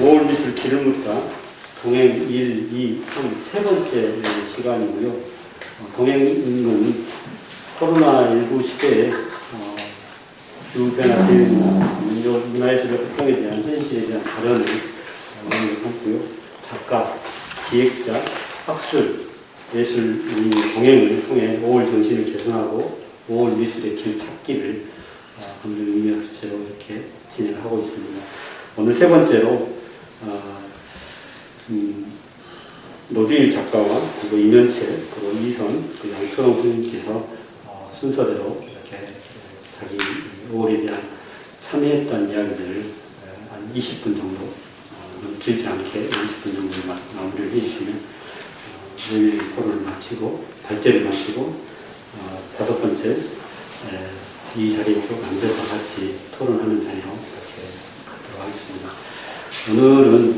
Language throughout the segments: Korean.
5월 미술 기름부터 동행 1, 2, 3, 세 번째 시간이고요. 동행은 코로나19 시대에 기후변화 민족 문화예술의 활동에 대한 현실에 대한 발언을 하고요. 작가, 기획자, 학술, 예술인 동행을 통해 5월 정신을 개선하고 5월 미술의 길 찾기를 감독 의미와 주체로 이렇게 진행하고 있습니다. 오늘 세 번째로 노주일 작가와 그리고 이면채, 그리고 이선, 그리고 양초동 선생님께서 순서대로 이렇게 자기 5월에 대한 참여했던 이야기들을 한 20분 정도, 길지 않게 20분 정도 마무리를 해주시면 저희 토론을 마치고, 발제를 마치고, 다섯 번째, 이 자리에 쭉 앉아서 같이 토론하는 자리로 이렇게 갖도록 하겠습니다. 오늘은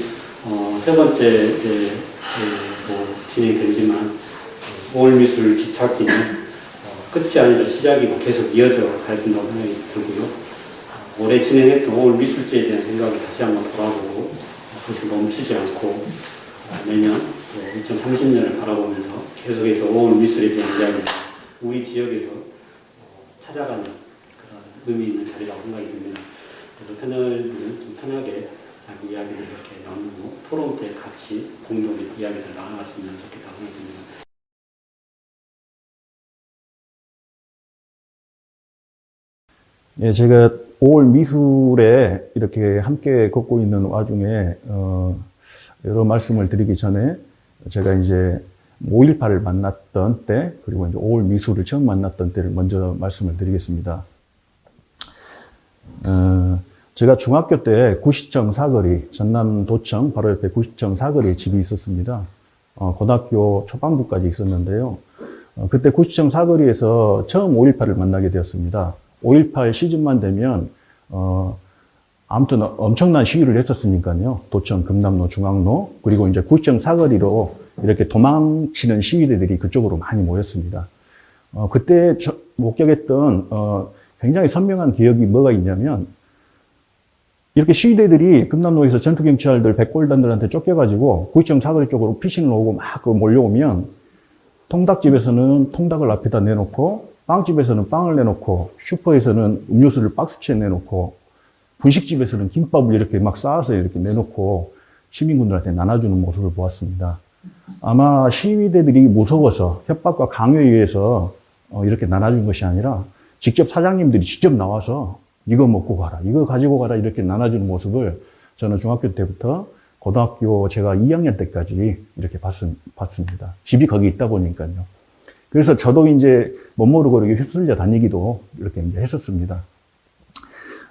세 번째 진행되지만 5월 미술 기찾기는 끝이 아니라 시작이고 계속 이어져 가야 된다고 생각이 들고요. 올해 진행했던 5월 미술제에 대한 생각을 다시 한번 돌아보고 그것을 멈추지 않고 내년 2030년을 바라보면서 계속해서 5월 미술에 대한 이야기를 우리 지역에서 찾아가는 그런 의미 있는 자리라고 생각이 듭니다. 그래서 패널들은 좀 편하게 자기 이야기를 이렇게 나누고 토론 때 같이 공동의 이야기를 나눠갔으면 좋겠다고 생각합니다. 예, 제가 5월 미술에 이렇게 함께 걷고 있는 와중에 여러 말씀을 드리기 전에 제가 이제 5.18을 만났던 때, 그리고 이제 5월 미술을 처음 만났던 때를 먼저 말씀을 드리겠습니다. 제가 중학교 때 구시청 사거리, 전남도청 바로 옆에 구시청 사거리에 집이 있었습니다. 고등학교 초반부까지 있었는데요. 그때 구시청 사거리에서 처음 5.18을 만나게 되었습니다. 5.18 시즌만 되면 아무튼 엄청난 시위를 했었으니까요. 도청, 금남로, 중앙로, 그리고 이제 구시청 사거리로 이렇게 도망치는 시위대들이 그쪽으로 많이 모였습니다. 그때 목격했던 굉장히 선명한 기억이 뭐가 있냐면, 이렇게 시위대들이 금남로에서 전투경찰들 백골단들한테 쫓겨가지고 구시청 사거리 쪽으로 피신을 오고 막 몰려오면, 통닭집에서는 통닭을 앞에다 내놓고, 빵집에서는 빵을 내놓고, 슈퍼에서는 음료수를 박스채 내놓고, 분식집에서는 김밥을 이렇게 막 쌓아서 이렇게 내놓고 시민군들한테 나눠주는 모습을 보았습니다. 아마 시위대들이 무서워서 협박과 강요에 의해서 이렇게 나눠준 것이 아니라 직접 사장님들이 직접 나와서 이거 먹고 가라, 이거 가지고 가라 이렇게 나눠주는 모습을 저는 중학교 때부터 고등학교 제가 2학년 때까지 이렇게 봤습니다. 집이 거기 있다 보니까요. 그래서 저도 이제 못 모르고 이렇게 휩쓸려 다니기도 이렇게 이제 했었습니다.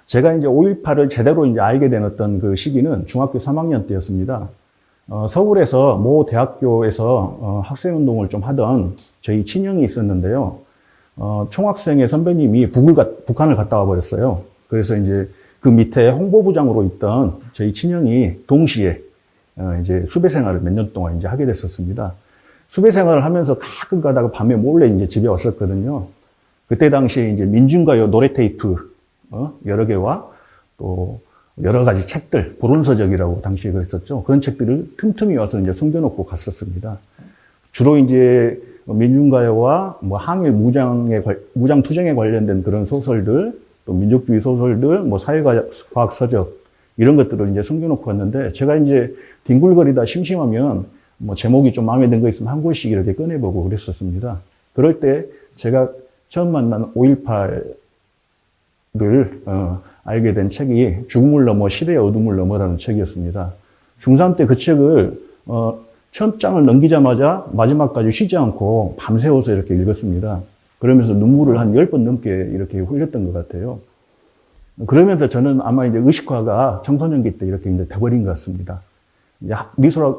제가 이제 5.18을 제대로 이제 알게 된 어떤 그 시기는 중학교 3학년 때였습니다. 서울에서 모 대학교에서 학생운동을 좀 하던 저희 친형이 있었는데요. 총학생의 선배님이 북한을 갔다 와 버렸어요. 그래서 이제 그 밑에 홍보부장으로 있던 저희 친형이 동시에 이제 수배 생활을 몇 년 동안 이제 하게 됐었습니다. 수배 생활을 하면서 가끔 가다가 밤에 몰래 이제 집에 왔었거든요. 그때 당시에 이제 민중가요 노래 테이프 여러 개와 또 여러 가지 책들, 보론서적이라고 당시에 그랬었죠. 그런 책들을 틈틈이 와서 이제 숨겨놓고 갔었습니다. 주로 이제 민중가요와 뭐 항일 무장 투쟁에 관련된 그런 소설들, 또 민족주의 소설들, 뭐 사회과학 서적 이런 것들을 이제 숨겨놓고 갔는데, 제가 이제 뒹굴거리다 심심하면 뭐 제목이 좀 마음에 든 거 있으면 한 권씩 이렇게 꺼내보고 그랬었습니다. 그럴 때 제가 처음 만난 5.18을 알게 된 책이 죽음을 넘어 시대의 어둠을 넘어라는 책이었습니다. 중3 때 그 책을 처음 장을 넘기자마자 마지막까지 쉬지 않고 밤새워서 이렇게 읽었습니다. 그러면서 눈물을 한 10번 넘게 이렇게 흘렸던 것 같아요. 그러면서 저는 아마 이제 의식화가 청소년기 때 이렇게 이제 돼버린 것 같습니다. 이제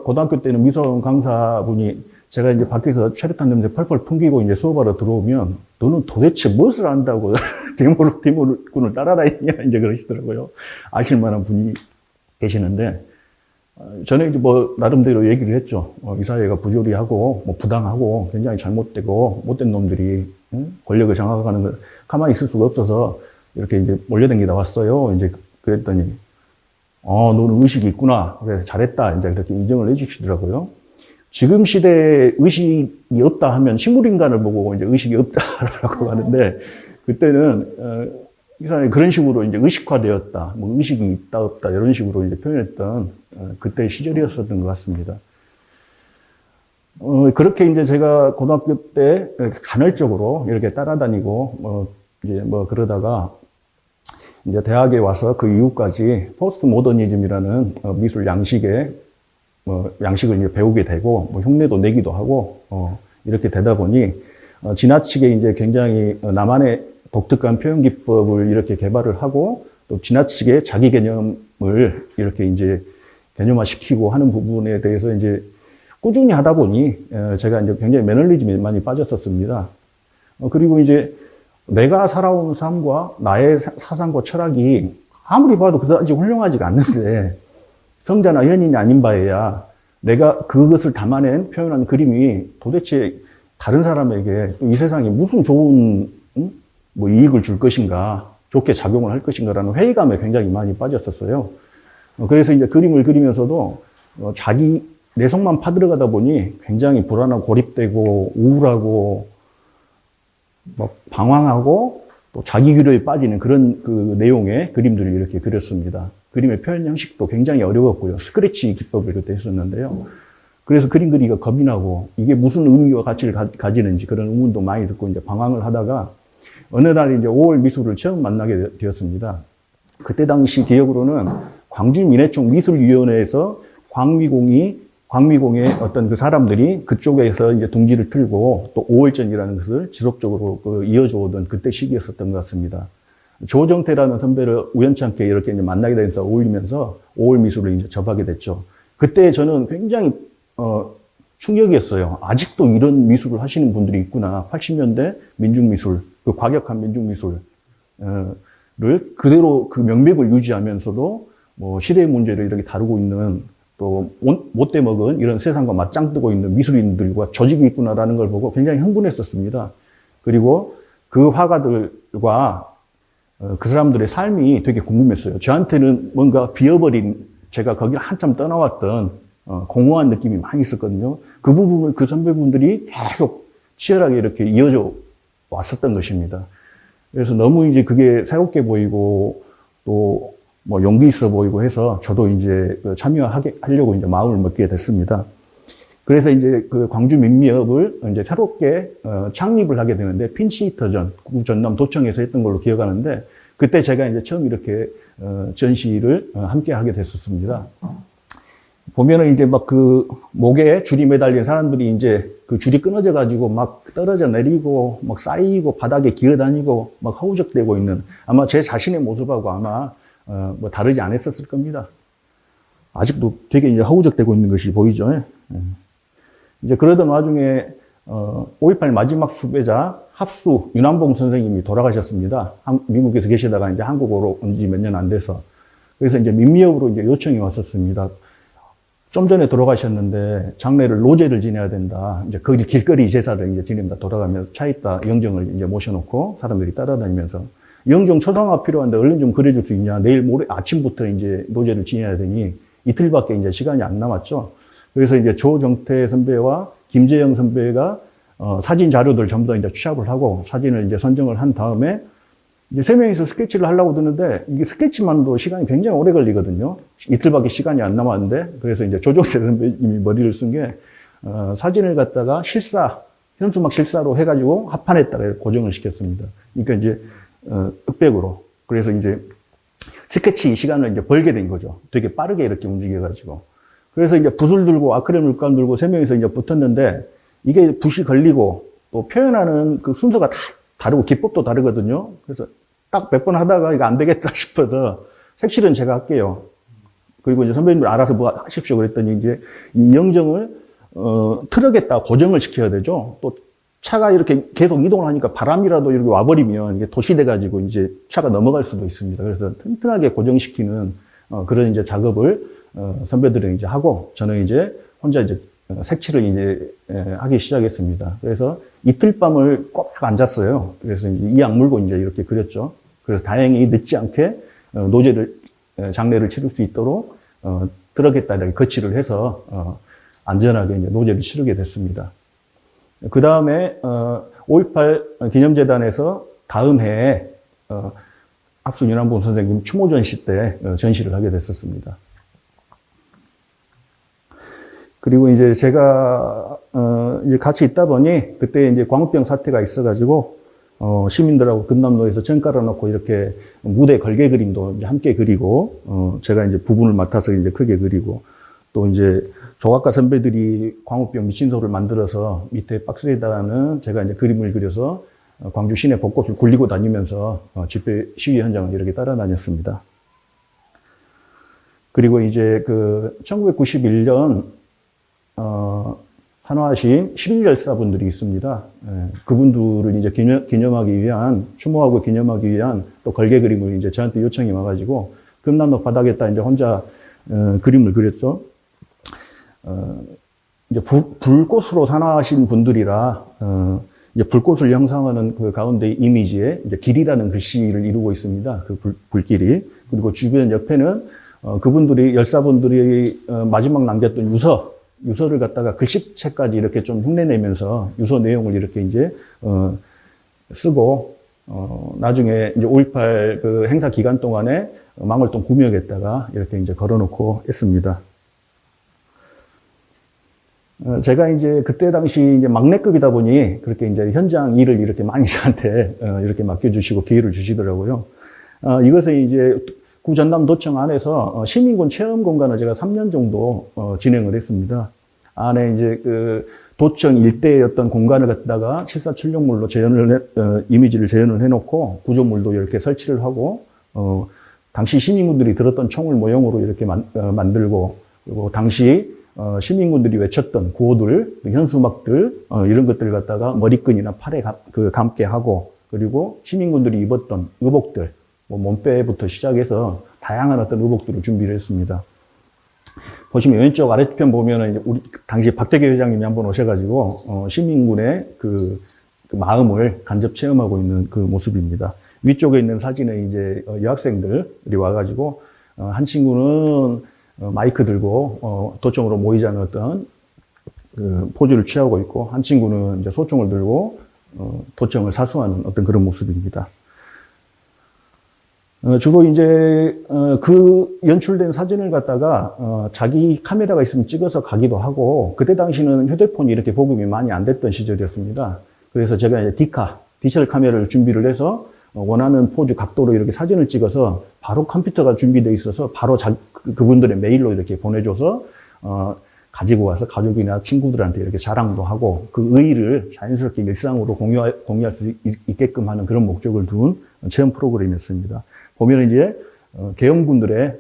고등학교 때는 미술학원 강사분이 제가 이제 밖에서 최루탄 냄새 펄펄 풍기고 이제 수업하러 들어오면 너는 도대체 무엇을 안다고 대물군을 따라다니냐 이제 그러시더라고요. 아실 만한 분이 계시는데, 저는 이제 뭐 나름대로 얘기를 했죠. 이 사회가 부조리하고 뭐 부당하고 굉장히 잘못되고 못된 놈들이 권력을 장악하는 거 가만히 있을 수가 없어서 이렇게 이제 몰려다니다 왔어요. 이제 그랬더니 너는 의식이 있구나. 그래 잘했다. 이제 그렇게 인정을 해주시더라고요. 지금 시대에 의식이 없다 하면 식물인간을 보고 이제 의식이 없다라고 하는데, 그때는 이 사람이 그런 식으로 이제 의식화되었다, 뭐 의식이 있다 없다 이런 식으로 이제 표현했던 그때 시절이었었던 것 같습니다. 그렇게 이제 제가 고등학교 때 간헐적으로 이렇게 따라다니고 이제 그러다가 이제 대학에 와서 그 이후까지 포스트 모더니즘이라는 미술 양식에 양식을 이제 배우게 되고 흉내도 내기도 하고 이렇게 되다 보니 지나치게 이제 굉장히 나만의 독특한 표현 기법을 이렇게 개발을 하고 또 지나치게 자기 개념을 이렇게 이제 개념화시키고 하는 부분에 대해서 이제 꾸준히 하다 보니 제가 이제 굉장히 매너리즘에 많이 빠졌었습니다. 그리고 이제 내가 살아온 삶과 나의 사상과 철학이 아무리 봐도 그다지 훌륭하지가 않는데 성자나 현인이 아닌 바에야 내가 그것을 담아낸 표현한 그림이 도대체 다른 사람에게 이 세상에 무슨 좋은 이익을 줄 것인가, 좋게 작용을 할 것인가라는 회의감에 굉장히 많이 빠졌었어요. 그래서 이제 그림을 그리면서도 자기 내성만 파들어가다 보니 굉장히 불안하고 고립되고 우울하고 방황하고 또 자기 규律에 빠지는 그런 그 내용의 그림들을 이렇게 그렸습니다. 그림의 표현 형식도 굉장히 어려웠고요. 스크래치 기법을 그때 했었는데요. 그래서 그림 그리기가 겁이 나고 이게 무슨 의미와 가치를 가지는지 그런 의문도 많이 듣고 이제 방황을 하다가 어느 날 이제 5월 미술을 처음 만나게 되었습니다. 그때 당시 기억으로는 광주 민해총 미술위원회에서 광미공의 어떤 그 사람들이 그쪽에서 이제 둥지를 틀고 또 5월전이라는 것을 지속적으로 이어져 오던 그때 시기였었던 것 같습니다. 조정태라는 선배를 우연찮게 이렇게 이제 만나게 되면서 어울리면서 5월 미술을 이제 접하게 됐죠. 그때 저는 굉장히 충격이었어요. 아직도 이런 미술을 하시는 분들이 있구나. 80년대 민중미술, 그 과격한 민중미술을 그대로 그 명맥을 유지하면서도 시대의 문제를 이렇게 다루고 있는 또 못돼 먹은 이런 세상과 맞짱 뜨고 있는 미술인들과 조직이 있구나라는 걸 보고 굉장히 흥분했었습니다. 그리고 그 화가들과 그 사람들의 삶이 되게 궁금했어요. 저한테는 뭔가 비어버린 제가 거기를 한참 떠나왔던 공허한 느낌이 많이 있었거든요. 그 부분을 그 선배분들이 계속 치열하게 이렇게 이어져 왔었던 것입니다. 그래서 너무 이제 그게 새롭게 보이고 또 용기 있어 보이고 해서 저도 이제 참여하려고 이제 마음을 먹게 됐습니다. 그래서 이제 그 광주 민미협을 이제 새롭게 창립을 하게 되는데 핀시히터전 전남 도청에서 했던 걸로 기억하는데 그때 제가 이제 처음 이렇게 전시를 함께 하게 됐었습니다. 보면은 이제 그 목에 줄이 매달린 사람들이 이제 그 줄이 끊어져 가지고 막 떨어져 내리고 막 쌓이고 바닥에 기어다니고 막 허우적대고 있는 아마 제 자신의 모습하고 아마 다르지 않았었을 겁니다. 아직도 되게 이제 허우적대고 있는 것이 보이죠. 이제 그러던 와중에 5.18 마지막 수배자 합수 윤한봉 선생님이 돌아가셨습니다. 미국에서 계시다가 이제 한국으로 온 지 몇 년 안 돼서. 그래서 이제 민미협으로 이제 요청이 왔었습니다. 좀 전에 돌아가셨는데 장례를 로제를 지내야 된다. 이제 그 길거리 제사를 이제 지낸다. 돌아가면서 차있다 영정을 이제 모셔놓고 사람들이 따라다니면서 영정 초상화 필요한데 얼른 좀 그려줄 수 있냐. 내일 모레 아침부터 이제 로제를 지내야 되니 이틀밖에 이제 시간이 안 남았죠. 그래서 이제 조정태 선배와 김재영 선배가 사진 자료들 전부 다 이제 취합을 하고 사진을 이제 선정을 한 다음에 이제 세 명이서 스케치를 하려고 드는데 이게 스케치만도 시간이 굉장히 오래 걸리거든요. 이틀밖에 시간이 안 남았는데 그래서 이제 조정태 선배님이 머리를 쓴 게 사진을 갖다가 현수막 실사로 해가지고 합판에다가 고정을 시켰습니다. 그러니까 이제 흑백으로. 그래서 이제 스케치 시간을 이제 벌게 된 거죠. 되게 빠르게 이렇게 움직여가지고. 그래서 이제 붓을 들고 아크릴 물감 들고 세 명이서 이제 붙었는데 이게 붓이 걸리고 또 표현하는 그 순서가 다 다르고 기법도 다르거든요. 그래서 딱 몇 번 하다가 이거 안 되겠다 싶어서 색칠은 제가 할게요. 그리고 이제 선배님들 알아서 뭐 하십시오 그랬더니 이제 이 영정을 트럭에다 고정을 시켜야 되죠. 또 차가 이렇게 계속 이동을 하니까 바람이라도 이렇게 와버리면 이게 도시돼가지고 이제 차가 넘어갈 수도 있습니다. 그래서 튼튼하게 고정시키는 그런 이제 작업을 선배들은 이제 하고 저는 이제 혼자 이제 색칠을 이제 하기 시작했습니다. 그래서 이틀 밤을 꼭 앉았어요. 그래서 이제 이 악물고 이제 이렇게 그렸죠. 그래서 다행히 늦지 않게 노제를 장례를 치를 수 있도록 트럭에다 이렇게 거치를 해서 안전하게 이제 노제를 치르게 됐습니다. 그 다음에 5.18 기념재단에서 다음 해에 압순 윤한봉 선생님 추모 전시 때 전시를 하게 됐었습니다. 그리고 이제 제가 이제 같이 있다 보니 그때 이제 광우병 사태가 있어가지고 시민들하고 금남로에서 전 깔아놓고 이렇게 무대 걸개 그림도 이제 함께 그리고 제가 이제 부분을 맡아서 이제 크게 그리고 또 이제 조각가 선배들이 광우병 미친소를 만들어서 밑에 박스에다가는 제가 이제 그림을 그려서 광주 시내 곳곳을 굴리고 다니면서 집회 시위 현장을 이렇게 따라다녔습니다. 그리고 이제 그 1991년 산화하신 11열사분들이 있습니다. 그분들을 이제 기념하기 위한, 추모하고 기념하기 위한 또 걸개 그림을 이제 저한테 요청이 와가지고 금남로 바닥에다 이제 혼자 그림을 그렸죠. 이제 불꽃으로 산화하신 분들이라 이제 불꽃을 형상하는 그 가운데 이미지에 이제 길이라는 글씨를 이루고 있습니다. 그 불길이. 그리고 주변 옆에는 그분들이 열사분들이 마지막 남겼던 유서를 갖다가 글씨체까지 이렇게 좀 흉내내면서 유서 내용을 이렇게 이제 쓰고 나중에 이제 5.18 그 행사 기간 동안에 망월동 구역에다가 이렇게 이제 걸어놓고 했습니다. 제가 이제 그때 당시 이제 막내급이다 보니 그렇게 이제 현장 일을 이렇게 많이 저한테 이렇게 맡겨주시고 기회를 주시더라고요. 이것은 이제 구 전남도청 안에서 시민군 체험 공간을 제가 3년 정도 진행을 했습니다. 안에 이제 그 도청 일대의 어떤 공간을 갖다가 747용물로 이미지를 재현을 해놓고 구조물도 이렇게 설치를 하고 당시 시민군들이 들었던 총을 모형으로 이렇게 만들고 그리고 당시 시민군들이 외쳤던 구호들, 현수막들 이런 것들 갖다가 머리끈이나 팔에 감게 하고 그리고 시민군들이 입었던 의복들 뭐 몸빼부터 시작해서 다양한 어떤 의복들을 준비를 했습니다. 보시면 왼쪽 아래편 보면은 우리 당시 박대기 회장님이 한번 오셔가지고 시민군의 그 마음을 간접 체험하고 있는 그 모습입니다. 위쪽에 있는 사진은 이제 여학생들이 와가지고 한 친구는 마이크 들고 도청으로 모이자는 어떤 그 포즈를 취하고 있고 한 친구는 이제 소총을 들고 도청을 사수하는 어떤 그런 모습입니다. 주로 이제 그 연출된 사진을 갖다가 자기 카메라가 있으면 찍어서 가기도 하고 그때 당시는 휴대폰이 이렇게 보급이 많이 안 됐던 시절이었습니다. 그래서 제가 이제 디지털 카메라를 준비를 해서 원하는 포즈 각도로 이렇게 사진을 찍어서 바로 컴퓨터가 준비되어 있어서 바로 그분들의 메일로 이렇게 보내줘서 가지고 와서 가족이나 친구들한테 이렇게 자랑도 하고 그 의의를 자연스럽게 일상으로 공유할 수 있게끔 하는 그런 목적을 둔 체험 프로그램이었습니다. 보면 이제 계엄군들의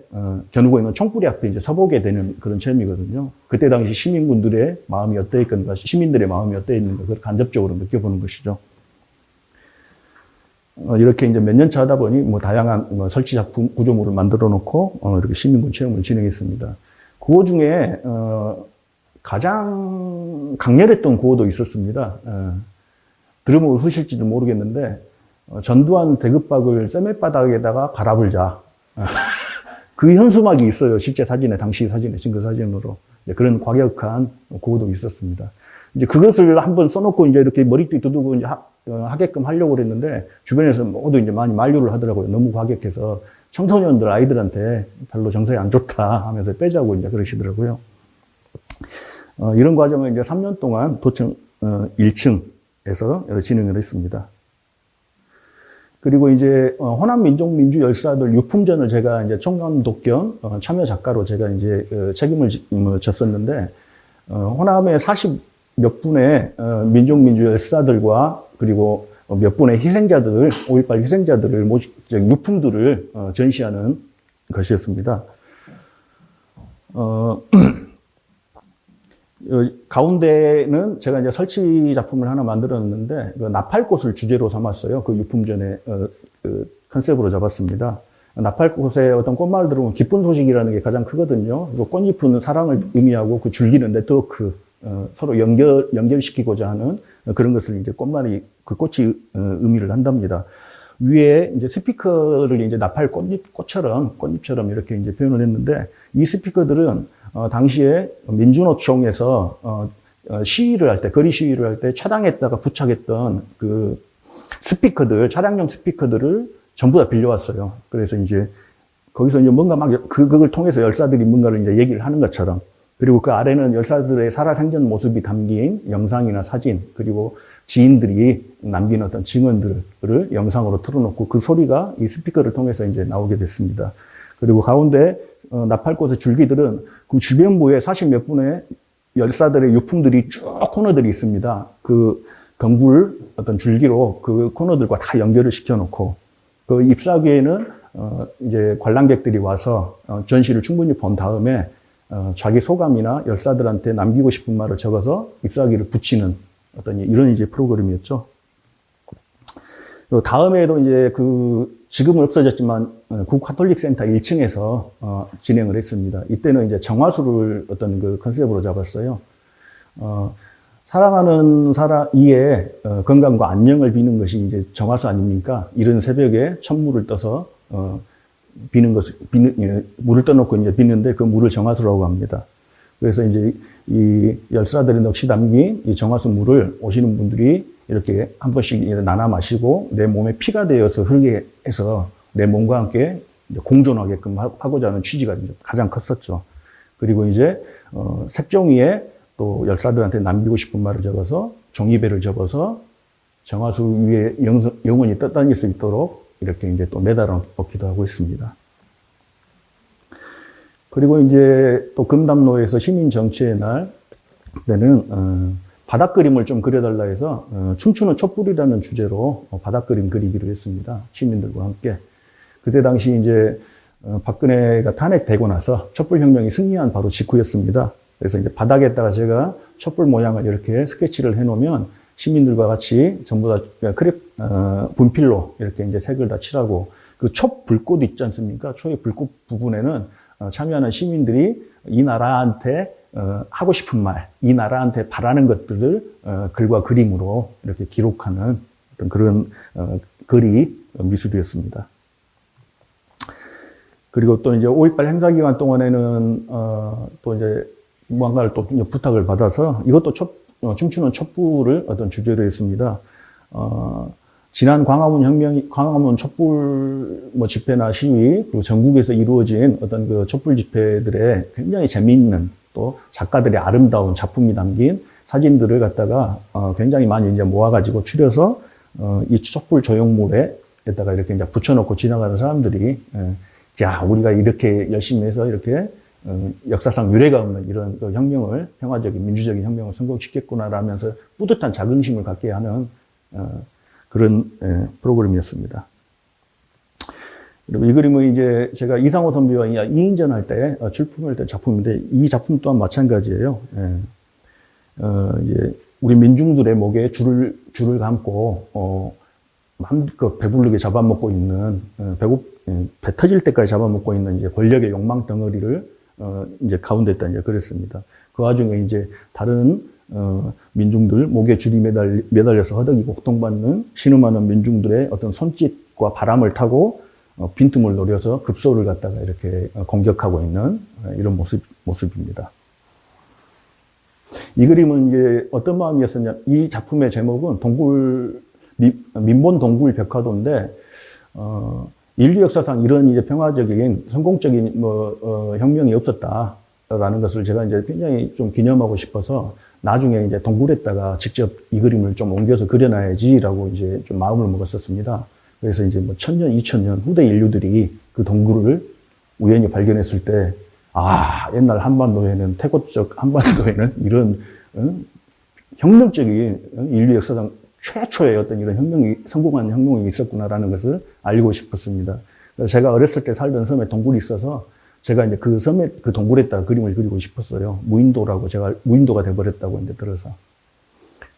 겨누고 있는 총뿌리 앞에 이제 서보게 되는 그런 체험이거든요. 그때 당시 시민군들의 마음이 어떠했건가, 시민들의 마음이 어떠했는가, 그걸 간접적으로 느껴보는 것이죠. 이렇게 이제 몇 년 차 하다 보니 뭐 다양한 설치 작품 구조물을 만들어 놓고 이렇게 시민군 체험을 진행했습니다. 구호 중에 가장 강렬했던 구호도 있었습니다. 들으면 웃으실지도 모르겠는데 전두환 대급박을 쐐매바닥에다가 갈아불자. 그 현수막이 있어요. 실제 사진에, 당시 사진에, 증거 사진으로. 그런 과격한 구호도 있었습니다. 이제 그것을 한번 써놓고 이제 이렇게 머리띠 두들고 이제 하게끔 하려고 그랬는데 주변에서 모두 이제 많이 만류를 하더라고요. 너무 과격해서 청소년들 아이들한테 별로 정서에 안 좋다 하면서 빼자고 이제 그러시더라고요. 이런 과정을 이제 3년 동안 도청 1층에서 진행을 했습니다. 그리고 이제 호남 민족 민주 열사들 유품전을 제가 이제 청남독견 참여 작가로 제가 이제 책임을 졌었는데 호남의 40 몇 분의 민족 민주 열사들과 그리고 몇 분의 희생자들을 5.18 희생자들을 유품들을 전시하는 것이었습니다. 가운데는 제가 이제 설치 작품을 하나 만들었는데 그 나팔꽃을 주제로 삼았어요. 그 유품전의 그 컨셉으로 잡았습니다. 나팔꽃에 어떤 꽃마을 들어오면 기쁜 소식이라는 게 가장 크거든요. 그 꽃잎은 사랑을 의미하고 그 줄기는 네트워크 서로 연결시키고자 하는 그런 것을 이제 그 꽃이 의미를 한답니다. 위에 이제 스피커를 이제 나팔 꽃잎처럼 이렇게 이제 표현을 했는데 이 스피커들은 당시에 민주노총에서 시위를 할 때, 거리 시위를 할 때 차량에다가 부착했던 그 스피커들, 차량용 스피커들을 전부 다 빌려왔어요. 그래서 이제 거기서 이제 뭔가 막 그걸 통해서 열사들이 뭔가를 이제 얘기를 하는 것처럼, 그리고 그 아래는 열사들의 살아생전 모습이 담긴 영상이나 사진, 그리고 지인들이 남긴 어떤 증언들을 영상으로 틀어놓고 그 소리가 이 스피커를 통해서 이제 나오게 됐습니다. 그리고 가운데 나팔꽃의 줄기들은 그 주변부에 40몇 분의 열사들의 유품들이 쭉 코너들이 있습니다. 그 덩굴 어떤 줄기로 그 코너들과 다 연결을 시켜놓고 그 잎사귀에는 이제 관람객들이 와서 전시를 충분히 본 다음에 자기 소감이나 열사들한테 남기고 싶은 말을 적어서 잎사귀를 붙이는 어떤 이런 이제 프로그램이었죠. 다음에도 이제 지금은 없어졌지만 국카톨릭센터 1층에서 진행을 했습니다. 이때는 이제 정화수를 어떤 그 컨셉으로 잡았어요. 사랑하는 사람 이의 건강과 안녕을 비는 것이 이제 정화수 아닙니까? 이른 새벽에 천물을 떠서 물을 떠놓고 이제 빚는데 그 물을 정화수라고 합니다. 그래서 이제 이 열사들의 넋이 담긴 이 정화수 물을 오시는 분들이 이렇게 한 번씩 나눠 마시고 내 몸에 피가 되어서 흐르게 해서 내 몸과 함께 공존하게끔 하고자 하는 취지가 이제 가장 컸었죠. 그리고 이제 색종이에 또 열사들한테 남기고 싶은 말을 적어서 종이배를 접어서 정화수 위에 영원히 떠다닐 수 있도록 이렇게 이제 또 매달아 놓기도 하고 있습니다. 그리고 이제 또 금담로에서 시민 정치의 날 때는 바닥 그림을 좀 그려달라 해서 춤추는 촛불이라는 주제로 바닥 그림 그리기로 했습니다. 시민들과 함께. 그때 당시 이제 박근혜가 탄핵되고 나서 촛불혁명이 승리한 바로 직후였습니다. 그래서 이제 바닥에다가 제가 촛불 모양을 이렇게 스케치를 해놓으면 시민들과 같이 전부 다 분필로 이렇게 이제 색을 다 칠하고 그 촛불꽃 있지 않습니까? 초의 불꽃 부분에는 참여하는 시민들이 이 나라한테 하고 싶은 말, 이 나라한테 바라는 것들을 글과 그림으로 이렇게 기록하는 어떤 그런 글이 미술이었습니다. 그리고 또 이제 5.18 행사 기간 동안에는 또 이제 무언가를 또 부탁을 받아서 이것도 춤추는 촛불을 어떤 주제로 했습니다. 지난 광화문 촛불 집회나 시위, 그리고 전국에서 이루어진 어떤 그 촛불 집회들의 굉장히 재미있는 또 작가들의 아름다운 작품이 담긴 사진들을 갖다가 굉장히 많이 이제 모아가지고 추려서 이 촛불 조형물에다가 이렇게 이제 붙여놓고 지나가는 사람들이 야, 우리가 이렇게 열심히 해서 이렇게 역사상 유례가 없는 이런 혁명을, 평화적인 민주적인 혁명을 성공시켰구나라면서 뿌듯한 자긍심을 갖게 하는 그런 프로그램이었습니다. 그리고 이 그림은 이제 제가 이상호 선배와 2인전 할 때 출품할 때 작품인데 이 작품 또한 마찬가지예요. 이제 우리 민중들의 목에 줄을 감고 마음껏 배부르게 잡아먹고 있는 배 터질 때까지 잡아먹고 있는 이제 권력의 욕망 덩어리를 이제 가운데다 이제 그랬습니다. 그 와중에 이제 다른 민중들 목에 줄이 매달려서 허덕이고 고통받는 신음하는 민중들의 어떤 손짓과 바람을 타고 빈틈을 노려서 급소를 갖다가 이렇게 공격하고 있는 이런 모습입니다. 이 그림은 이제 어떤 마음이었었냐? 이 작품의 제목은 민본 동굴 벽화도인데 인류 역사상 이런 이제 평화적인 성공적인 혁명이 없었다라는 것을 제가 이제 굉장히 좀 기념하고 싶어서 나중에 이제 동굴에다가 직접 이 그림을 좀 옮겨서 그려놔야지라고 이제 좀 마음을 먹었었습니다. 그래서 이제 뭐 1000년, 2000년 후대 인류들이 그 동굴을 우연히 발견했을 때, 아, 옛날 한반도에는, 태고적 한반도에는 이런, 혁명적인 인류 역사상 최초의 어떤 이런 성공한 혁명이 있었구나라는 것을 알고 싶었습니다. 그래서 제가 어렸을 때 살던 섬에 동굴이 있어서 제가 이제 그 섬에, 그 동굴에다가 그림을 그리고 싶었어요. 무인도라고 제가 무인도가 돼버렸다고 이제 들어서.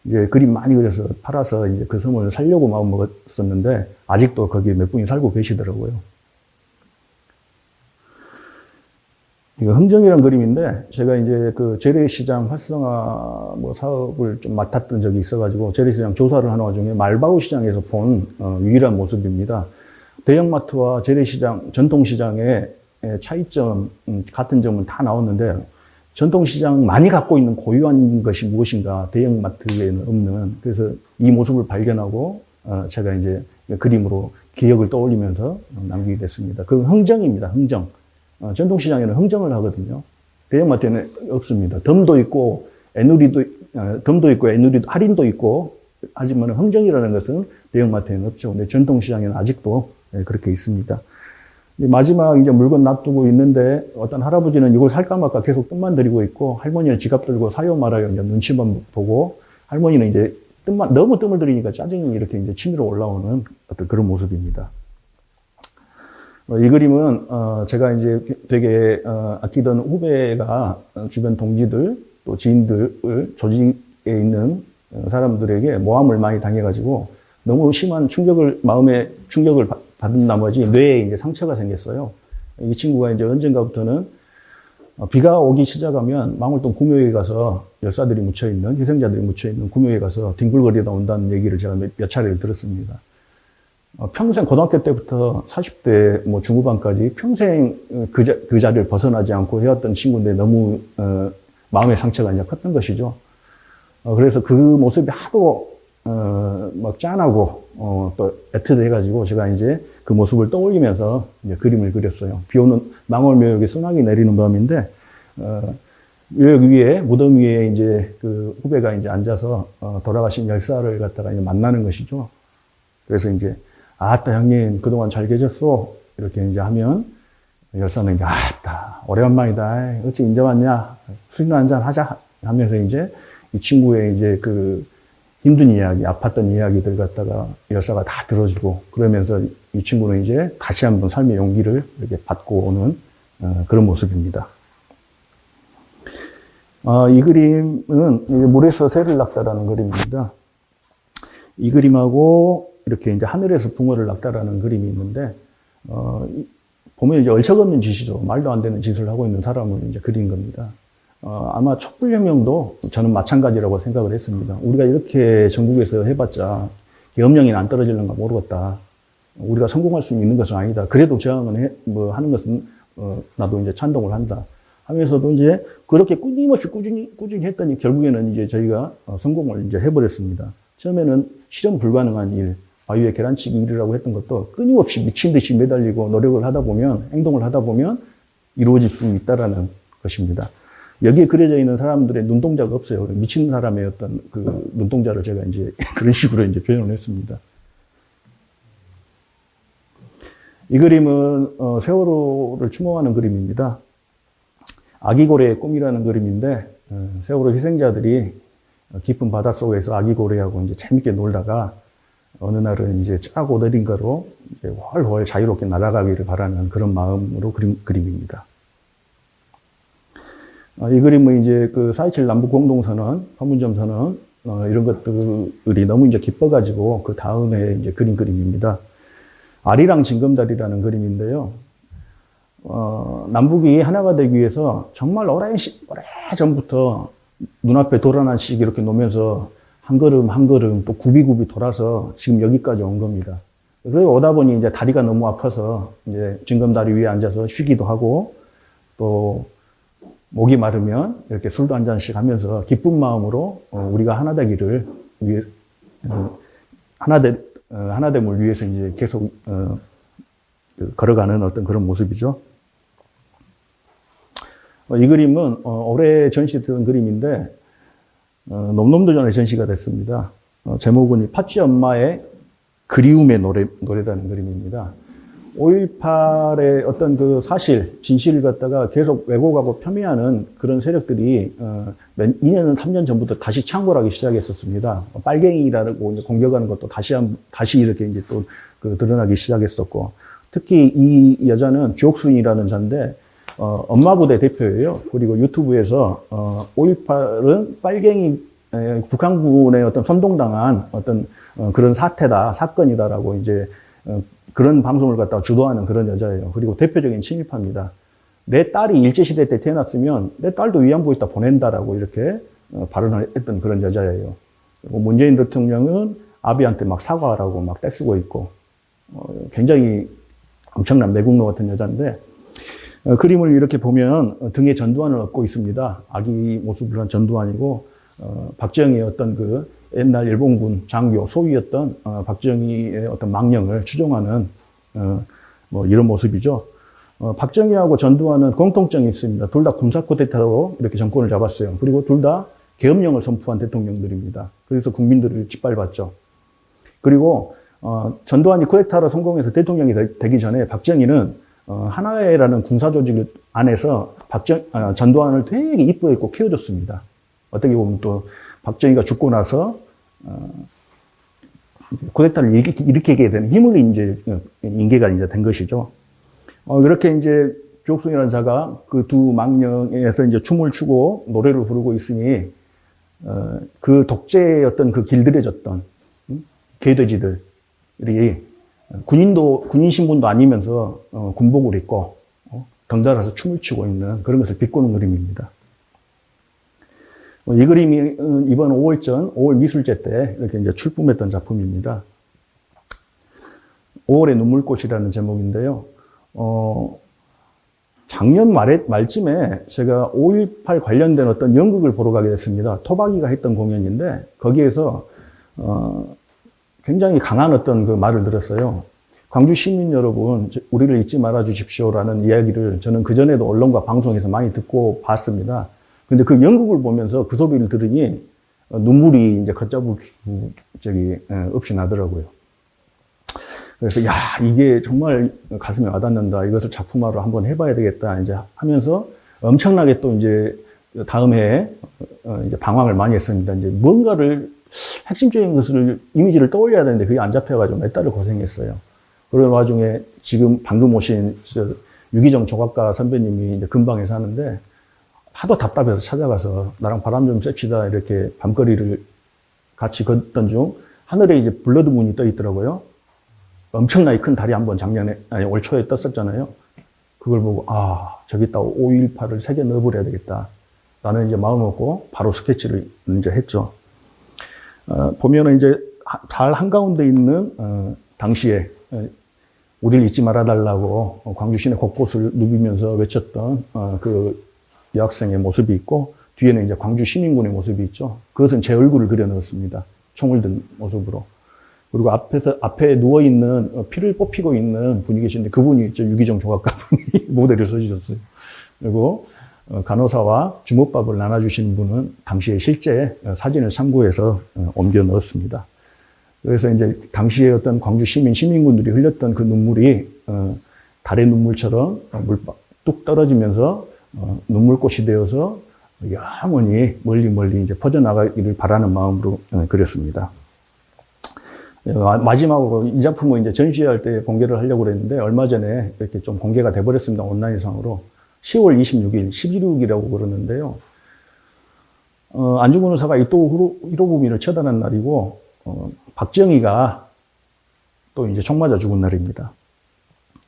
이제 그림 많이 그려서 팔아서 이제 그 섬을 살려고 마음 먹었었는데 아직도 거기 몇 분이 살고 계시더라고요. 이거 흥정이라는 그림인데 제가 이제 그 재래시장 활성화 뭐 사업을 좀 맡았던 적이 있어가지고 재래시장 조사를 하는 와중에 말바우 시장에서 본 유일한 모습입니다. 대형마트와 재래시장, 전통시장의 차이점, 같은 점은 다 나왔는데 전통시장 많이 갖고 있는 고유한 것이 무엇인가 대형마트에는 없는, 그래서 이 모습을 발견하고 제가 이제 그림으로 기억을 떠올리면서 남기게 됐습니다. 그 흥정입니다. 흥정. 전통시장에는 흥정을 하거든요. 대형마트에는 없습니다. 덤도 있고 애누리도, 할인도 있고 하지만 흥정이라는 것은 대형마트에는 없죠. 근데 전통시장에는 아직도 그렇게 있습니다. 마지막 이제 물건 놔두고 있는데 어떤 할아버지는 이걸 살까 말까 계속 뜸만 들이고 있고 할머니는 지갑 들고 사요 말아요 이제 눈치만 보고, 할머니는 이제 너무 뜸을 들이니까 짜증이 이렇게 이제 치밀어 올라오는 어떤 그런 모습입니다. 이 그림은 제가 이제 되게 아끼던 후배가 주변 동지들 또 지인들을 조직에 있는 사람들에게 모함을 많이 당해가지고 너무 심한 마음의 충격을 받은 나머지 뇌에 이제 상처가 생겼어요. 이 친구가 이제 언젠가부터는 비가 오기 시작하면 망월동 구묘에 가서 열사들이 묻혀있는, 희생자들이 묻혀있는 구묘에 가서 뒹굴거리다 온다는 얘기를 제가 몇 차례를 들었습니다. 평생 고등학교 때부터 40대 뭐 중후반까지 평생 그 자리를 벗어나지 않고 해왔던 친구인데 너무 마음의 상처가 이제 컸던 것이죠. 그래서 그 모습이 하도 막 짠하고 또 애틋해가지고 제가 이제 그 모습을 떠올리면서 이제 그림을 그렸어요. 비 오는 망월묘역에 소나기 내리는 밤인데 묘역 위에, 무덤 위에 이제 그 후배가 이제 앉아서 돌아가신 열사를 갖다가 이제 만나는 것이죠. 그래서 이제 아따 형님 그동안 잘 계셨어 이렇게 이제 하면 열사는 이제 아따 오래간만이다 어찌 이제 왔냐 술이나 한잔 하자 하면서 이제 이 친구의 이제 그 힘든 이야기, 아팠던 이야기들 갖다가 열사가 다 들어주고 그러면서 이 친구는 이제 다시 한번 삶의 용기를 이렇게 받고 오는 그런 모습입니다. 이 그림은 물에서 새를 낚다라는 그림입니다. 이 그림하고 이렇게 이제 하늘에서 붕어를 낚다라는 그림이 있는데, 보면 이제 얼척없는 짓이죠. 말도 안 되는 짓을 하고 있는 사람을 이제 그린 겁니다. 아마 촛불혁명도 저는 마찬가지라고 생각을 했습니다. 우리가 이렇게 전국에서 해봤자 계엄령이 안 떨어지는가 모르겠다. 우리가 성공할 수 있는 것은 아니다. 그래도 저항은 하는 것은 나도 이제 찬동을 한다. 하면서도 이제 그렇게 끊임없이 꾸준히 했더니 결국에는 이제 저희가 성공을 이제 해버렸습니다. 처음에는 실현 불가능한 일, 바위에 계란치기 일이라고 했던 것도 끊임없이 미친 듯이 매달리고 노력을 하다 보면, 행동을 하다 보면 이루어질 수 있다라는 것입니다. 여기에 그려져 있는 사람들의 눈동자가 없어요. 미친 사람의 어떤 그 눈동자를 제가 이제 그런 식으로 이제 표현을 했습니다. 이 그림은 세월호를 추모하는 그림입니다. 아기고래의 꿈이라는 그림인데, 세월호 희생자들이 깊은 바닷속에서 아기고래하고 이제 재밌게 놀다가 어느 날은 이제 짜고 어딘가로 이제 훨훨 자유롭게 날아가기를 바라는 그런 마음으로 그린 그림입니다. 이 그림은 이제 그 4.27 남북공동선언, 판문점선언, 이런 것들이 너무 이제 기뻐가지고 그 다음에 이제 그린 그림입니다. 아리랑 징검다리라는 그림인데요. 남북이 하나가 되기 위해서 정말 오래 전부터 눈앞에 돌 하나씩 이렇게 놓으면서 한 걸음 한 걸음 또 굽이굽이 돌아서 지금 여기까지 온 겁니다. 그리고 오다 보니 이제 다리가 너무 아파서 이제 징검다리 위에 앉아서 쉬기도 하고 또 목이 마르면 이렇게 술도 한 잔씩 하면서 기쁜 마음으로 우리가 하나 되기를 위해 하나됨을 위해서 이제 계속 걸어가는 어떤 그런 모습이죠. 이 그림은 올해 전시됐던 그림인데 놈놈도 전에 전시가 됐습니다. 제목은 팥쥐 엄마의 그리움의 노래라는 그림입니다. 5.18의 어떤 그 사실, 진실을 갖다가 계속 왜곡하고 폄훼하는 그런 세력들이 2년, 3년 전부터 다시 창궐하기 시작했었습니다. 빨갱이라고 이제 공격하는 것도 다시 이렇게 이제 또 그 드러나기 시작했었고, 특히 이 여자는 주옥순이라는 자인데, 엄마부대 대표예요. 그리고 유튜브에서 5.18은 빨갱이 북한군의 어떤 선동당한 어떤 그런 사건이다라고 이제 그런 방송을 갖다가 주도하는 그런 여자예요. 그리고 대표적인 친일파입니다. 내 딸이 일제시대 때 태어났으면 내 딸도 위안부에다 보낸다라고 이렇게 발언을 했던 그런 여자예요. 그리고 문재인 대통령은 아비한테 막 사과하라고 막 떼쓰고 있고, 굉장히 엄청난 매국노 같은 여자인데, 그림을 이렇게 보면 등에 전두환을 업고 있습니다. 아기 모습을 한 전두환이고, 박정희의 어떤 그 옛날 일본군 장교 소위였던 박정희의 어떤 망령을 추종하는 뭐 이런 모습이죠. 박정희하고 전두환은 공통점이 있습니다. 둘 다 군사 쿠데타로 이렇게 정권을 잡았어요. 그리고 둘 다 계엄령을 선포한 대통령들입니다. 그래서 국민들을 짓밟았죠. 그리고 전두환이 쿠데타로 성공해서 대통령이 되기 전에 박정희는 하나회라는 군사 조직 안에서 전두환을 되게 이뻐했고 키워줬습니다. 어떻게 보면 또 박정희가 죽고 나서 쿠데타를 일으키게 되는 힘을 이제 인계가 이제 된 것이죠. 이렇게 이제 주옥순이라는 자가 그 두 망령에서 이제 춤을 추고 노래를 부르고 있으니 그 독재의 어떤 그 길들여졌던 개돼지들이 군인 신분도 아니면서 군복을 입고 덩달아서 춤을 추고 있는 그런 것을 비꼬는 그림입니다. 이 그림이 이번 5월 미술제 때 이렇게 이제 출품했던 작품입니다. 5월의 눈물꽃이라는 제목인데요. 작년 말쯤에 제가 5.18 관련된 어떤 연극을 보러 가게 됐습니다. 토박이가 했던 공연인데 거기에서 굉장히 강한 어떤 그 말을 들었어요. 광주 시민 여러분, 우리를 잊지 말아 주십시오라는 이야기를 저는 그전에도 언론과 방송에서 많이 듣고 봤습니다. 근데 그 연극을 보면서 그 소리를 들으니 눈물이 이제 걷잡을 없이 나더라고요. 그래서 야, 이게 정말 가슴에 와닿는다. 이것을 작품화로 한번 해봐야 되겠다. 이제 하면서 엄청나게 또 이제 다음 해에 이제 방황을 많이 했습니다. 이제 뭔가를 핵심적인 것을 이미지를 떠올려야 되는데 그게 안 잡혀가지고 몇 달을 고생했어요. 그런 와중에 지금 방금 오신 유기정 조각가 선배님이 이제 근방에 사는데 하도 답답해서 찾아가서 나랑 바람 좀 쐐치다 이렇게 밤거리를 같이 걷던 중 하늘에 이제 블러드문이 떠 있더라고요. 엄청나게 큰 달이 한번 올 초에 떴었잖아요. 그걸 보고 저기다 5.18을 새겨 넣어버려야 되겠다. 라는 이제 마음을 먹고 바로 스케치를 이제 했죠. 보면은 이제 달 한가운데 있는 당시에 우리를 잊지 말아달라고 광주 시내 곳곳을 누비면서 외쳤던 그 여학생의 모습이 있고 뒤에는 이제 광주 시민군의 모습이 있죠. 그것은 제 얼굴을 그려 넣었습니다. 총을 든 모습으로. 그리고 앞에 누워있는, 피를 뽑히고 있는 분이 계신데 그분이 있죠. 유기정 조각가분이 모델을 써주셨어요. 그리고 간호사와 주먹밥을 나눠주시는 분은 당시에 실제 사진을 참고해서 옮겨 넣었습니다. 그래서 이제 당시에 어떤 광주 시민군들이 흘렸던 그 눈물이 달의 눈물처럼 뚝 떨어지면서 눈물꽃이 되어서 영원히 멀리 이제 퍼져나가기를 바라는 마음으로 그렸습니다. 마지막으로 이 작품을 이제 전시할 때 공개를 하려고 그랬는데 얼마 전에 이렇게 좀 공개가 돼버렸습니다. 온라인상으로. 10월 26일, 11.6이라고 그러는데요. 안중근 의사가 이토 히로부미를 처단한 날이고, 박정희가 또 이제 총 맞아 죽은 날입니다.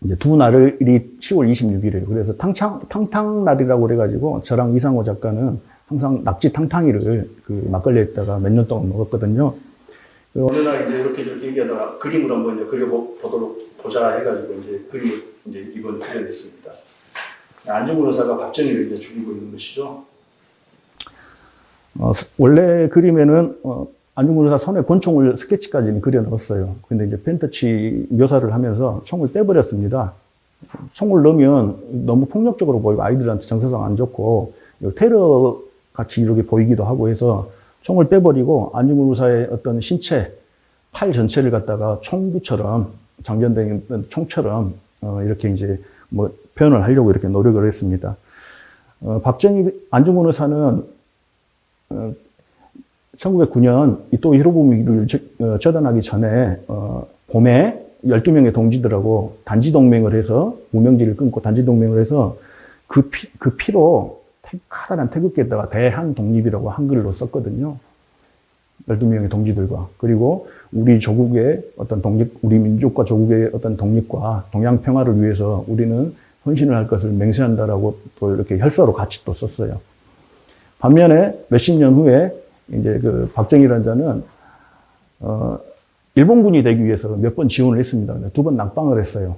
이제 두 날이 10월 26일이에요. 그래서 탕탕날이라고 그래가지고 저랑 이상호 작가는 항상 낙지 탕탕이를 그 막걸리에다가 몇 년 동안 먹었거든요. 어느 날 이제 이렇게 얘기하다가 그림을 한번 이제 보자 해가지고 이제 그림을 이제 이번 표현했습니다. 안중근 의사가 박정희를 이제 죽이고 있는 것이죠. 원래 그림에는 안중근 의사 손에 권총을 스케치까지는 그려 넣었어요. 근데 이제 펜터치 묘사를 하면서 총을 빼버렸습니다. 총을 넣으면 너무 폭력적으로 보이고 아이들한테 정서상 안 좋고 테러 같이 이렇게 보이기도 하고 해서 총을 빼버리고 안중근 의사의 어떤 신체, 팔 전체를 갖다가 총구처럼, 장전된 총처럼, 이렇게 이제 뭐 표현을 하려고 이렇게 노력을 했습니다. 안중근 의사는 1909년 이 히로부미를 처단하기 전에 봄에 12명의 동지들하고 단지동맹을 해서 무명지를 끊고 단지동맹을 해서 그 피로 커다란 태극기에다가 대한독립이라고 한글로 썼거든요. 12명의 동지들과. 그리고 우리 조국의 어떤 우리 민족과 조국의 어떤 독립과 동양 평화를 위해서 우리는 헌신을 할 것을 맹세한다라고 또 이렇게 혈서로 같이 또 썼어요. 반면에 몇십 년 후에 이제 그 박정희라는 자는, 일본군이 되기 위해서 몇 번 지원을 했습니다. 근데 2번 낙방을 했어요.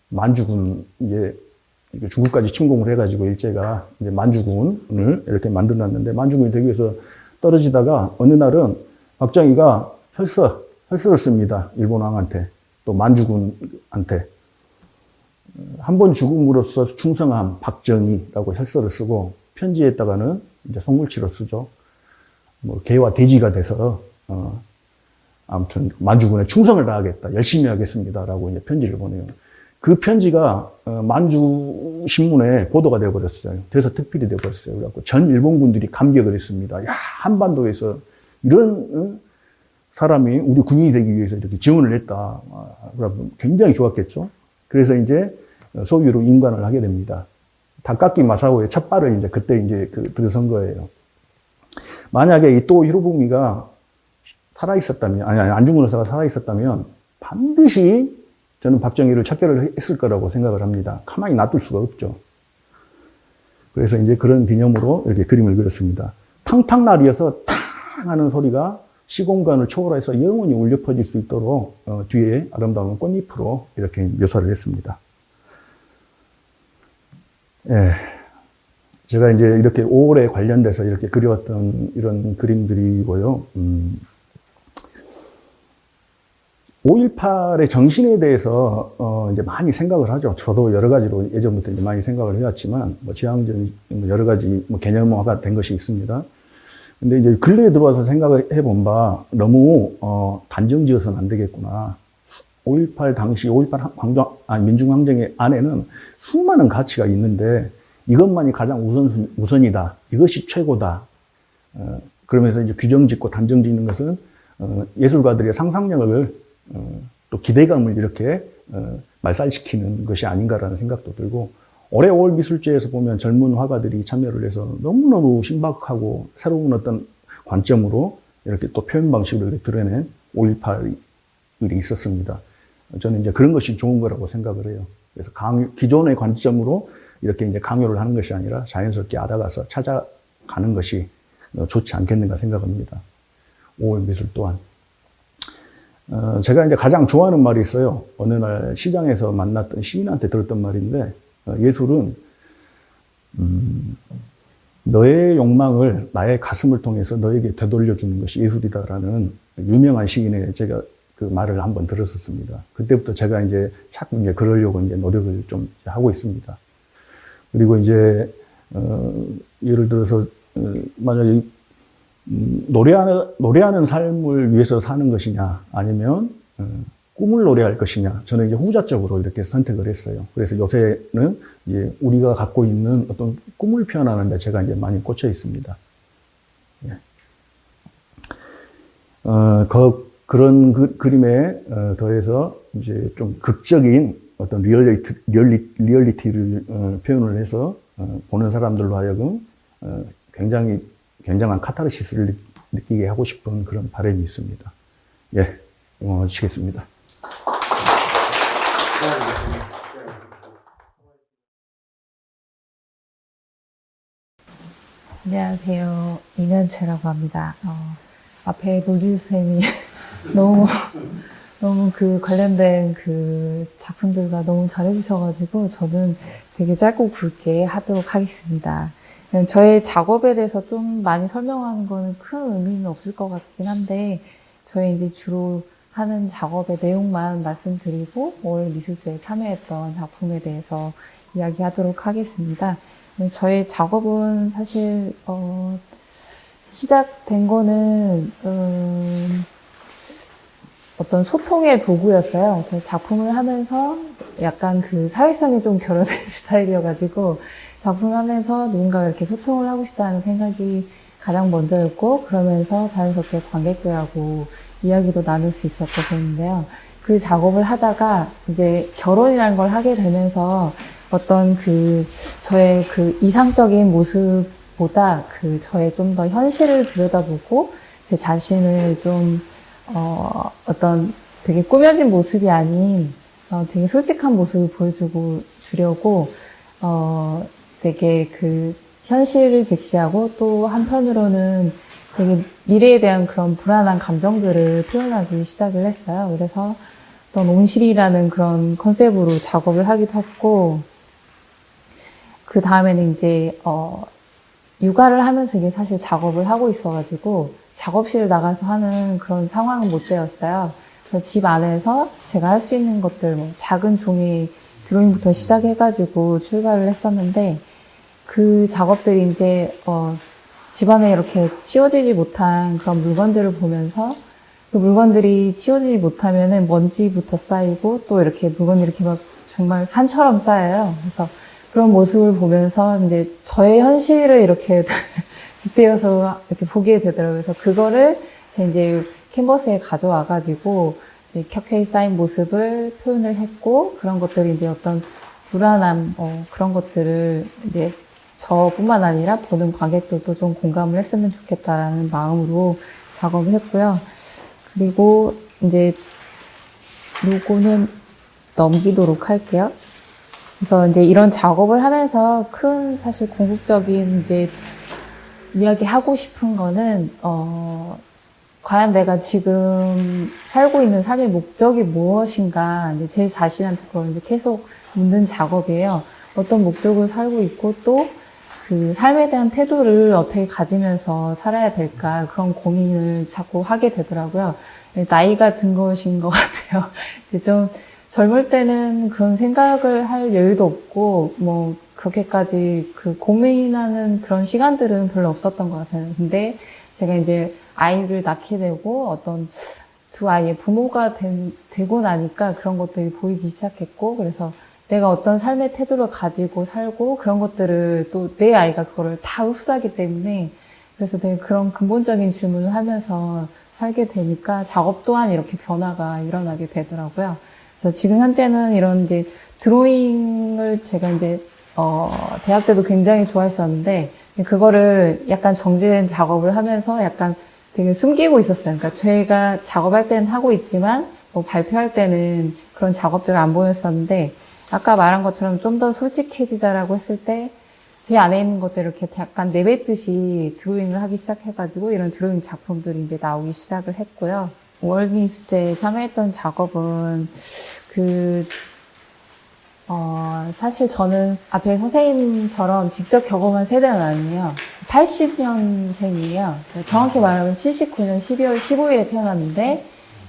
만주군, 이제 중국까지 침공을 해가지고 일제가 이제 만주군을 이렇게 만들어놨는데 만주군이 되기 위해서 떨어지다가 어느 날은 박정희가 혈서를 씁니다. 일본 왕한테. 또 만주군한테. 한 번 죽음으로써 충성함 박정희라고 혈서를 쓰고 편지에다가는 이제 속물치로 쓰죠. 뭐 개와 돼지가 돼서 아무튼 만주군에 충성을 다하겠다. 열심히 하겠습니다라고 이제 편지를 보내요. 그 편지가 만주 신문에 보도가 되어 버렸어요. 그래서 특필이 되어 버렸어요. 그래갖고 전 일본군들이 감격을 했습니다. 야, 한반도에서 이런 사람이 우리 군인이 되기 위해서 이렇게 지원을 했다. 그러면 굉장히 좋았겠죠. 그래서 이제 소위로 임관을 하게 됩니다. 다카키 마사오의 첫 발을 이제 그때 이제 들어선 거예요. 만약에 이 히로부미가 살아있었다면, 안중근 의사가 살아있었다면 반드시 저는 박정희를 척결을 했을 거라고 생각을 합니다. 가만히 놔둘 수가 없죠. 그래서 이제 그런 기념으로 이렇게 그림을 그렸습니다. 탕탕날이어서 탕 하는 소리가 시공간을 초월해서 영원히 울려 퍼질 수 있도록 뒤에 아름다운 꽃잎으로 이렇게 묘사를 했습니다. 예. 제가 이제 이렇게 5월에 관련돼서 이렇게 그려왔던 이런 그림들이고요. 5.18의 정신에 대해서, 이제 많이 생각을 하죠. 저도 여러 가지로 예전부터 이제 많이 생각을 해왔지만, 뭐 지향전, 여러 가지 뭐 개념화가 된 것이 있습니다. 근데 이제 근래에 들어와서 생각을 해본 바, 너무, 단정 지어서는 안 되겠구나. 5.18 당시, 5.18 민중항쟁의 안에는 수많은 가치가 있는데, 이것만이 가장 우선이다. 이것이 최고다. 그러면서 이제 규정 짓고 단정 짓는 것은, 예술가들의 상상력을, 또 기대감을 이렇게, 말살시키는 것이 아닌가라는 생각도 들고, 올해 5월 미술제에서 보면 젊은 화가들이 참여를 해서 너무너무 신박하고 새로운 어떤 관점으로 이렇게 또 표현 방식으로 이렇게 드러낸 5.18이 있었습니다. 저는 이제 그런 것이 좋은 거라고 생각을 해요. 그래서 기존의 관점으로 이렇게 이제 강요를 하는 것이 아니라 자연스럽게 알아가서 찾아가는 것이 좋지 않겠는가 생각합니다. 5월 미술 또한. 제가 이제 가장 좋아하는 말이 있어요. 어느 날 시장에서 만났던 시인한테 들었던 말인데, 예술은, 너의 욕망을 나의 가슴을 통해서 너에게 되돌려주는 것이 예술이다라는 유명한 시인의 제가 그 말을 한번 들었었습니다. 그때부터 제가 이제 자꾸 이제 그러려고 이제 노력을 좀 하고 있습니다. 그리고 이제, 예를 들어서, 만약에, 노래하는 삶을 위해서 사는 것이냐, 아니면, 꿈을 노래할 것이냐, 저는 이제 후자적으로 이렇게 선택을 했어요. 그래서 요새는 이제 우리가 갖고 있는 어떤 꿈을 표현하는데 제가 이제 많이 꽂혀 있습니다. 예. 그런 그림에 더해서 이제 좀 극적인 어떤 리얼리티를 표현을 해서 보는 사람들로 하여금 굉장한 카타르시스를 느끼게 하고 싶은 그런 바람이 있습니다. 예, 마치겠습니다. 안녕하세요. 이면채라고 합니다. 앞에 노주쌤이 너무 그 관련된 그 작품들과 너무 잘해주셔가지고 저는 되게 짧고 굵게 하도록 하겠습니다. 저의 작업에 대해서 좀 많이 설명하는 거는 큰 의미는 없을 것 같긴 한데, 저희 이제 주로 하는 작업의 내용만 말씀드리고, 올 미술제에 참여했던 작품에 대해서 이야기하도록 하겠습니다. 저의 작업은 사실, 시작된 거는, 어떤 소통의 도구였어요. 그 작품을 하면서 약간 그 사회성이 좀 결여된 스타일이어가지고 작품을 하면서 누군가 이렇게 소통을 하고 싶다는 생각이 가장 먼저였고, 그러면서 자연스럽게 관객들하고 이야기도 나눌 수 있었고 그랬는데요. 그 작업을 하다가 이제 결혼이라는 걸 하게 되면서 어떤 그 저의 그 이상적인 모습보다 그 저의 좀 더 현실을 들여다보고 제 자신을 좀 어떤 되게 꾸며진 모습이 아닌 되게 솔직한 모습을 주려고 되게 그 현실을 직시하고 또 한편으로는 되게 미래에 대한 그런 불안한 감정들을 표현하기 시작을 했어요. 그래서 어떤 온실이라는 그런 컨셉으로 작업을 하기도 했고, 그 다음에는 이제 육아를 하면서 이게 사실 작업을 하고 있어가지고 작업실 나가서 하는 그런 상황은 못 되었어요. 그래서 집 안에서 제가 할 수 있는 것들, 뭐 작은 종이 드로잉부터 시작해가지고 출발을 했었는데, 그 작업들이 이제 집안에 이렇게 치워지지 못한 그런 물건들을 보면서 그 물건들이 치워지지 못하면은 먼지부터 쌓이고 또 이렇게 물건이 이렇게 막 정말 산처럼 쌓여요. 그래서 그런 모습을 보면서 이제 저의 현실을 이렇게 빗대어서 이렇게 보게 되더라고요. 그래서 그거를 제가 이제 캔버스에 가져와가지고 이제 켜켜이 쌓인 모습을 표현을 했고, 그런 것들이 이제 어떤 불안함, 그런 것들을 이제 저뿐만 아니라 보는 관객들도 좀 공감을 했으면 좋겠다라는 마음으로 작업을 했고요. 그리고 이제 요거는 넘기도록 할게요. 그래서 이제 이런 작업을 하면서 큰 사실 궁극적인 이제 이야기 하고 싶은 거는 과연 내가 지금 살고 있는 삶의 목적이 무엇인가, 이제 제 자신한테 그걸 이제 계속 묻는 작업이에요. 어떤 목적을 살고 있고 또 그 삶에 대한 태도를 어떻게 가지면서 살아야 될까, 그런 고민을 자꾸 하게 되더라고요. 나이가 든 것인 것 같아요. 이제 좀 젊을 때는 그런 생각을 할 여유도 없고 뭐 그렇게까지 그 고민하는 그런 시간들은 별로 없었던 것 같아요. 근데 제가 이제 아이를 낳게 되고 어떤 두 아이의 부모가 되고 나니까 그런 것들이 보이기 시작했고, 그래서 내가 어떤 삶의 태도를 가지고 살고 그런 것들을 또 내 아이가 그거를 다 흡수하기 때문에, 그래서 되게 그런 근본적인 질문을 하면서 살게 되니까 작업 또한 이렇게 변화가 일어나게 되더라고요. 그래서 지금 현재는 이런 이제 드로잉을 제가 이제 대학 때도 굉장히 좋아했었는데, 그거를 약간 정제된 작업을 하면서 약간 되게 숨기고 있었어요. 그러니까 제가 작업할 때는 하고 있지만 뭐 발표할 때는 그런 작업들을 안 보였었는데, 아까 말한 것처럼 좀 더 솔직해지자라고 했을 때 제 안에 있는 것들을 이렇게 약간 내뱉듯이 드로잉을 하기 시작해가지고 이런 드로잉 작품들이 이제 나오기 시작을 했고요. 월딩 축제에 참여했던 작업은 사실 저는 앞에 선생님처럼 직접 경험한 세대는 아니에요. 80년생이에요. 정확히 말하면 79년 12월 15일에 태어났는데,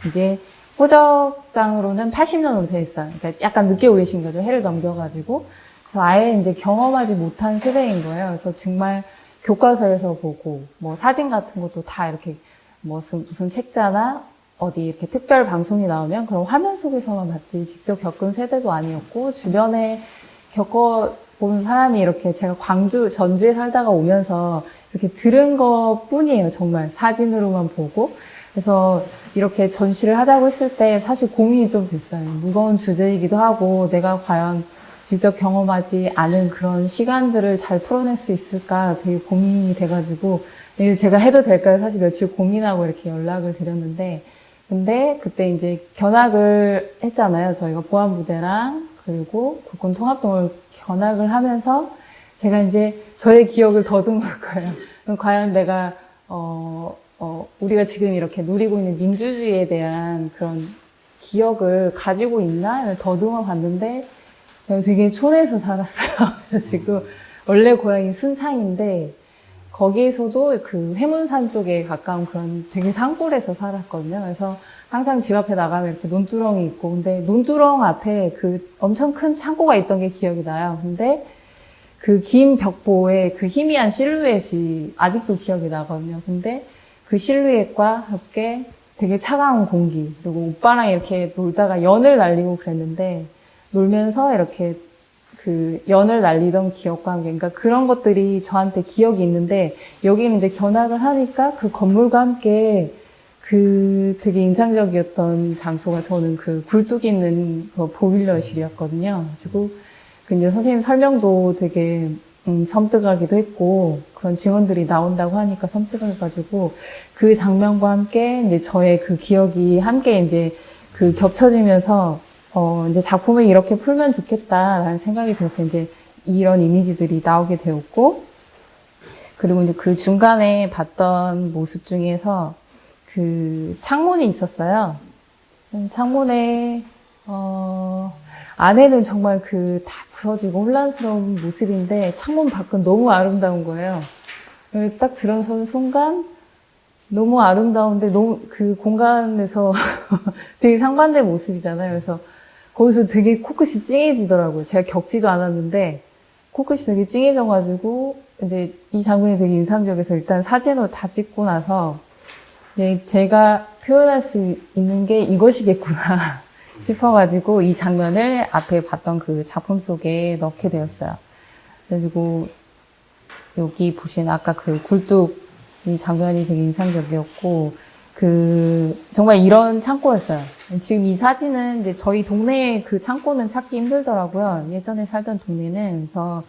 이제 호적상으로는 80년으로 되어 있어요. 그러니까 약간 늦게 오신 거죠. 해를 넘겨가지고. 그래서 아예 이제 경험하지 못한 세대인 거예요. 그래서 정말 교과서에서 보고, 뭐 사진 같은 것도 다 이렇게 무슨 책자나 어디 이렇게 특별 방송이 나오면 그런 화면 속에서만 봤지 직접 겪은 세대도 아니었고, 주변에 겪어본 사람이 이렇게 제가 전주에 살다가 오면서 이렇게 들은 것 뿐이에요. 정말 사진으로만 보고. 그래서 이렇게 전시를 하자고 했을 때 사실 고민이 좀 됐어요. 무거운 주제이기도 하고 내가 과연 직접 경험하지 않은 그런 시간들을 잘 풀어낼 수 있을까 되게 고민이 돼가지고, 제가 해도 될까요? 사실 며칠 고민하고 이렇게 연락을 드렸는데, 근데 그때 이제 견학을 했잖아요. 저희가 보안부대랑 그리고 국군통합동을 견학을 하면서 제가 이제 저의 기억을 더듬을 거예요. 그럼 과연 내가 우리가 지금 이렇게 누리고 있는 민주주의에 대한 그런 기억을 가지고 있나? 더듬어 봤는데 되게 촌에서 살았어요. 그래서 지금 원래 고향이 순창인데 거기에서도 그 회문산 쪽에 가까운 그런 되게 산골에서 살았거든요. 그래서 항상 집 앞에 나가면 이렇게 논두렁이 있고, 근데 논두렁 앞에 그 엄청 큰 창고가 있던 게 기억이 나요. 근데 그 긴 벽보에 그 희미한 실루엣이 아직도 기억이 나거든요. 근데 그 실루엣과 함께 되게 차가운 공기, 그리고 오빠랑 이렇게 놀다가 연을 날리고 그랬는데, 놀면서 이렇게 그 연을 날리던 기억과 함께, 그러니까 그런 것들이 저한테 기억이 있는데, 여기는 이제 견학을 하니까 그 건물과 함께 그 되게 인상적이었던 장소가 저는 그 굴뚝 있는 그 보일러실이었거든요. 그리고 그 이제 선생님 설명도 되게 섬뜩하기도 했고, 그런 증언들이 나온다고 하니까 섬뜩해가지고, 그 장면과 함께 이제 저의 그 기억이 함께 이제 그 겹쳐지면서, 이제 작품을 이렇게 풀면 좋겠다라는 생각이 들어서 이제 이런 이미지들이 나오게 되었고, 그리고 이제 그 중간에 봤던 모습 중에서 그 창문이 있었어요. 창문에, 안에는 정말 그 다 부서지고 혼란스러운 모습인데 창문 밖은 너무 아름다운 거예요. 딱 들어서는 순간 너무 아름다운데 너무 그 공간에서 되게 상반된 모습이잖아요. 그래서 거기서 되게 코끝이 찡해지더라고요. 제가 겪지도 않았는데 코끝이 되게 찡해져가지고 이제 이 장면이 되게 인상적이어서 일단 사진으로 다 찍고 나서 이제 제가 표현할 수 있는 게 이것이겠구나 싶어가지고 이 장면을 앞에 봤던 그 작품 속에 넣게 되었어요. 그래가지고 여기 보신 아까 그 굴뚝 이 장면이 되게 인상적이었고 그 정말 이런 창고였어요. 지금 이 사진은 이제 저희 동네에 그 창고는 찾기 힘들더라고요. 예전에 살던 동네는. 그래서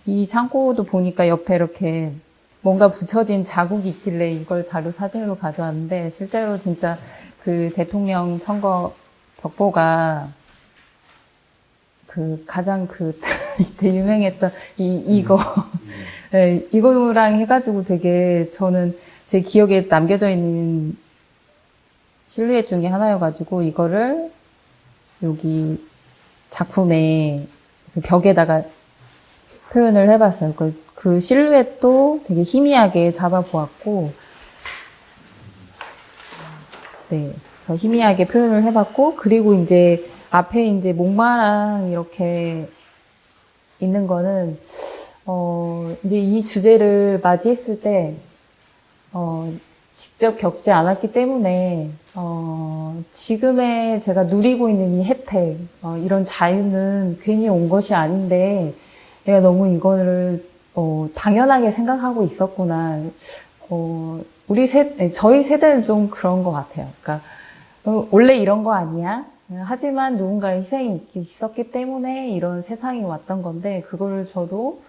이 창고도 보니까 옆에 이렇게 뭔가 붙여진 자국이 있길래 이걸 자료 사진으로 가져왔는데 실제로 진짜 그 대통령 선거 벽보가 그 가장 그 이때 유명했던 이거 네, 이거랑 해가지고 되게 저는 제 기억에 남겨져 있는 실루엣 중에 하나여가지고 이거를 여기 작품에 그 벽에다가 표현을 해봤어요. 그 실루엣도 되게 희미하게 잡아보았고, 네, 그래서 희미하게 표현을 해봤고, 그리고 이제 앞에 이제 목마랑 이렇게 있는 거는 이제 이 주제를 맞이했을 때 직접 겪지 않았기 때문에 지금의 제가 누리고 있는 이 혜택, 이런 자유는 괜히 온 것이 아닌데 내가 너무 이거를 당연하게 생각하고 있었구나. 저희 세대는 좀 그런 것 같아요. 그러니까 원래 이런 거 아니야? 하지만 누군가의 희생이 있었기 때문에 이런 세상이 왔던 건데 그거를 저도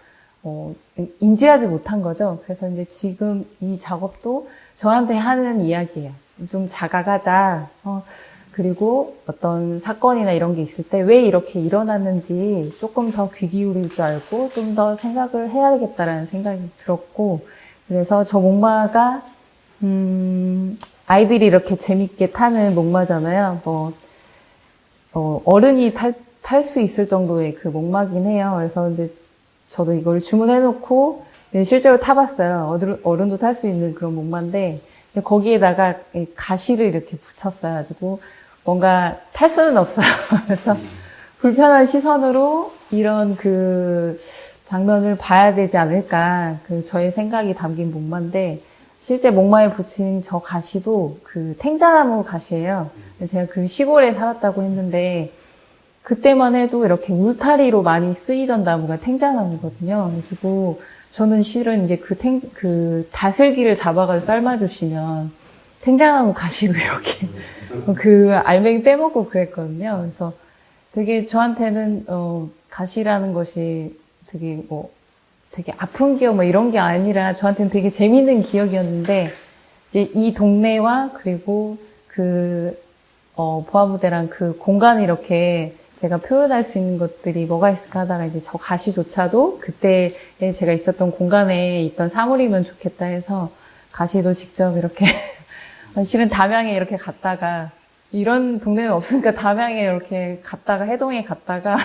인지하지 못한 거죠. 그래서 이제 지금 이 작업도 저한테 하는 이야기예요. 좀 자각하자. 그리고 어떤 사건이나 이런 게 있을 때 왜 이렇게 일어났는지 조금 더 귀 기울일 줄 알고 좀 더 생각을 해야겠다라는 생각이 들었고, 그래서 저 목마가 아이들이 이렇게 재밌게 타는 목마잖아요. 어른이 탈 수 있을 정도의 그 목마긴 해요. 그래서 이제 저도 이걸 주문해놓고 실제로 타봤어요. 어른도 탈 수 있는 그런 목마인데 거기에다가 가시를 이렇게 붙였어요. 가지고 뭔가 탈 수는 없어요. 그래서 불편한 시선으로 이런 그 장면을 봐야 되지 않을까. 그 저의 생각이 담긴 목마인데 실제 목마에 붙인 저 가시도 그 탱자나무 가시예요. 제가 그 시골에 살았다고 했는데 그때만 해도 이렇게 울타리로 많이 쓰이던 나무가 탱자나무거든요. 그래가지고 저는 실은 이제 그 다슬기를 잡아가지고 삶아주시면 탱자나무 가시로 이렇게 그 알맹이 빼먹고 그랬거든요. 그래서 되게 저한테는 가시라는 것이 되게 되게 아픈 기억 이런 게 아니라 저한테는 되게 재밌는 기억이었는데 이제 이 동네와 그리고 그 보아부대랑 그 공간을 이렇게 제가 표현할 수 있는 것들이 뭐가 있을까 하다가 이제 저 가시조차도 그때 제가 있었던 공간에 있던 사물이면 좋겠다 해서 가시도 직접 이렇게 실은 담양에 이렇게 갔다가 이런 동네는 없으니까 담양에 이렇게 갔다가 해동에 갔다가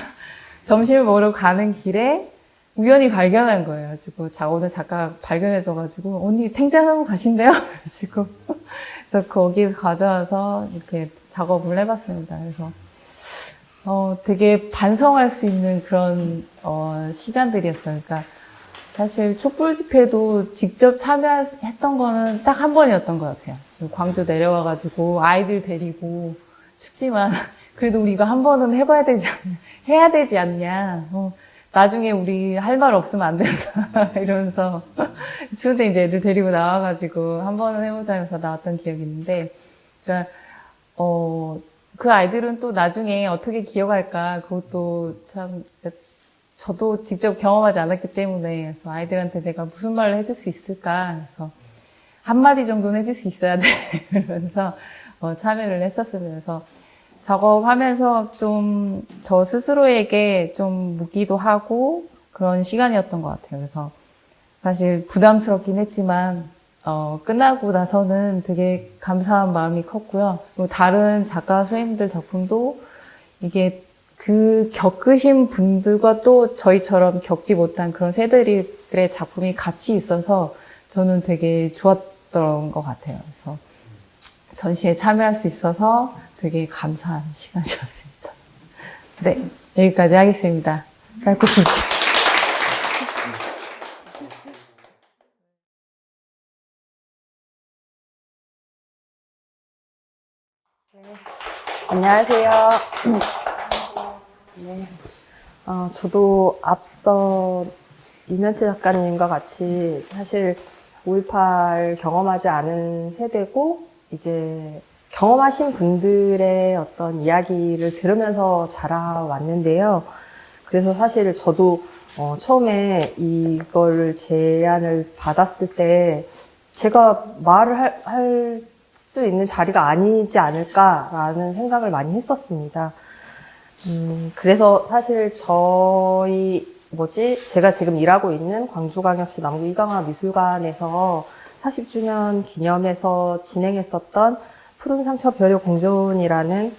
점심을 먹으러 가는 길에 우연히 발견한 거예요. 그래가지고 오늘 작가 발견해줘가지고 언니 탱자나무 가신대요? 그래서 거기서 가져와서 이렇게 작업을 해봤습니다. 그래서 되게 반성할 수 있는 그런 시간들이었어요. 그러니까 사실 촛불 집회도 직접 참여했던 거는 딱 한 번이었던 것 같아요. 광주 내려와가지고 아이들 데리고 춥지만 그래도 우리 이거 한 번은 해봐야 되지 않냐, 해야 되지 않냐. 나중에 우리 할 말 없으면 안 된다. 이러면서 추운데 이제 애들 데리고 나와가지고 한 번은 해보자 하면서 나왔던 기억이 있는데, 그러니까 그 아이들은 또 나중에 어떻게 기억할까, 그것도 참, 저도 직접 경험하지 않았기 때문에, 그래서 아이들한테 내가 무슨 말을 해줄 수 있을까, 그래서 한마디 정도는 해줄 수 있어야 돼. 그러면서 참여를 했었으면서, 작업하면서 좀 저 스스로에게 좀 묻기도 하고 그런 시간이었던 것 같아요. 그래서 사실 부담스럽긴 했지만, 끝나고 나서는 되게 감사한 마음이 컸고요. 또 다른 작가 선생님들 작품도 이게 그 겪으신 분들과 또 저희처럼 겪지 못한 그런 세대들의 작품이 같이 있어서 저는 되게 좋았던 것 같아요. 그래서 전시에 참여할 수 있어서 되게 감사한 시간이었습니다. 네, 여기까지 하겠습니다. 짧고 굵게. 안녕하세요. 네. 저도 앞서 이면채 작가님과 같이 사실 5.18 경험하지 않은 세대고, 이제 경험하신 분들의 어떤 이야기를 들으면서 자라왔는데요. 그래서 사실 저도 처음에 이걸 제안을 받았을 때 제가 말을 할 수 있는 자리가 아니지 않을까라는 생각을 많이 했었습니다. 그래서 사실 제가 지금 일하고 있는 광주광역시 남구 이강화 미술관에서 40주년 기념해서 진행했었던 푸른 상처 별의 공존이라는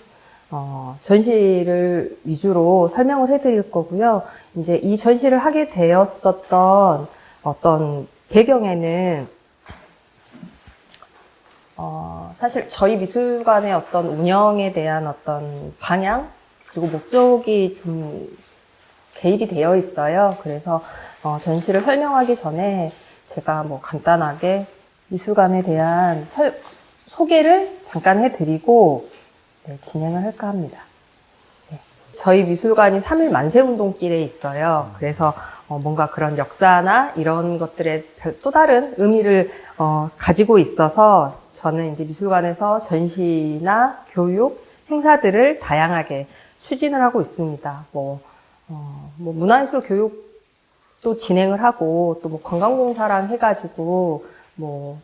전시를 위주로 설명을 해드릴 거고요. 이제 이 전시를 하게 되었었던 어떤 배경에는 사실 저희 미술관의 어떤 운영에 대한 어떤 방향 그리고 목적이 좀 개입이 되어 있어요. 그래서 전시를 설명하기 전에 제가 간단하게 미술관에 대한 소개를 잠깐 해드리고 진행을 할까 합니다. 네. 저희 미술관이 3일 만세운동길에 있어요. 그래서 뭔가 그런 역사나 이런 것들에 또 다른 의미를 가지고 있어서 저는 이제 미술관에서 전시나 교육, 행사들을 다양하게 추진을 하고 있습니다. 문화예술 교육도 진행을 하고, 또 관광공사랑 해가지고,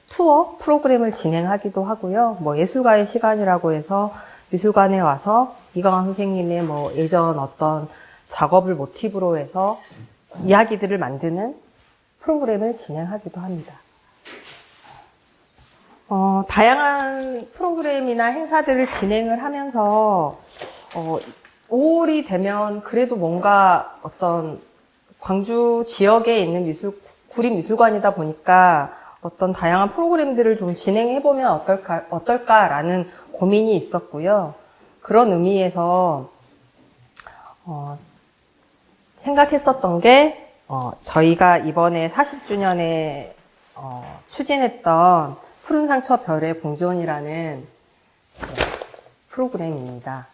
투어 프로그램을 진행하기도 하고요. 예술가의 시간이라고 해서 미술관에 와서 이강화 선생님의 예전 어떤 작업을 모티브로 해서 이야기들을 만드는 프로그램을 진행하기도 합니다. 다양한 프로그램이나 행사들을 진행을 하면서 5월이 되면 그래도 뭔가 어떤 광주 지역에 있는 구립미술관이다 보니까 어떤 다양한 프로그램들을 좀 진행해보면 어떨까라는 고민이 있었고요. 그런 의미에서 생각했었던 게 저희가 이번에 40주년에 추진했던 푸른 상처 별의 공존이라는 프로그램입니다.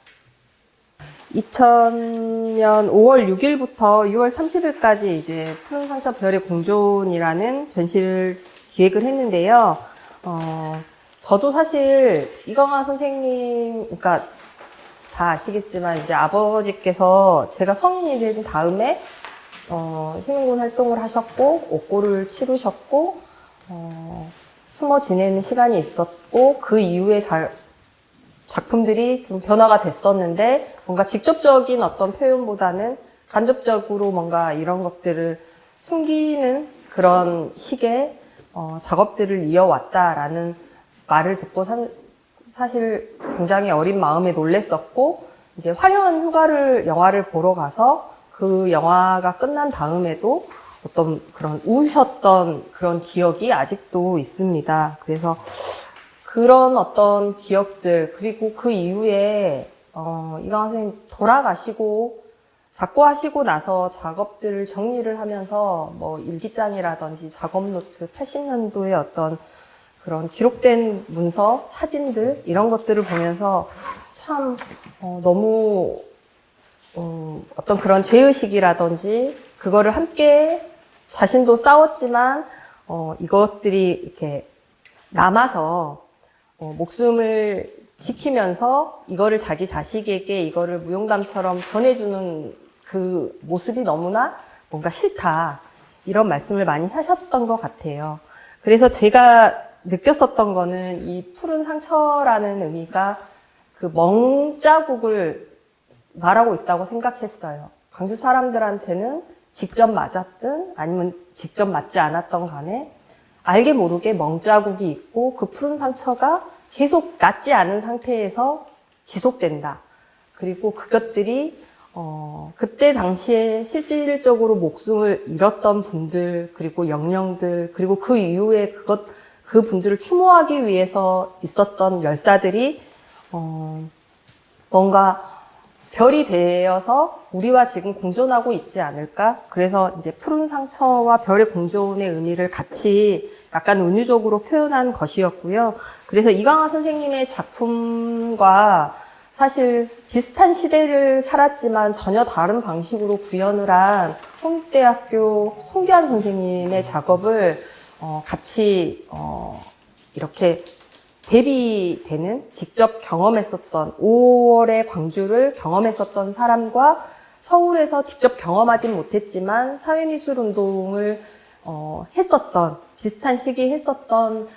2000년 5월 6일부터 6월 30일까지 이제 푸른 상처 별의 공존이라는 전시를 기획을 했는데요. 저도 사실 이강화 선생님, 그러니까 다 아시겠지만 이제 아버지께서 제가 성인이 된 다음에 시민군 활동을 하셨고 옥고를 치르셨고 숨어 지내는 시간이 있었고 그 이후에 작품들이 좀 변화가 됐었는데 뭔가 직접적인 어떤 표현보다는 간접적으로 뭔가 이런 것들을 숨기는 그런 식의 작업들을 이어왔다라는 말을 듣고 사실 굉장히 어린 마음에 놀랬었고 이제 화려한 영화를 보러 가서 그 영화가 끝난 다음에도 어떤 그런 우셨던 그런 기억이 아직도 있습니다. 그래서 그런 어떤 기억들, 그리고 그 이후에, 이강화 선생님 돌아가시고, 작고하시고 나서 작업들을 정리를 하면서, 일기장이라든지 작업 노트, 80년도의 어떤 그런 기록된 문서, 사진들 이런 것들을 보면서 참 너무 어떤 그런 죄의식이라든지 그거를 함께 자신도 싸웠지만 이것들이 이렇게 남아서 목숨을 지키면서 이거를 자기 자식에게 이거를 무용담처럼 전해주는 그 모습이 너무나 뭔가 싫다. 이런 말씀을 많이 하셨던 것 같아요. 그래서 제가 느꼈었던 거는 이 푸른 상처라는 의미가 그 멍자국을 말하고 있다고 생각했어요. 광주 사람들한테는 직접 맞았든 아니면 직접 맞지 않았던 간에 알게 모르게 멍자국이 있고 그 푸른 상처가 계속 낫지 않은 상태에서 지속된다. 그리고 그것들이 그때 당시에 실질적으로 목숨을 잃었던 분들, 그리고 영령들, 그리고 그 이후에 그 분들을 추모하기 위해서 있었던 열사들이 뭔가 별이 되어서 우리와 지금 공존하고 있지 않을까? 그래서 이제 푸른 상처와 별의 공존의 의미를 같이 약간 은유적으로 표현한 것이었고요. 그래서 이강화 선생님의 작품과 사실 비슷한 시대를 살았지만 전혀 다른 방식으로 구현을 한 홍익대학교 송기환 선생님의 작업을 같이 이렇게 대비되는 직접 경험했었던 5월의 광주를 경험했었던 사람과 서울에서 직접 경험하진 못했지만 사회미술운동을 했었던 비슷한 시기에 했었던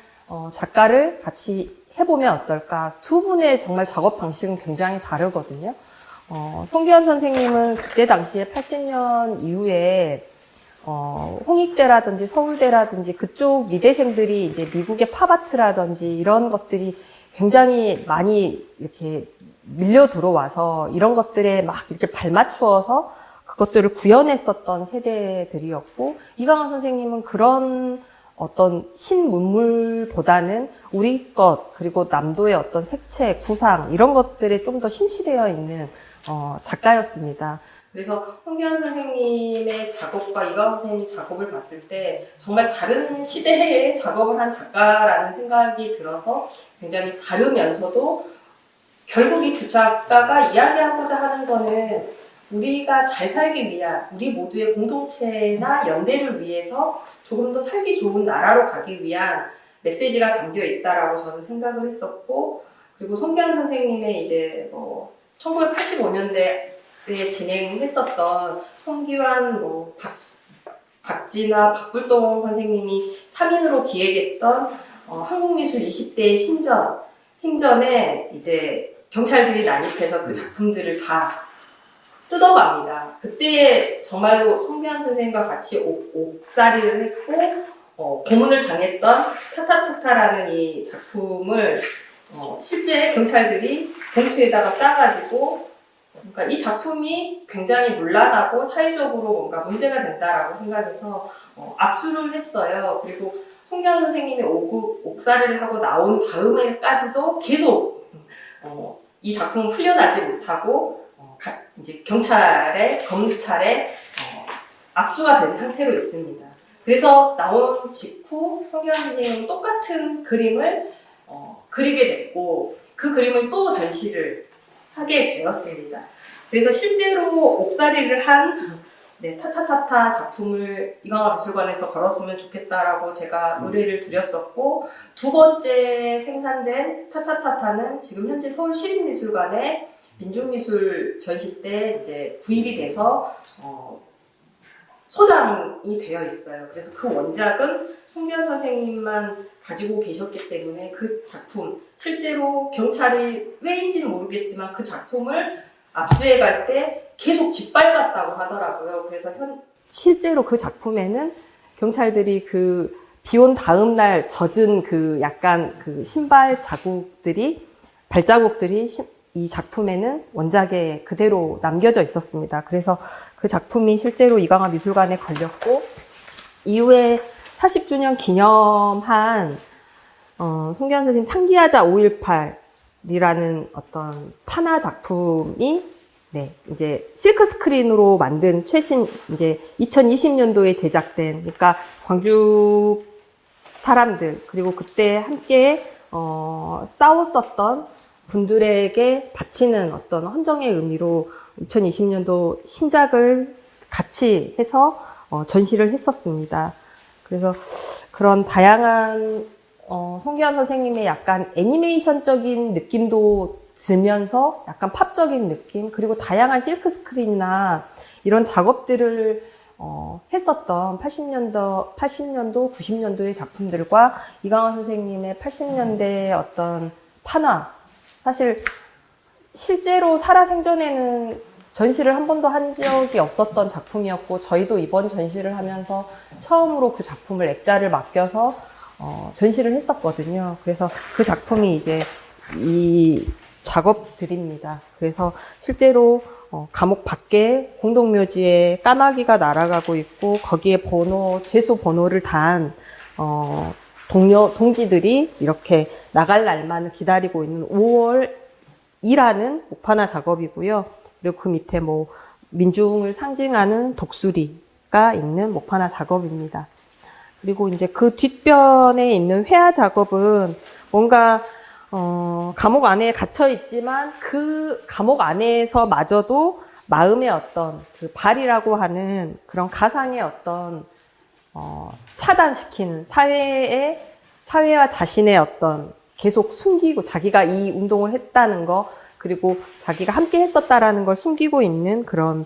작가를 같이 해보면 어떨까. 두 분의 정말 작업 방식은 굉장히 다르거든요. 송기환 선생님은 그때 당시에 80년 이후에 홍익대라든지 서울대라든지 그쪽 미대생들이 이제 미국의 팝아트라든지 이런 것들이 굉장히 많이 이렇게 밀려 들어와서 이런 것들에 막 이렇게 발맞추어서 그것들을 구현했었던 세대들이었고, 이강화 선생님은 그런 어떤 신문물보다는 우리 것, 그리고 남도의 어떤 색채, 구상, 이런 것들에 좀 더 심취되어 있는 작가였습니다. 그래서 송기환 선생님의 작업과 이강화 선생님 작업을 봤을 때 정말 다른 시대의 작업을 한 작가라는 생각이 들어서 굉장히 다르면서도 결국 이 두 작가가 이야기하고자 하는 거는 우리가 잘 살기 위한, 우리 모두의 공동체나 연대를 위해서 조금 더 살기 좋은 나라로 가기 위한 메시지가 담겨 있다라고 저는 생각을 했었고, 그리고 송기환 선생님의 이제 1985년대에 진행했었던 송기환 박진아, 박불동 선생님이 3인으로 기획했던 한국미술 20대 신전에 이제 경찰들이 난입해서 그 작품들을 다 뜯어갑니다. 그때 정말로 송기환 선생님과 같이 옥살이를 했고 고문을 당했던 타타타타라는 이 작품을 실제 경찰들이 봉투에다가 싸가지고, 그러니까 이 작품이 굉장히 문란하고 사회적으로 뭔가 문제가 된다라고 생각해서 압수를 했어요. 그리고 송기환 선생님이 옥살이를 하고 나온 다음에까지도 계속 이 작품은 풀려나지 못하고 이제 검찰에 압수가 된 상태로 있습니다. 그래서 나온 직후 송기환 선생님은 똑같은 그림을 그리게 됐고, 그 그림을 또 전시를 하게 되었습니다. 그래서 실제로 옥살이를 한 타타타타 작품을 이강화 미술관에서 걸었으면 좋겠다라고 제가 의뢰를 드렸었고, 두 번째 생산된 타타타타는 지금 현재 서울시립미술관에 민중미술 전시 때 이제 구입이 돼서 소장이 되어 있어요. 그래서 그 원작은 송기환 선생님만 가지고 계셨기 때문에 그 작품, 실제로 경찰이 왜인지는 모르겠지만 그 작품을 압수해 갈 때 계속 짓밟았다고 하더라고요. 그래서 실제로 그 작품에는 경찰들이 그 비온 다음 날 젖은 그 약간 그 신발 발자국들이 이 작품에는 원작에 그대로 남겨져 있었습니다. 그래서 그 작품이 실제로 이강화 미술관에 걸렸고, 이후에 40주년 기념한 송기환 선생님 상기하자 5.18이라는 어떤 판화 작품이 이제 실크 스크린으로 만든 최신 이제 2020년도에 제작된, 그러니까 광주 사람들, 그리고 그때 함께 싸웠었던 분들에게 바치는 어떤 헌정의 의미로 2020년도 신작을 같이 해서 전시를 했었습니다. 그래서 그런 다양한 송기환 선생님의 약간 애니메이션적인 느낌도 들면서 약간 팝적인 느낌, 그리고 다양한 실크 스크린이나 이런 작업들을 했었던 80년도, 90년도의 작품들과 이강원 선생님의 80년대 어떤 판화, 사실 실제로 살아생전에는 전시를 한 번도 한 적이 없었던 작품이었고, 저희도 이번 전시를 하면서 처음으로 그 작품을 액자를 맡겨서 전시를 했었거든요. 그래서 그 작품이 이제 이 작업들입니다. 그래서 실제로 감옥 밖에 공동묘지에 까마귀가 날아가고 있고, 거기에 죄수 번호를 단 동지들이 이렇게 나갈 날만을 기다리고 있는 5월이라는 목판화 작업이고요. 그리고 그 밑에 뭐 민중을 상징하는 독수리가 있는 목판화 작업입니다. 그리고 이제 그 뒷변에 있는 회화 작업은 뭔가 감옥 안에 갇혀 있지만 그 감옥 안에서마저도 마음의 어떤 그 발이라고 하는 그런 가상의 어떤 차단시키는 사회와 자신의 어떤 계속 숨기고, 자기가 이 운동을 했다는 거, 그리고 자기가 함께 했었다라는 걸 숨기고 있는 그런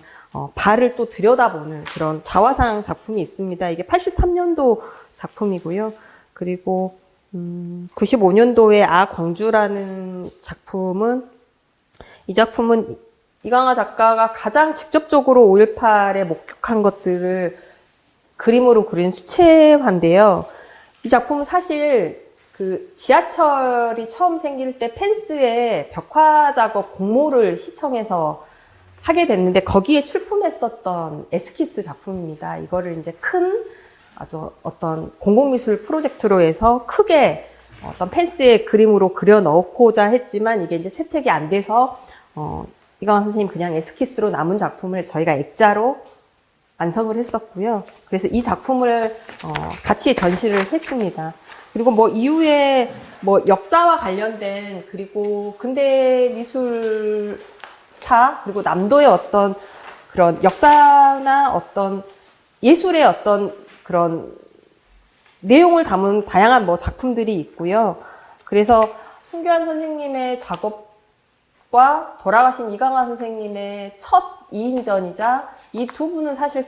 발을 또 들여다보는 그런 자화상 작품이 있습니다. 이게 83년도 작품이고요. 그리고 95년도에 광주라는 작품은, 이 작품은 이강하 작가가 가장 직접적으로 5.18에 목격한 것들을 그림으로 그린 수채화인데요. 이 작품은 사실 그 지하철이 처음 생길 때 펜스에 벽화 작업 공모를 시청해서 하게 됐는데, 거기에 출품했었던 에스키스 작품입니다. 이거를 이제 큰 아주 어떤 공공미술 프로젝트로 해서 크게 어떤 펜스에 그림으로 그려 넣고자 했지만, 이게 이제 채택이 안 돼서 이강원 선생님 그냥 에스키스로 남은 작품을 저희가 액자로 완성을 했었고요. 그래서 이 작품을 같이 전시를 했습니다. 그리고 뭐 이후에 뭐 역사와 관련된, 그리고 근대 미술사, 그리고 남도의 어떤 그런 역사나 어떤 예술의 어떤 그런 내용을 담은 다양한 뭐 작품들이 있고요. 그래서 송기환 선생님의 작업과 돌아가신 이강하 선생님의 첫 2인전이자, 이 두 분은 사실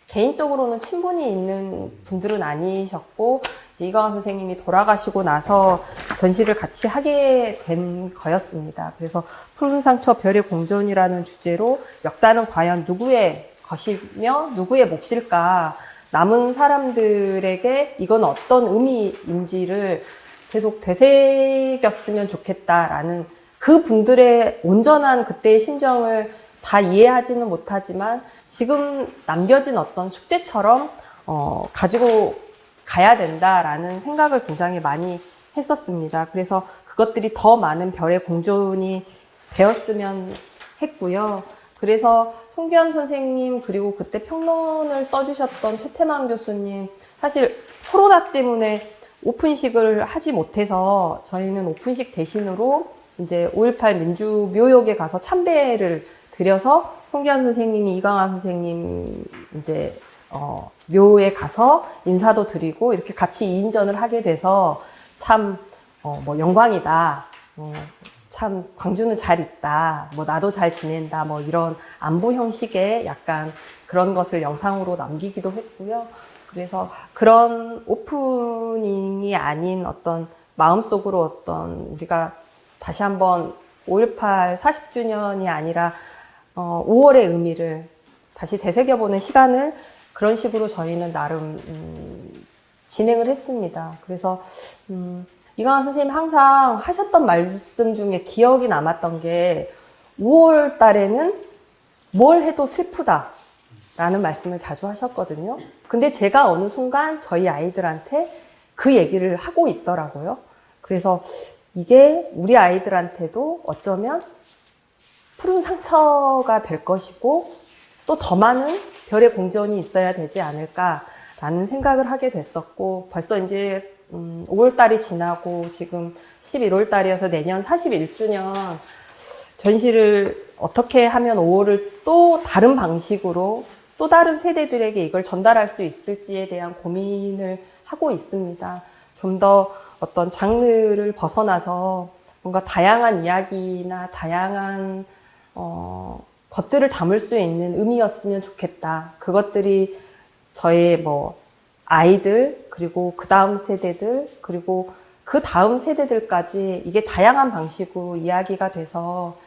개인적으로는 친분이 있는 분들은 아니셨고, 이강하 선생님이 돌아가시고 나서 전시를 같이 하게 된 거였습니다. 그래서 푸른 상처 별의 공존이라는 주제로 역사는 과연 누구의 것이며 누구의 몫일까, 남은 사람들에게 이건 어떤 의미인지를 계속 되새겼으면 좋겠다라는, 그 분들의 온전한 그때의 심정을 다 이해하지는 못하지만 지금 남겨진 어떤 숙제처럼 가지고 가야 된다라는 생각을 굉장히 많이 했었습니다. 그래서 그것들이 더 많은 별의 공존이 되었으면 했고요. 그래서 송기환 선생님, 그리고 그때 평론을 써주셨던 최태만 교수님, 사실 코로나 때문에 오픈식을 하지 못해서 저희는 오픈식 대신으로 이제 5.18 민주묘역에 가서 참배를 드려서 송기환 선생님이 이강하 선생님 이제 묘에 가서 인사도 드리고 이렇게 같이 2인전을 하게 돼서 참 뭐 영광이다. 참 광주는 잘 있다. 뭐 나도 잘 지낸다. 뭐 이런 안부 형식의 약간 그런 것을 영상으로 남기기도 했고요. 그래서 그런 오프닝이 아닌 어떤 마음속으로 어떤 우리가 다시 한번 5.18 40주년이 아니라 5월의 의미를 다시 되새겨보는 시간을 그런 식으로 저희는 나름 진행을 했습니다. 그래서 이강하 선생님 항상 하셨던 말씀 중에 기억이 남았던 게 5월 달에는 뭘 해도 슬프다라는 말씀을 자주 하셨거든요. 근데 제가 어느 순간 저희 아이들한테 그 얘기를 하고 있더라고요. 그래서 이게 우리 아이들한테도 어쩌면 푸른 상처가 될 것이고 또 더 많은 별의 공존이 있어야 되지 않을까라는 생각을 하게 됐었고, 벌써 이제 5월 달이 지나고 지금 11월 달이어서 내년 41주년 전시를 어떻게 하면 5월을 또 다른 방식으로 또 다른 세대들에게 이걸 전달할 수 있을지에 대한 고민을 하고 있습니다. 좀 더 어떤 장르를 벗어나서 뭔가 다양한 이야기나 다양한 것들을 담을 수 있는 의미였으면 좋겠다. 그것들이 저의 뭐 아이들, 그리고 그 다음 세대들, 그리고 그 다음 세대들까지 이게 다양한 방식으로 이야기가 돼서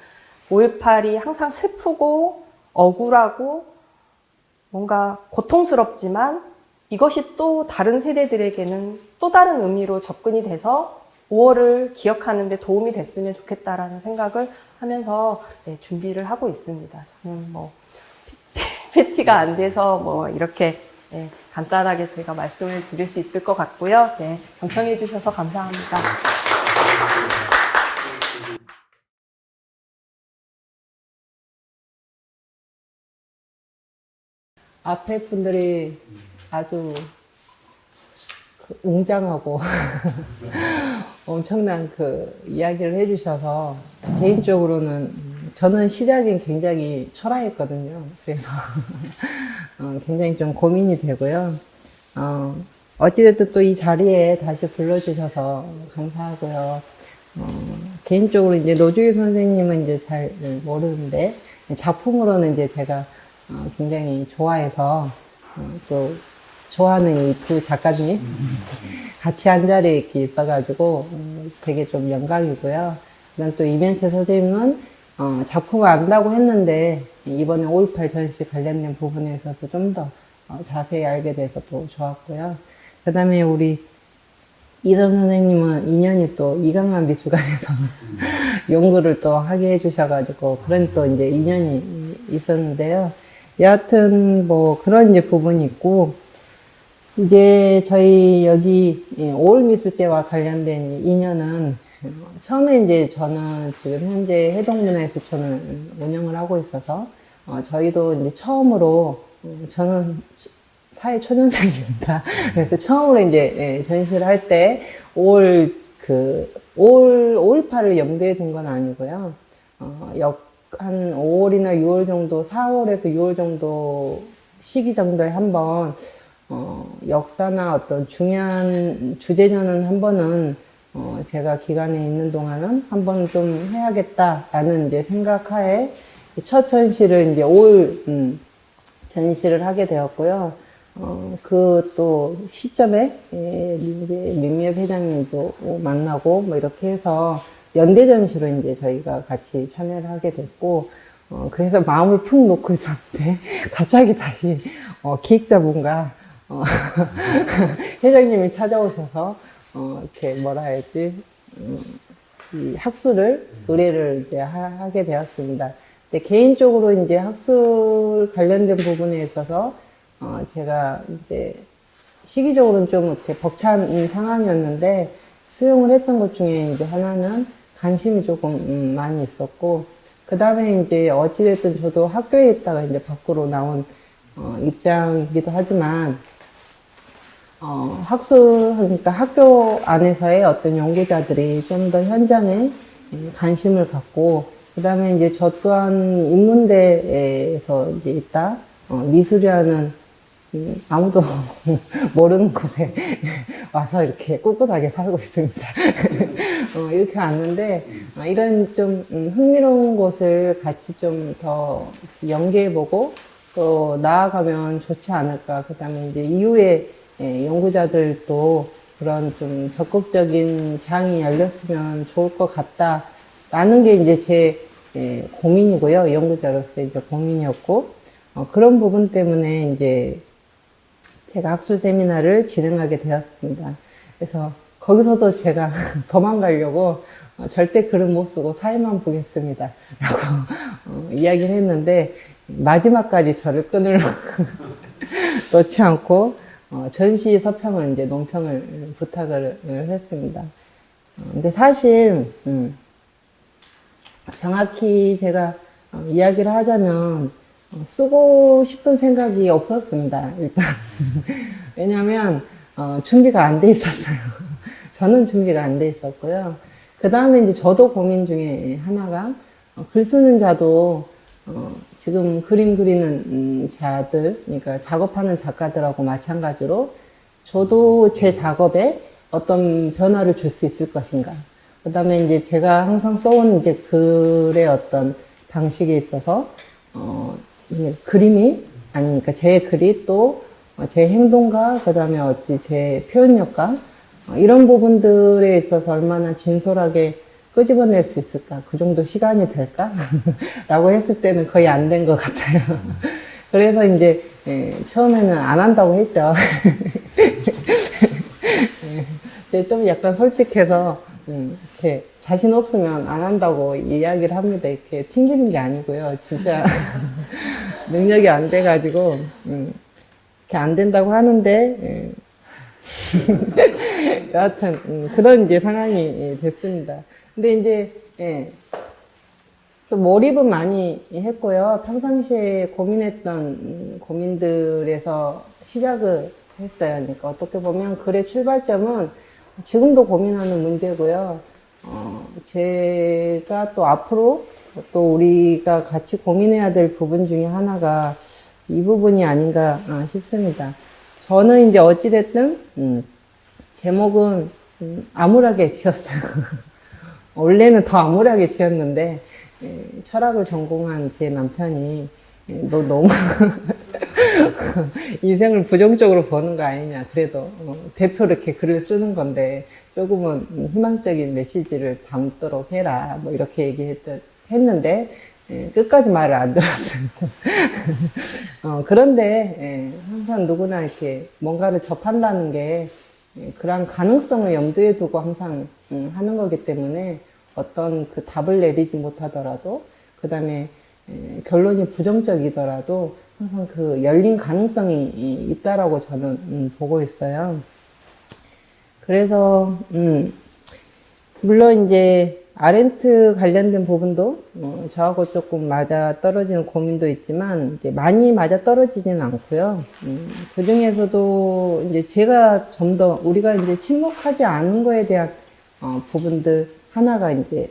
5.18이 항상 슬프고 억울하고 뭔가 고통스럽지만 이것이 또 다른 세대들에게는 또 다른 의미로 접근이 돼서 5월을 기억하는 데 도움이 됐으면 좋겠다라는 생각을 하면서 네, 준비를 하고 있습니다. 저는 뭐 PT가 안 돼서 뭐 이렇게 네, 간단하게 저희가 말씀을 드릴 수 있을 것 같고요. 네, 경청해 주셔서 감사합니다. 앞에 분들이 아주 웅장하고 엄청난 그 이야기를 해주셔서 개인적으로는 저는 시작이 굉장히 초라했거든요. 그래서 굉장히 좀 고민이 되고요. 어찌됐든 또 이 자리에 다시 불러주셔서 감사하고요. 개인적으로 이제 노주희 선생님은 이제 잘 모르는데 작품으로는 이제 제가 굉장히 좋아해서 또 좋아하는 이 두 작가님 같이 한 자리에 이렇게 있어가지고 되게 좀 영광이고요. 그다음 또 이면채 선생님은 작품을 안다고 했는데 이번에 5.18 전시 관련된 부분에 있어서 좀 더 자세히 알게 돼서 또 좋았고요. 그 다음에 우리 이선 선생님은 인연이 또 이강만 미술관에서 연구를 또 하게 해주셔가지고 그런 또 이제 인연이 있었는데요. 여하튼 뭐 그런 이제 부분이 있고 이제 저희 여기 5월 미술제와 관련된 인연은 처음에 이제 저는 지금 현재 해동문화예술촌을 운영을 하고 있어서 저희도 이제 처음으로 저는 사회 초년생입니다. 그래서 처음으로 이제 전시를 할 때 5.18을 염두에 둔 건 아니고요. 한 5월이나 6월 정도, 4월에서 6월 정도 시기 정도에 한번 역사나 어떤 중요한 주제전은 한 번은 제가 기간에 있는 동안은 한 번 좀 해야겠다라는 이제 생각하에 첫 전시를 이제 5월 전시를 하게 되었고요. 그 또 시점에 이제 민미애 회장님도 만나고 뭐 이렇게 해서 연대 전시로 이제 저희가 같이 참여를 하게 됐고, 그래서 마음을 푹 놓고 있었는데 갑자기 다시 기획자분과 회장님이 찾아오셔서 이렇게 뭐라 해야지 이 학술을 의뢰를 이제 하게 되었습니다. 근데 개인적으로 이제 학술 관련된 부분에 있어서 제가 이제 시기적으로는 좀 이렇게 벅찬 상황이었는데 수용을 했던 것 중에 이제 하나는 관심이 조금 많이 있었고, 그 다음에 이제 어찌됐든 저도 학교에 있다가 이제 밖으로 나온 입장이기도 하지만 학술, 그러니까 학교 안에서의 어떤 연구자들이 좀 더 현장에 관심을 갖고, 그 다음에 이제 저 또한 인문대에서 이제 있다, 미술이라는 아무도 모르는 곳에 와서 이렇게 꿋꿋하게 살고 있습니다. 이렇게 왔는데, 이런 좀 흥미로운 곳을 같이 좀 더 연계해보고, 또 나아가면 좋지 않을까. 그 다음에 이제 이후에 연구자들도 그런 좀 적극적인 장이 열렸으면 좋을 것 같다. 라는 게 이제 제 고민이고요. 연구자로서 이제 고민이었고, 그런 부분 때문에 이제 제가 학술 세미나를 진행하게 되었습니다. 그래서 거기서도 제가 도망가려고 절대 글은 못 쓰고 사회만 보겠습니다. 라고 이야기를 했는데, 마지막까지 저를 끊으려고 놓지 않고, 전시 서평을 이제 논평을 부탁을 했습니다. 근데 사실, 정확히 제가 이야기를 하자면, 쓰고 싶은 생각이 없었습니다, 일단. 왜냐면, 준비가 안 돼 있었어요. 저는 준비가 안 돼 있었고요. 그 다음에 이제 저도 고민 중에 하나가 글 쓰는 자도 지금 그림 그리는 자들, 그러니까 작업하는 작가들하고 마찬가지로 저도 제 작업에 어떤 변화를 줄 수 있을 것인가. 그 다음에 이제 제가 항상 써온 이제 글의 어떤 방식에 있어서, 이제 그림이, 아니니까 제 글이 또 제 행동과, 그 다음에 어찌 제 표현력과, 이런 부분들에 있어서 얼마나 진솔하게 끄집어낼 수 있을까? 그 정도 시간이 될까? 라고 했을 때는 거의 안 된 것 같아요. 그래서 이제, 처음에는 안 한다고 했죠. 좀 약간 솔직해서, 이렇게 자신 없으면 안 한다고 이야기를 합니다. 이렇게 튕기는 게 아니고요. 진짜 능력이 안 돼가지고, 이렇게 안 된다고 하는데, 여하튼, 그런 이제 상황이 됐습니다. 근데 이제, 또 몰입은 많이 했고요. 평상시에 고민했던 고민들에서 시작을 했어요. 그러니까 어떻게 보면 글의 출발점은 지금도 고민하는 문제고요. 제가 또 앞으로 또 우리가 같이 고민해야 될 부분 중에 하나가 이 부분이 아닌가 싶습니다. 저는 이제 어찌됐든, 제목은 암울하게 지었어요. 원래는 더 암울하게 지었는데, 철학을 전공한 제 남편이, 너 너무 인생을 부정적으로 보는 거 아니냐. 그래도 대표로 이렇게 글을 쓰는 건데, 조금은 희망적인 메시지를 담도록 해라. 뭐 이렇게 했는데, 끝까지 말을 안 들었어요. 그런데, 항상 누구나 이렇게 뭔가를 접한다는 게, 그런 가능성을 염두에 두고 항상 하는 거기 때문에 어떤 그 답을 내리지 못하더라도, 그 다음에 결론이 부정적이더라도 항상 그 열린 가능성이 있다라고 저는 보고 있어요. 그래서, 물론 이제 아렌트 관련된 부분도 저하고 조금 맞아 떨어지는 고민도 있지만 이제 많이 맞아 떨어지지는 않고요. 그 중에서도 이제 제가 좀 더 우리가 이제 침묵하지 않은 거에 대한 부분들 하나가 이제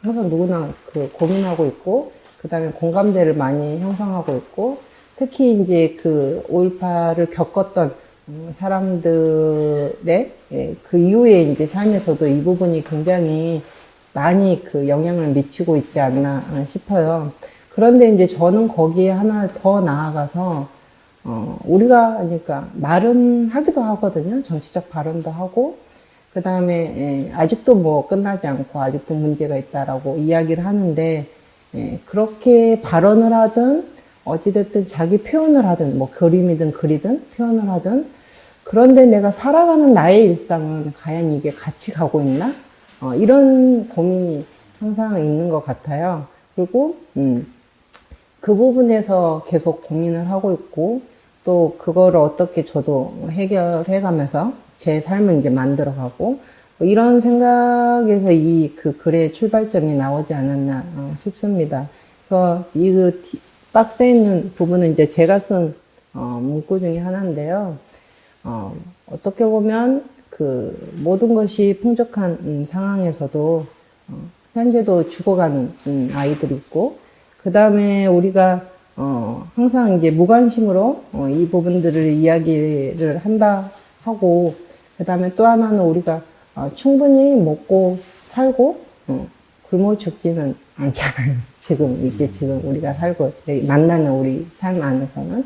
항상 누구나 그 고민하고 있고, 그 다음에 공감대를 많이 형성하고 있고, 특히 이제 그 5.18을 겪었던 사람들의 그 이후에 이제 삶에서도 이 부분이 굉장히 많이 그 영향을 미치고 있지 않나 싶어요. 그런데 이제 저는 거기에 하나 더 나아가서, 우리가, 그러니까 말은 하기도 하거든요. 정치적 발언도 하고, 그 다음에, 아직도 뭐 끝나지 않고 아직도 문제가 있다라고 이야기를 하는데, 그렇게 발언을 하든, 어찌됐든 자기 표현을 하든, 뭐 그림이든 글이든 표현을 하든, 그런데 내가 살아가는 나의 일상은 과연 이게 같이 가고 있나? 이런 고민이 항상 있는 것 같아요. 그리고, 그 부분에서 계속 고민을 하고 있고, 또 그거를 어떻게 저도 해결해 가면서 제 삶을 이제 만들어 가고, 이런 생각에서 이 그 글의 출발점이 나오지 않았나 싶습니다. 그래서 이 그 박스에 있는 부분은 이제 제가 쓴 문구 중에 하나인데요. 어떻게 보면 그 모든 것이 풍족한 상황에서도 현재도 죽어가는 아이들이 있고, 그 다음에 우리가 항상 이제 무관심으로 이 부분들을 이야기를 한다 하고, 그 다음에 또 하나는 우리가 충분히 먹고 살고 굶어 죽지는 않잖아요. 지금 이게 지금 우리가 살고 만나는 우리 삶 안에서는.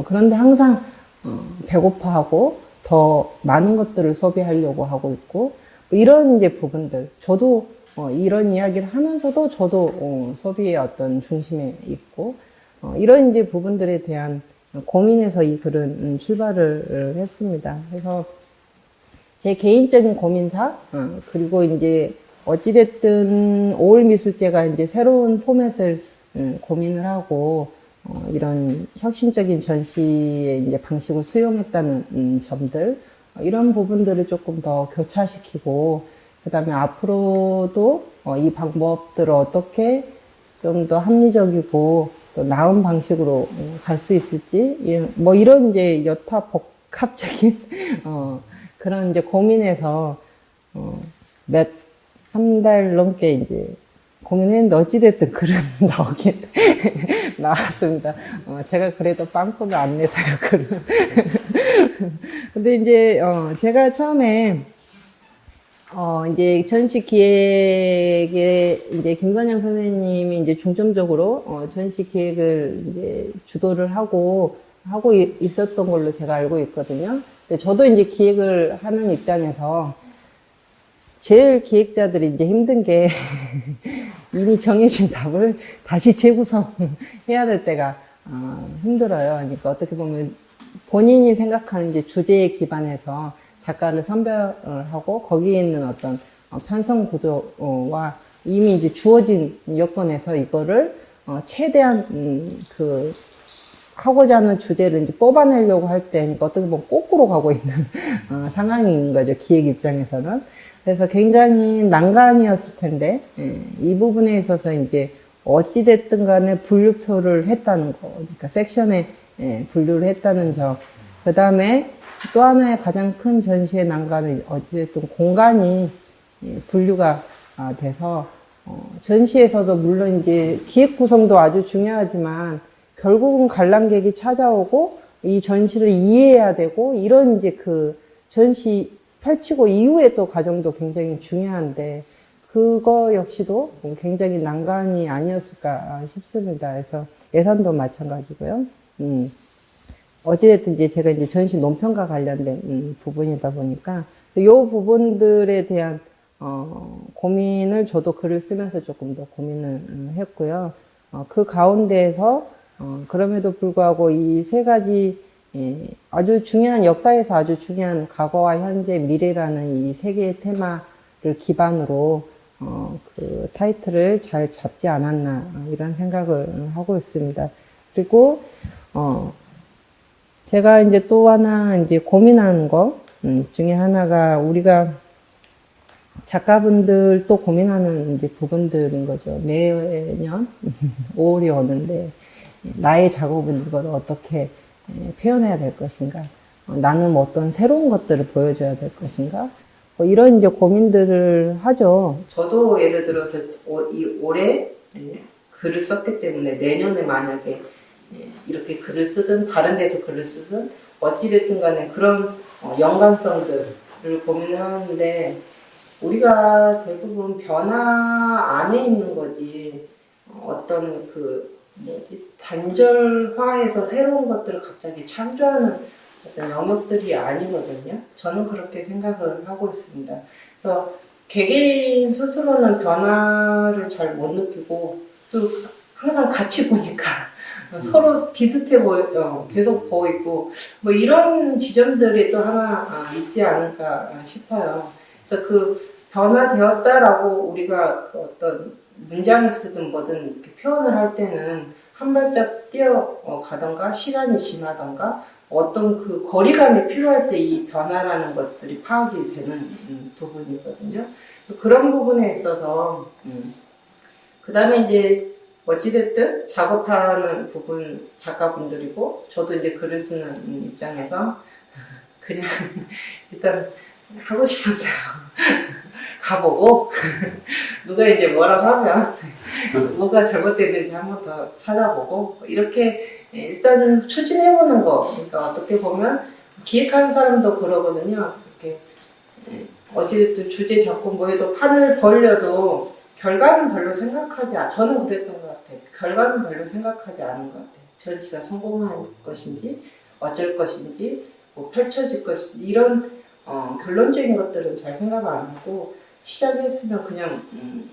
그런데 항상 배고파하고 더 많은 것들을 소비하려고 하고 있고, 이런 이제 부분들, 저도 이런 이야기를 하면서도 저도 소비의 어떤 중심에 있고, 이런 이제 부분들에 대한 고민에서 이 글은 출발을 했습니다. 그래서 제 개인적인 고민사, 그리고 이제 어찌됐든 5월 미술제가 이제 새로운 포맷을 고민을 하고, 이런 혁신적인 전시의 이제 방식을 수용했다는 점들, 이런 부분들을 조금 더 교차시키고, 그 다음에 앞으로도 이 방법들을 어떻게 좀 더 합리적이고 또 나은 방식으로 갈 수 있을지, 뭐 이런 이제 여타 복합적인 그런 이제 고민에서 한 달 넘게 이제 고민했는데 어찌됐든 글은 나오긴 나왔습니다. 제가 그래도 빵꾸를 안 내서요, 글은. 근데 이제, 제가 처음에, 이제 전시 기획에 이제 김선영 선생님이 이제 중점적으로, 전시 기획을 이제 주도를 하고 있었던 걸로 제가 알고 있거든요. 근데 저도 이제 기획을 하는 입장에서 제일 기획자들이 이제 힘든 게 이미 정해진 답을 다시 재구성해야 될 때가 힘들어요. 그러니까 어떻게 보면 본인이 생각하는 이제 주제에 기반해서 작가를 선별하고 거기에 있는 어떤 편성 구조와 이미 이제 주어진 여건에서 이거를 최대한 그 하고자 하는 주제를 이제 뽑아내려고 할 때, 그러니까 어떻게 보면 거꾸로 가고 있는 상황인 거죠, 기획 입장에서는. 그래서 굉장히 난관이었을 텐데, 이 부분에 있어서 이제 어찌됐든 간에 분류표를 했다는 거, 그러니까 섹션에 분류를 했다는 점. 그 다음에 또 하나의 가장 큰 전시의 난관은 어찌됐든 공간이 분류가 돼서, 전시에서도 물론 이제 기획 구성도 아주 중요하지만, 결국은 관람객이 찾아오고 이 전시를 이해해야 되고 이런 이제 그 전시 펼치고 이후에 또 과정도 굉장히 중요한데 그거 역시도 굉장히 난관이 아니었을까 싶습니다. 그래서 예산도 마찬가지고요. 어찌됐든 이제 제가 이제 전시 논평과 관련된 부분이다 보니까 이 부분들에 대한 고민을 저도 글을 쓰면서 조금 더 고민을 했고요. 그 가운데에서 그럼에도 불구하고 이 세 가지 아주 중요한 역사에서 아주 중요한 과거와 현재 미래라는 이 세 개의 테마를 기반으로 그 타이틀을 잘 잡지 않았나 이런 생각을 하고 있습니다. 그리고 제가 이제 또 하나 이제 고민하는 거 중에 하나가 우리가 작가분들 또 고민하는 이제 부분들인 거죠. 매년 5월이 오는데 나의 작업은 이걸 어떻게 표현해야 될 것인가? 나는 어떤 새로운 것들을 보여줘야 될 것인가? 뭐 이런 이제 고민들을 하죠. 저도 예를 들어서 올해 글을 썼기 때문에 내년에 만약에 이렇게 글을 쓰든 다른 데서 글을 쓰든 어찌됐든 간에 그런 연관성들을 고민하는데 우리가 대부분 변화 안에 있는 거지 어떤 단절화해서 새로운 것들을 갑자기 창조하는 어떤 영역들이 아니거든요. 저는 그렇게 생각을 하고 있습니다. 그래서 개개인 스스로는 변화를 잘 못 느끼고 또 항상 같이 보니까 서로 비슷해 계속 보이고 뭐 이런 지점들이 또 하나 있지 않을까 싶어요. 그래서 그 변화되었다라고 우리가 그 어떤 문장을 쓰든 뭐든 이렇게 표현을 할 때는 한 발짝 뛰어가던가 시간이 지나던가 어떤 그 거리감이 필요할 때 이 변화라는 것들이 파악이 되는 부분이거든요. 그런 부분에 있어서 그 다음에 이제 어찌됐든 작업하는 부분 작가분들이고 저도 이제 글을 쓰는 입장에서 그냥 일단 하고 싶은 대로 가보고 누가 이제 뭐라고 하면 뭐가 잘못됐는지 한번 더 찾아보고 이렇게 일단은 추진해보는 거. 그러니까 어떻게 보면 기획하는 사람도 그러거든요. 이렇게 어찌됐든 주제 잡고 뭐 해도 판을 벌려도 결과는 별로 저는 그랬던 것 같아요. 결과는 별로 생각하지 않은 것 같아요. 전시가 성공할 것인지 어쩔 것인지 뭐 펼쳐질 것인지 이런 결론적인 것들은 잘 생각 안 하고 시작했으면 그냥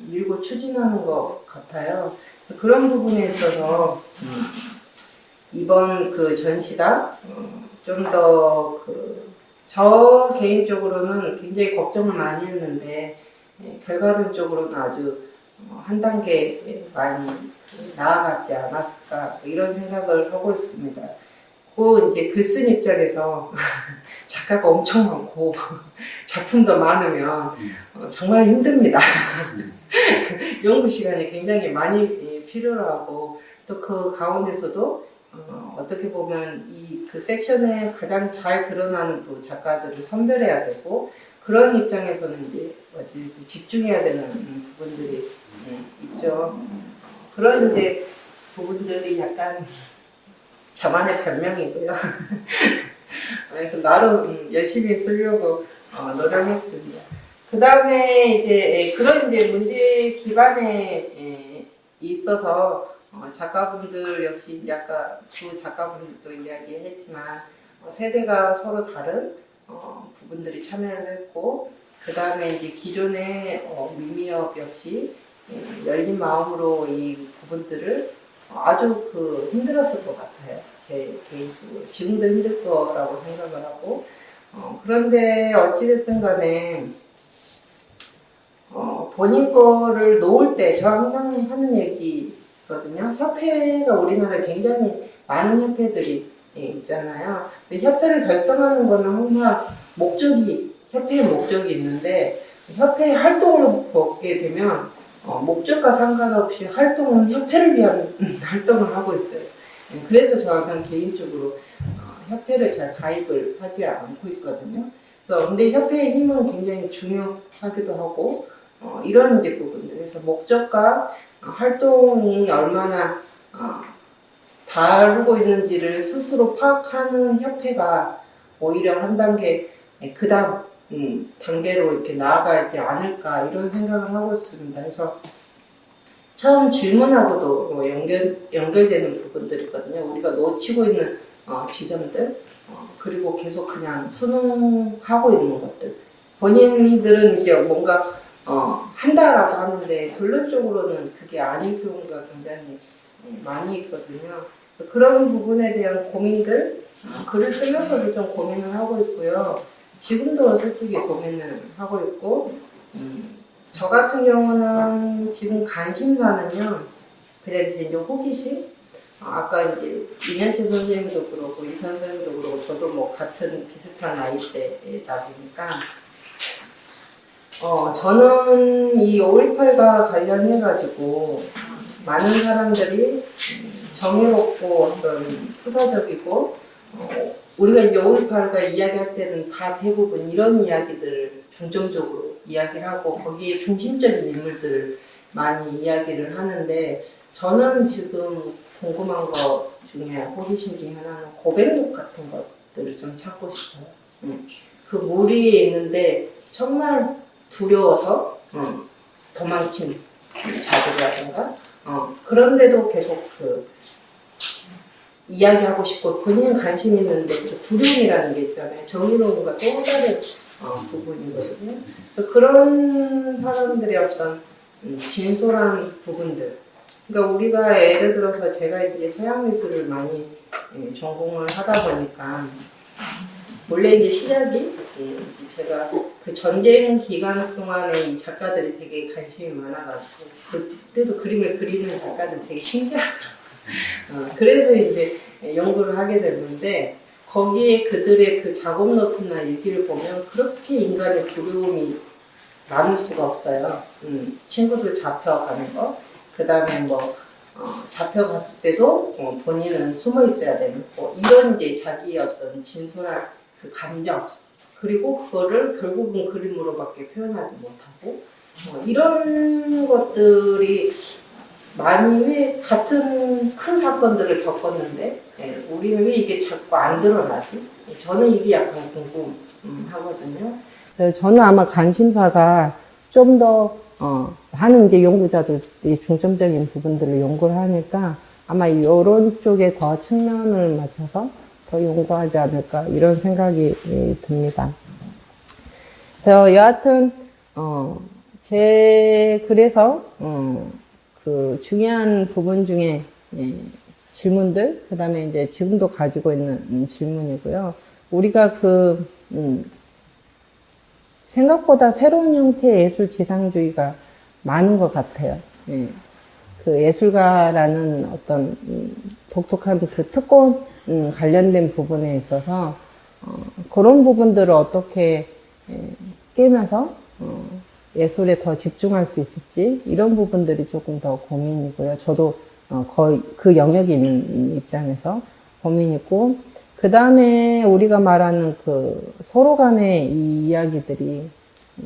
밀고 추진하는 것 같아요. 그런 부분에 있어서 이번 그 전시가 좀 더 저 개인적으로는 굉장히 걱정을 많이 했는데 결과론적으로는 아주 한 단계 많이 나아갔지 않았을까 이런 생각을 하고 있습니다. 그 이제 글 쓴 입장에서 작가가 엄청 많고 작품도 많으면 정말 힘듭니다. 연구 시간이 굉장히 많이 필요하고 또 그 가운데서도 어떻게 보면 그 섹션에 가장 잘 드러나는 또 작가들을 선별해야 되고 그런 입장에서는 이제 뭐지, 집중해야 되는 부분들이 있죠. 그런 이제 부분들이 약간 저만의 변명이고요. 그래서 나름 열심히 쓰려고 노력했습니다. 그 다음에 이제 그런 이제 문제 기반에 있어서 작가분들 역시 아까 두 작가분들도 이야기했지만 세대가 서로 다른 부분들이 참여를 했고 그 다음에 이제 기존의 미미업 역시 열린 마음으로 이 부분들을 아주 힘들었을 것 같아요. 제 개인적으로 지금도 힘들 거라고 생각을 하고 그런데 어찌됐든 간에 본인 거를 놓을 때 저 항상 하는 얘기거든요. 협회가 우리나라에 굉장히 많은 협회들이 있잖아요. 근데 협회를 결성하는 거는 항상 협회의 목적이 있는데 협회의 활동을 보게 되면 목적과 상관없이 활동은 협회를 위한 활동을 하고 있어요. 그래서 저는 개인적으로 협회를 잘 가입을 하지 않고 있거든요. 그래서 근데 협회의 힘은 굉장히 중요하기도 하고 이런 이제 부분들. 그래서 목적과 활동이 얼마나 다르고 있는지를 스스로 파악하는 협회가 오히려 한 단계 그다음 단계로 이렇게 나아가지 않을까 이런 생각을 하고 있습니다. 그래서 처음 질문하고도 연결되는 부분들이 있거든요. 우리가 놓치고 있는 지점들 그리고 계속 그냥 순응하고 있는 것들. 본인들은 이제 뭔가 한다라고 하는데 결론적으로는 그게 아닌 경우가 굉장히 많이 있거든요. 그런 부분에 대한 고민들, 글을 쓰면서도 좀 고민을 하고 있고요. 지금도 솔직히 고민을 하고 있고, 저 같은 경우는 지금 관심사는요, 그냥 이제 호기심? 아까 이제 이면채 선생님도 그러고, 이 선생님도 그러고, 저도 뭐 같은 비슷한 나이대다 보니까, 저는 이 5.18과 관련해가지고, 많은 사람들이 정의롭고 어떤 투사적이고 우리가 이제 5.18과 이야기할 때는 다 대부분 이런 이야기들을 중점적으로 이야기를 하고 거기에 중심적인 인물들을 많이 이야기를 하는데 저는 지금 궁금한 것 중에 호기심 중에 하나는 고백록 같은 것들을 좀 찾고 싶어요. 그 무리에 있는데 정말 두려워서 도망친 자들이라든가 그런데도 계속 이야기하고 싶고 본인 관심 있는데 그 두려움이라는 게 있잖아요. 정의로움과 또 다른 부분이거든요. 그래서 그런 사람들의 어떤 진솔한 부분들. 그러니까 우리가 예를 들어서 제가 이제 서양 미술을 많이 전공을 하다 보니까 원래 이제 시작이 제가 그 전쟁 기간 동안에 이 작가들이 되게 관심이 많아가지고 그때도 그림을 그리는 작가들 되게 신기하더라고요. 그래서 이제 연구를 하게 됐는데 거기에 그들의 그 작업 노트나 얘기를 보면 그렇게 인간의 두려움이 나눌 수가 없어요. 친구들 잡혀가는 거, 그 다음에 뭐 잡혀갔을 때도 본인은 숨어 있어야 되는 거 이런 이제 자기의 어떤 진솔한 그 감정 그리고 그거를 결국은 그림으로밖에 표현하지 못하고 이런 것들이 많이 왜 같은 큰 사건들을 겪었는데 우리는 왜 이게 자꾸 안 드러나지? 저는 이게 약간 궁금하거든요. 저는 아마 관심사가 좀 더 하는 이제 연구자들이 중점적인 부분들을 연구를 하니까 아마 이런 쪽에 더 측면을 맞춰서 더 연구하지 않을까 이런 생각이 듭니다. 그래서 여하튼 그래서 그 중요한 부분 중에 질문들 그다음에 이제 지금도 가지고 있는 질문이고요. 우리가 생각보다 새로운 형태의 예술 지상주의가 많은 것 같아요. 그 예술가라는 어떤 독특한 그 특권 관련된 부분에 있어서 그런 부분들을 어떻게 깨면서 예술에 더 집중할 수 있을지 이런 부분들이 조금 더 고민이고요. 저도 거의 그 영역에 있는 입장에서 고민이고 그 다음에 우리가 말하는 그 서로 간의 이 이야기들이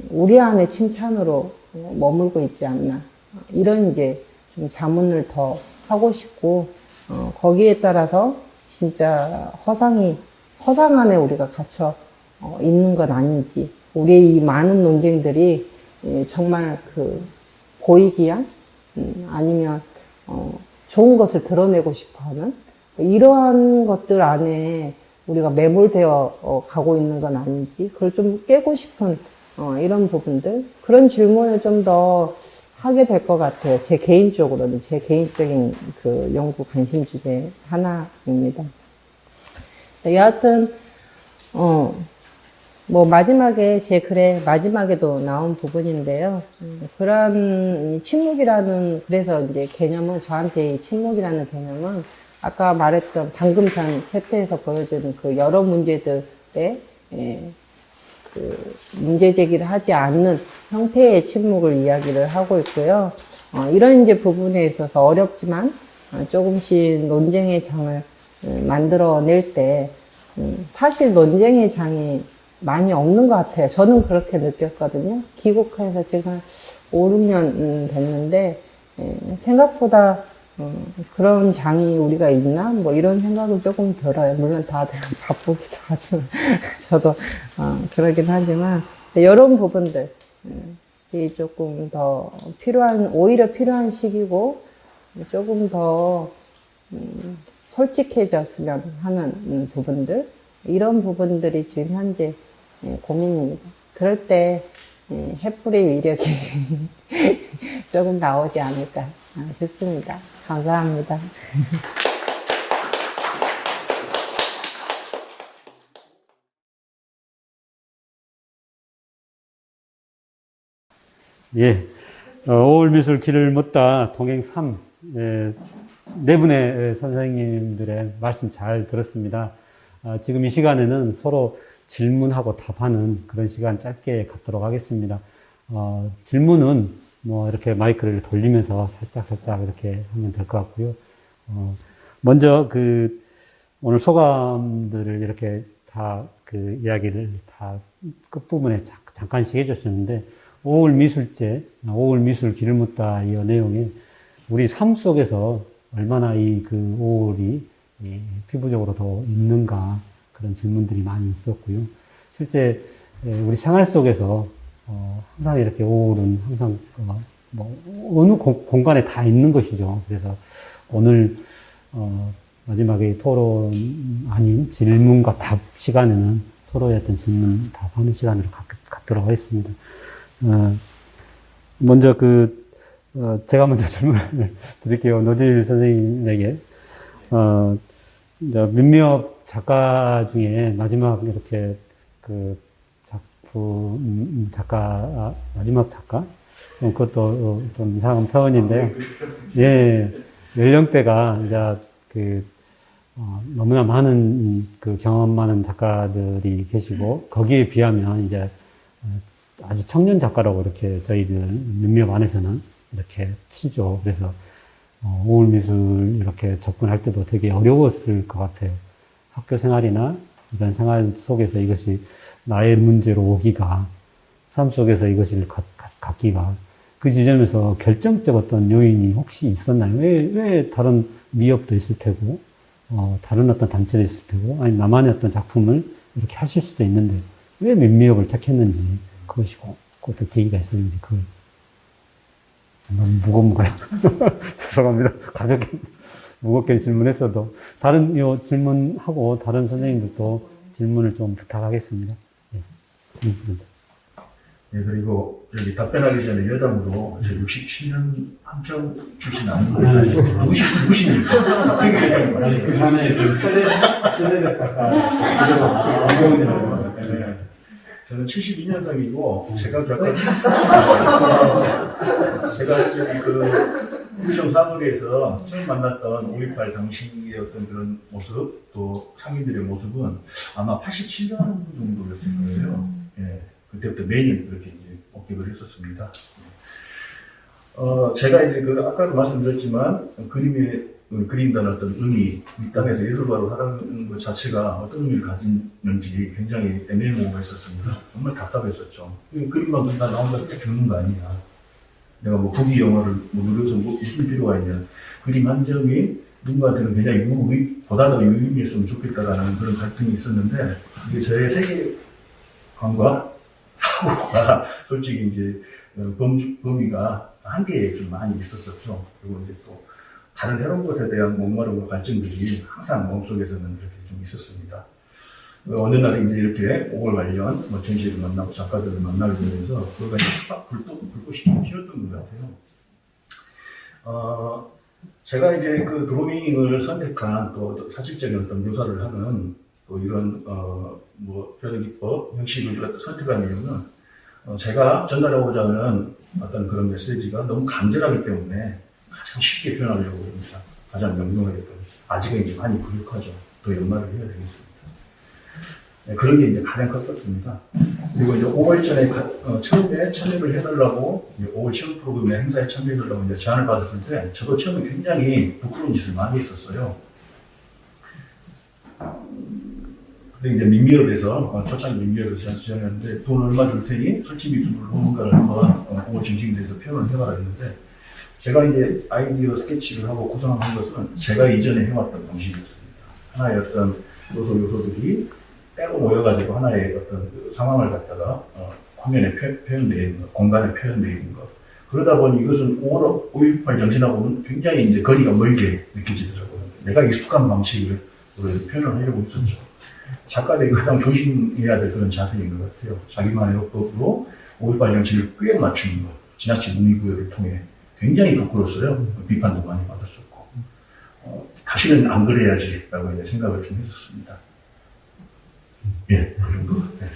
우리 안에 칭찬으로 머물고 있지 않나. 이런 이제 좀 자문을 더 하고 싶고, 거기에 따라서 진짜 허상 안에 우리가 갇혀 있는 건 아닌지, 우리의 이 많은 논쟁들이 정말 그 보이기한, 아니면 좋은 것을 드러내고 싶어 하는, 이러한 것들 안에 우리가 매몰되어 가고 있는 건 아닌지, 그걸 좀 깨고 싶은 이런 부분들, 그런 질문을 좀 더 하게 될 것 같아요. 제 개인적으로는, 제 개인적인 그 연구 관심 주제 하나입니다. 여하튼, 뭐, 마지막에, 제 글의 마지막에도 나온 부분인데요. 그런 이 침묵이라는, 그래서 이제 개념은, 저한테 이 침묵이라는 개념은, 아까 말했던 방금 전 챕터에서 보여준 그 여러 문제들의, 그 문제 제기를 하지 않는 형태의 침묵을 이야기를 하고 있고요. 이런 이제 부분에 있어서 어렵지만 조금씩 논쟁의 장을 만들어낼 때 사실 논쟁의 장이 많이 없는 것 같아요. 저는 그렇게 느꼈거든요. 귀국해서 지금 5, 6년 됐는데 생각보다 그런 장이 우리가 있나? 뭐 이런 생각은 조금 들어요. 물론 다들 바쁘기도 하지만 저도 그러긴 하지만 이런 부분들 이 조금 더 오히려 필요한 시기고 조금 더 솔직해졌으면 하는 부분들, 이런 부분들이 지금 현재 고민입니다. 그럴 때 햇불의 위력이 조금 나오지 않을까 싶습니다. 감사합니다. 예, 5월 미술 길을 묻다 동행 3, 네 분의 선생님들의 말씀 잘 들었습니다. 지금 이 시간에는 서로 질문하고 답하는 그런 시간 짧게 갖도록 하겠습니다. 질문은 뭐 이렇게 마이크를 돌리면서 살짝 이렇게 하면 될 것 같고요. 먼저 오늘 소감들을 이렇게 다 이야기를 다 끝부분에 잠깐씩 해주셨는데, 5월 미술제, 5월 미술 길을 묻다 이 내용에 우리 삶 속에서 얼마나 5월이 피부적으로 더 있는가, 그런 질문들이 많이 있었고요. 실제 우리 생활 속에서 항상 이렇게 5월은 항상 어느 공간에 다 있는 것이죠. 그래서 오늘 마지막에 토론 아닌 질문과 답 시간에는 서로의 어떤 질문 답하는 시간으로 갖도록 하겠습니다. 먼저 제가 먼저 질문을 드릴게요. 노질 선생님에게. 몇몇 작가 중에 마지막 이렇게 작품, 마지막 작가? 그것도 좀 이상한 표현인데요. 예, 연령대가 이제 너무나 많은 경험 많은 작가들이 계시고, 거기에 비하면 이제 아주 청년 작가라고 이렇게 저희들 몇몇 안에서는 이렇게 치죠. 그래서 5월 미술 이렇게 접근할 때도 되게 어려웠을 것 같아요. 학교 생활이나 이런 생활 속에서 이것이 나의 문제로 오기가, 삶 속에서 이것을 갖기가, 그 지점에서 결정적 어떤 요인이 혹시 있었나요? 왜 다른 미업도 있을 테고, 다른 어떤 단체도 있을 테고, 아니 나만의 어떤 작품을 이렇게 하실 수도 있는데 왜 민미업을 택했는지, 그것이 어떤 계기가 있었는지, 그걸 너무 무겁고요. 죄송합니다. 가볍게 무겁게 질문했어도 다른 질문하고 다른 선생님들도 질문을 좀 부탁하겠습니다. 예. 네, 그리고 여기 답변하기 전에 여담으로 저 67년 한평 출신 아닌데 누구십니까? 그 전에 세대적 작가 저는 72년생이고 제가 여기 구청 사무리에서 처음 만났던 5.18 당시의 어떤 그런 모습, 또 상인들의 모습은 아마 87년 정도였을 거예요. 예, 그때부터 매년 그렇게 이제 목격을 했었습니다. 제가 이제 아까도 말씀드렸지만, 그린다는 어떤 의미, 이 땅에서 예술가로 살아가는 것 자체가 어떤 의미를 가지는지 굉장히 애매모호가 있었습니다. 정말 답답했었죠. 그림만 그리다 나온다고 꽤 죽는 거 아니냐. 내가 뭐 부귀 영화를 누려서 무슨 필요가 있냐. 그림 한 점이 누군가한테는 굉장히 보다 더 유의미했으면 좋겠다라는 그런 갈등이 있었는데, 이게 저의 세계관과 사고가 솔직히 이제 범위가 한계에 좀 많이 있었었죠. 그리고 이제 또 다른 새로운 것에 대한 목마름과 갈증들이 항상 마음속에서는 이렇게 좀 있었습니다. 어느 날 이제 이렇게 5월 관련 전시를 만나고 작가들을 만나게 되면서 그가 이제 불꽃이 좀 피었던 것 같아요. 제가 이제 그 드로잉을 선택한 또 사실적인 어떤 묘사를 하는 또 이런 표현기법 형식을 선택한 이유는 제가 전달하고자 하는 어떤 그런 메시지가 너무 간절하기 때문에 가장 쉽게 표현하려고 합니다. 가장 명료하게. 아직은 이제 많이 부족하죠. 더 연말을 해야 되겠습니다. 네, 그런 게 이제 가장 컸었습니다. 그리고 이제 5월 전에 처음에 참여를 해달라고 5월 체험 프로그램의 행사에 참여해달라고 이제 제안을 받았을 때 저도 처음에 굉장히 부끄러운 짓을 많이 했었어요. 근데 이제 민미업에서 초창기 민미업에서 제안했는데 돈 얼마 줄 테니 설치미술로 뭔가를 한번 5월 정식대에서 표현을 해봐라 했는데 제가 이제 아이디어 스케치를 하고 구성한 것은 제가 이전에 해왔던 방식이었습니다. 하나의 어떤 요소들이 빼고 모여가지고 하나의 어떤 상황을 갖다가 화면에 표현되어 있는 것, 공간에 표현되어 있는 것. 그러다 보니 이것은 5.18 정신하고는 굉장히 이제 거리가 멀게 느껴지더라고요. 내가 익숙한 방식으로 표현을 하려고 했었죠. 작가들이 가장 조심해야 될 그런 자세인 것 같아요. 자기만의 어법으로 5.18 정신을 꽤 맞추는 것. 지나친 의미부여를 통해 굉장히 부끄러웠어요. 비판도 많이 받았었고. 다시는 안 그래야지라고 이제 생각을 좀 했었습니다. 예, 그 정도. 네.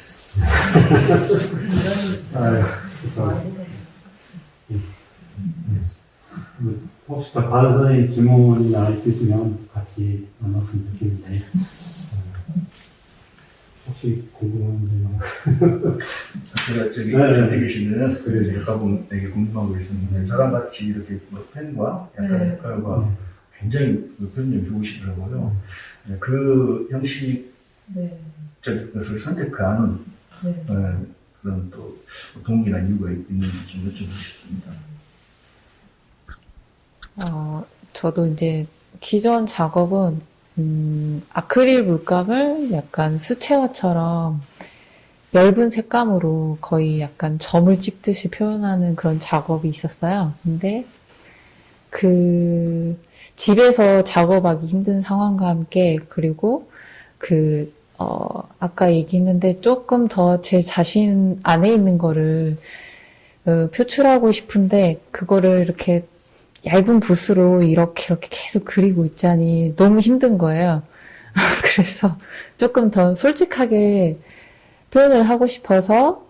혹시 더 다른 선생님 질문이나 있으시면 같이 나눴으면 좋겠는데 혹시 궁금한 점은? 제가 저기 곁에 계시는 여가분에게 궁금한 거 있었는데 저랑 같이 이렇게 펜과 약간 색깔과 굉장히 표현력이 좋으시더라고요. 그 형식적인 것을 선택한 그런 또 동기나 이유가 있는지 좀 여쭤보고 싶습니다. 저도 이제 기존 작업은 아크릴 물감을 약간 수채화처럼 엷은 색감으로 거의 약간 점을 찍듯이 표현하는 그런 작업이 있었어요. 근데 집에서 작업하기 힘든 상황과 함께 그리고 아까 얘기했는데 조금 더 제 자신 안에 있는 거를 표출하고 싶은데 그거를 이렇게 얇은 붓으로 이렇게 계속 그리고 있자니 너무 힘든 거예요. 그래서 조금 더 솔직하게 표현을 하고 싶어서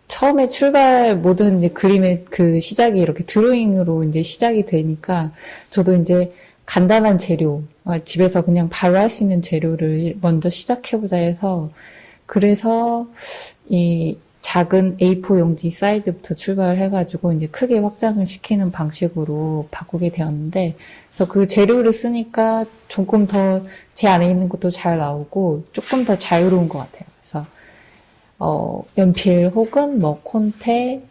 처음에 모든 이제 그림의 그 시작이 이렇게 드로잉으로 이제 시작이 되니까 저도 이제 간단한 재료, 집에서 그냥 바로 할 수 있는 재료를 먼저 시작해보자 해서 그래서 이 작은 A4 용지 사이즈부터 출발을 해가지고 이제 크게 확장을 시키는 방식으로 바꾸게 되었는데, 그래서 그 재료를 쓰니까 조금 더 제 안에 있는 것도 잘 나오고 조금 더 자유로운 것 같아요. 그래서 연필 혹은 콘테,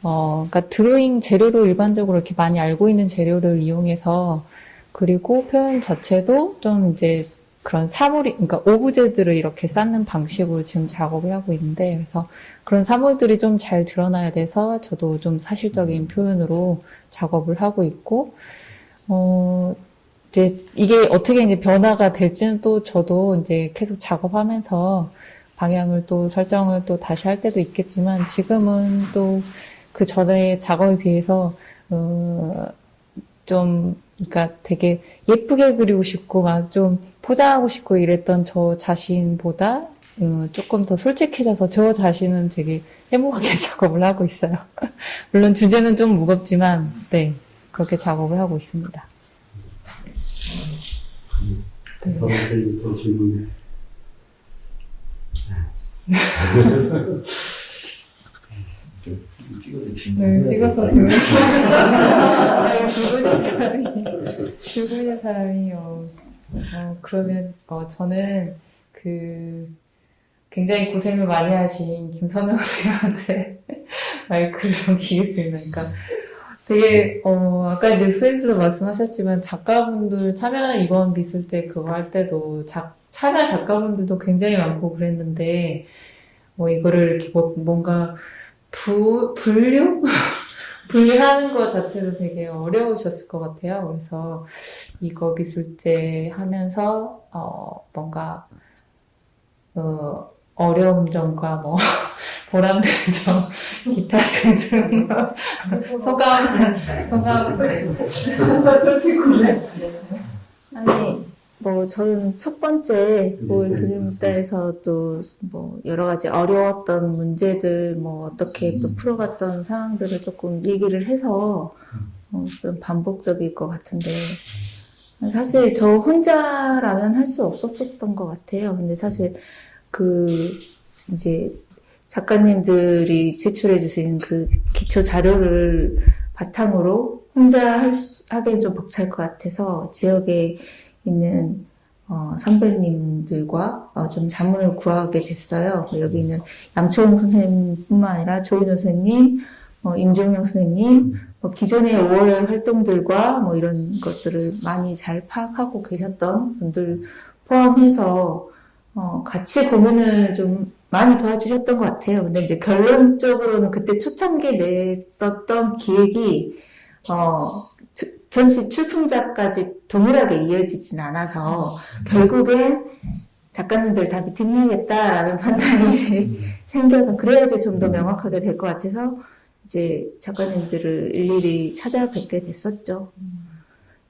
그러니까 드로잉 재료로 일반적으로 이렇게 많이 알고 있는 재료를 이용해서 그리고 표현 자체도 좀 이제 그런 그러니까 오브제들을 이렇게 쌓는 방식으로 지금 작업을 하고 있는데, 그래서 그런 사물들이 좀 잘 드러나야 돼서 저도 좀 사실적인 표현으로 작업을 하고 있고, 이제 이게 어떻게 이제 변화가 될지는 또 저도 이제 계속 작업하면서 방향을 또 설정을 또 다시 할 때도 있겠지만, 지금은 또 그 전에 작업에 비해서, 그러니까 되게 예쁘게 그리고 싶고 막 좀 포장하고 싶고 이랬던 저 자신보다 조금 더 솔직해져서 저 자신은 되게 행복하게 작업을 하고 있어요. 물론 주제는 좀 무겁지만 네, 그렇게 작업을 하고 있습니다. 네. 또 질문을. 찍어서 네, 질문을 찍어서 해야 들고 있는 사람이요. 그러면 저는 굉장히 고생을 많이 하신 김선영 선생님한테 마이크를 넘기겠습니다. 그러니까 되게 아까 이제 선생님들도 말씀하셨지만 작가분들 참여하는 이번 미술제 그거 할 때도 참여 작가분들도 굉장히 많고 그랬는데 이거를 이렇게 뭔가 분류하는 것 자체도 되게 어려우셨을 것 같아요. 그래서 이거 미술제 하면서 뭔가 어려운 점과 보람된 점, 기타 등등 소감 아니, 저는 첫 번째, 그림무다에서도 여러 가지 어려웠던 문제들, 어떻게 또 풀어갔던 상황들을 조금 얘기를 해서, 좀 반복적일 것 같은데, 사실 저 혼자라면 할 수 없었던 것 같아요. 근데 사실 이제 작가님들이 제출해 주신 그 기초 자료를 바탕으로 혼자 하기엔 좀 벅찰 것 같아서 지역에 있는 선배님들과 좀 자문을 구하게 됐어요. 여기 있는 양초홍 선생님뿐만 아니라 조인호 선생님, 임종영 선생님, 기존의 5월의 활동들과 이런 것들을 많이 잘 파악하고 계셨던 분들 포함해서 같이 고민을 좀 많이 도와주셨던 것 같아요. 근데 이제 결론적으로는 그때 초창기에 냈었던 기획이 전시 출품작까지 동일하게 이어지진 않아서 결국엔 작가님들 다 미팅해야겠다라는 판단이 생겨서 그래야지 좀 더 명확하게 될 것 같아서 이제 작가님들을 일일이 찾아뵙게 됐었죠.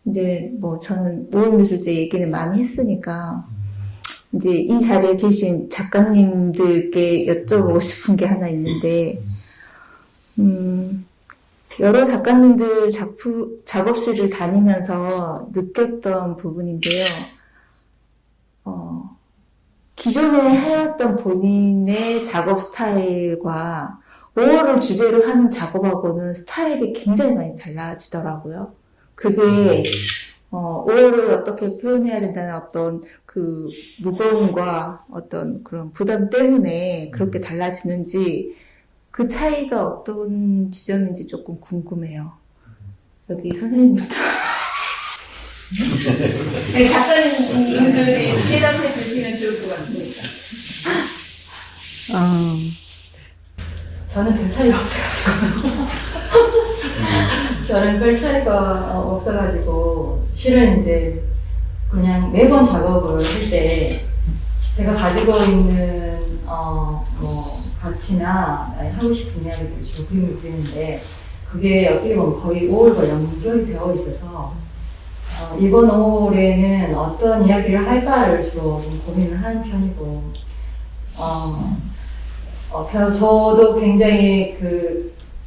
이제 저는 5월 미술제 얘기는 많이 했으니까 이제 이 자리에 계신 작가님들께 여쭤보고 싶은 게 하나 있는데 여러 작가님들 작업실을 다니면서 느꼈던 부분인데요. 기존에 해왔던 본인의 작업 스타일과 5월을 주제로 하는 작업하고는 스타일이 굉장히 많이 달라지더라고요. 그게 5월을 어떻게 표현해야 된다는 어떤 그 무거움과 어떤 그런 부담 때문에 그렇게 달라지는지 그 차이가 어떤 지점인지 조금 궁금해요. 여기 선생님부터. 네, 작가님들이 대답해 주시면 좋을 것 같습니다. 저는 별 차이가 없어가지고 저는 별 차이가 없어가지고 실은 이제 그냥 매번 작업을 할 때 제가 가지고 있는 가치나 하고 싶은 이야기들을 주로 그림을 그리는데 그게 어떻게 보면 거의 5월과 연결이 되어 있어서 이번 5월에는 어떤 이야기를 할까를 주로 좀 고민을 하는 편이고 저도 굉장히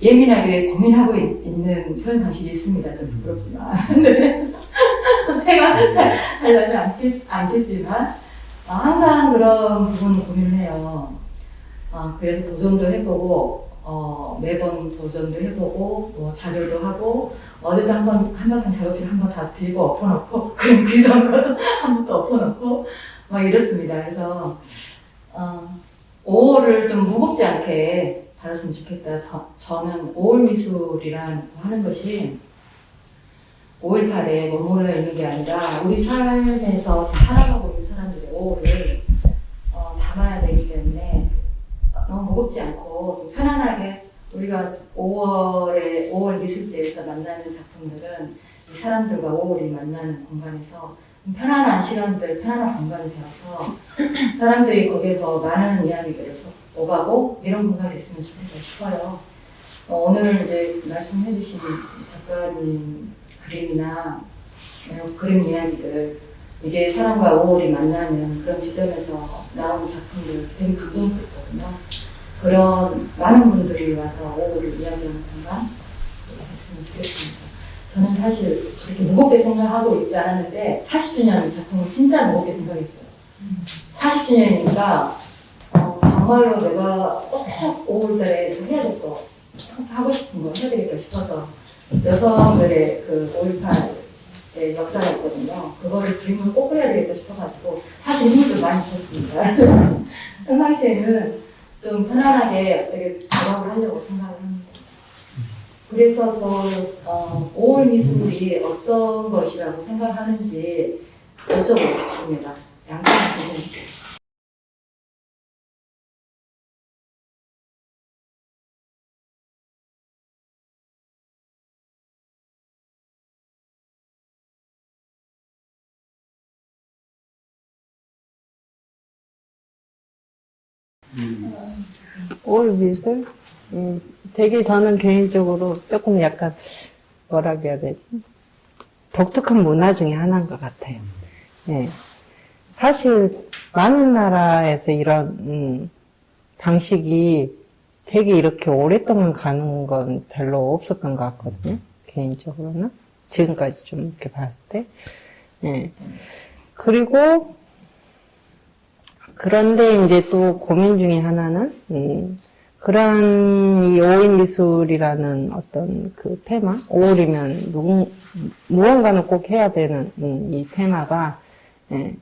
예민하게 고민하고 있는 표현 방식이 있습니다. 좀 부끄럽지만. 네. 제가 잘 나지 않겠지만, 항상 그런 부분을 고민을 해요. 그래서 도전도 해보고, 매번 도전도 해보고, 자료도 하고, 어제도 한바탕 작업실 한번 다 들고 엎어놓고, 그림 그리던 거 한 번 더 엎어놓고, 막 이렇습니다. 그래서, 5월을 좀 무겁지 않게 다뤘으면 좋겠다. 저는 5월 미술이란 하는 것이 5.18에 머물러 있는 게 아니라 우리 삶에서 살아가고 있는 사람들의 5월을 담아야 되기 때문에 너무 무겁지 않고 좀 편안하게 우리가 5월 미술제에서 만나는 작품들은 이 사람들과 5월이 만나는 공간에서 편안한 시간들, 편안한 공간이 되어서 사람들이 거기서 많은 이야기들을 오가고 이런 공간이 됐으면 좋겠다 싶어요. 오늘 이제 말씀해주신 작가님 그림이나 그림 이야기들 이게 사람과 5월이 만나는 그런 지점에서 나오는 작품들 되게 감동스럽거든요. 그런 많은 분들이 와서 5월을 이야기하는 공간 됐으면 좋겠습니다. 저는 사실 그렇게 무겁게 생각하고 있지 않았는데 40주년 작품을 진짜 무겁게 생각했어요. 40주년이니까 정말로 내가 꼭 5월달에 해야 될 거 하고 싶은 거 해드릴까 싶어서 여성들의 그 5.18의 역사가 있거든요. 그거를 그림을 꼭 해야 되겠다 싶어가지고 사실 힘을 좀 많이 줬습니다. 평상시에는 좀 편안하게 이렇게 작업을 하려고 생각을 합니다. 그래서 저 5월 미술이 어떤 것이라고 생각하는지 여쭤보고 싶습니다. 양상희 선생님께. 올 미술? 되게 저는 개인적으로 조금 약간, 뭐라 그래야 되지? 독특한 문화 중에 하나인 것 같아요. 예. 사실, 많은 나라에서 이런, 방식이 되게 이렇게 오랫동안 가는 건 별로 없었던 것 같거든요. 개인적으로는. 지금까지 좀 이렇게 봤을 때. 예. 그리고, 그런데 이제 또 고민 중에 하나는, 그런 이 5월 미술이라는 어떤 그 테마, 5월이면 무언가는 꼭 해야 되는 이 테마가, 예,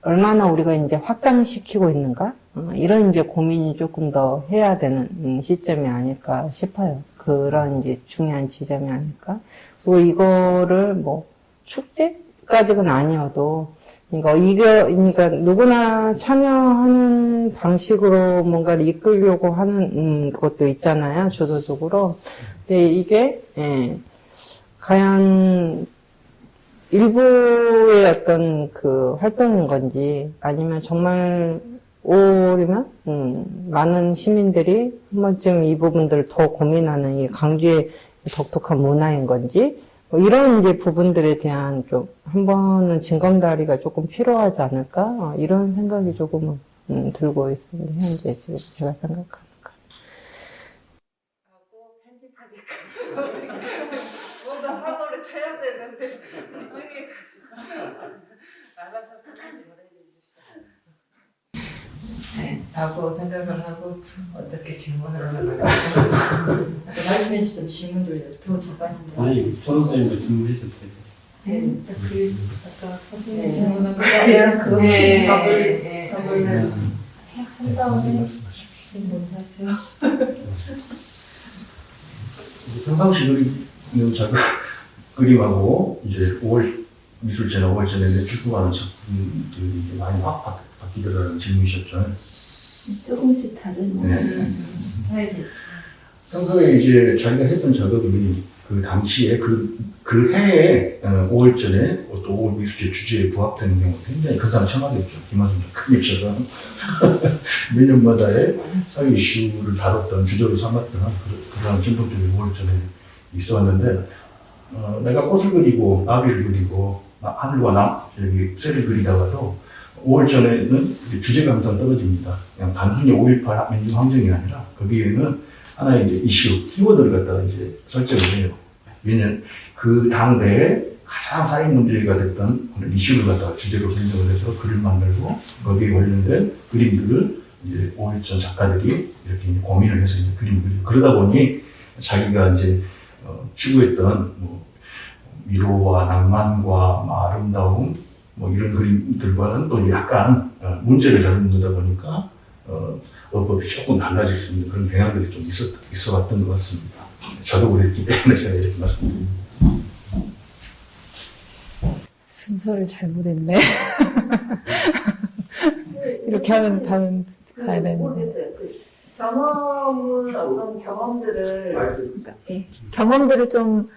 얼마나 우리가 이제 확장시키고 있는가? 이런 이제 고민이 조금 더 해야 되는 시점이 아닐까 싶어요. 그런 이제 중요한 지점이 아닐까? 그리고 이거를 뭐, 축제까지는 아니어도, 그러니까 누구나 참여하는 방식으로 뭔가를 이끌려고 하는, 그것도 있잖아요, 주도적으로. 근데 이게, 예, 과연 일부의 어떤 그 활동인 건지, 아니면 정말 5월이면, 많은 시민들이 한 번쯤 이 부분들을 더 고민하는 이 강주의 독특한 문화인 건지, 뭐 이런 이제 부분들에 대한 좀 한 번은 징검다리가 조금 필요하지 않을까 이런 생각이 조금은 들고 있습니다. 현재 지금 제가 생각하는 거. 하고 편집하니까 뭔가 사고를 쳐야 되는데 집중해가지고 알아서 끝까지 보내주시죠. 네, 라고 생각을 하고 어떻게 질문을 하면 말씀해 주신 질문들 두 작가님들. 아니, 조 선생님도 질문하셔도 돼요. 네, 그 아까 선생님 네. 질문은 그냥 그거 네. 답을 한 다음에 인사하세요. 평상시 그리는 작업 그림하고 이제 5월 미술제나 5월제에 출품하는 작품들이 이제 많이 바뀌더라는 질문이셨죠. 조금씩 다른 네. 스타일이. 평소에 이제 자기가 했던 작업이 그 당시에 그 해에 5월 전에 또 5월 미술제 주제에 부합되는 경우 굉장히 극상첨화됐죠. 김하순 작가님처럼 몇 년마다의 사회 이슈를 다뤘던 주제로 삼았던 그런 전통적인 5월 전에 있어왔는데 내가 꽃을 그리고 나비를 그리고 하늘과 새를 그리다가도 5월 전에는 주제가 항상 떨어집니다. 그냥 단순히 5.18 민중항쟁이 아니라 거기에는 하나의 이제 이슈, 키워드를 갖다가 이제 설정을 해요. 왜냐면 그 당대에 가장 사회 문제가 됐던 이슈를 갖다가 주제로 설정을 해서 글을 만들고 거기에 관련된 그림들을 이제 5.1 전 작가들이 이렇게 이제 고민을 해서 이제 그림을 그리고 그러다 보니 자기가 이제 추구했던 뭐 위로와 낭만과 아름다움 뭐 이런 그림들과는 또 약간 문제를 다루는 거다 보니까 어법이 조금 달라질 수 있는 그런 경향들이 좀 있어왔던 것 같습니다. 저도 그랬기 때문에 제가 이렇게 말씀드립니다. 순서를 잘못했네. 이렇게 하면 다음 가야 되는데. 모르겠어요. 그 경험은 어떤 경험들을 그러니까, 예, 경험들을 좀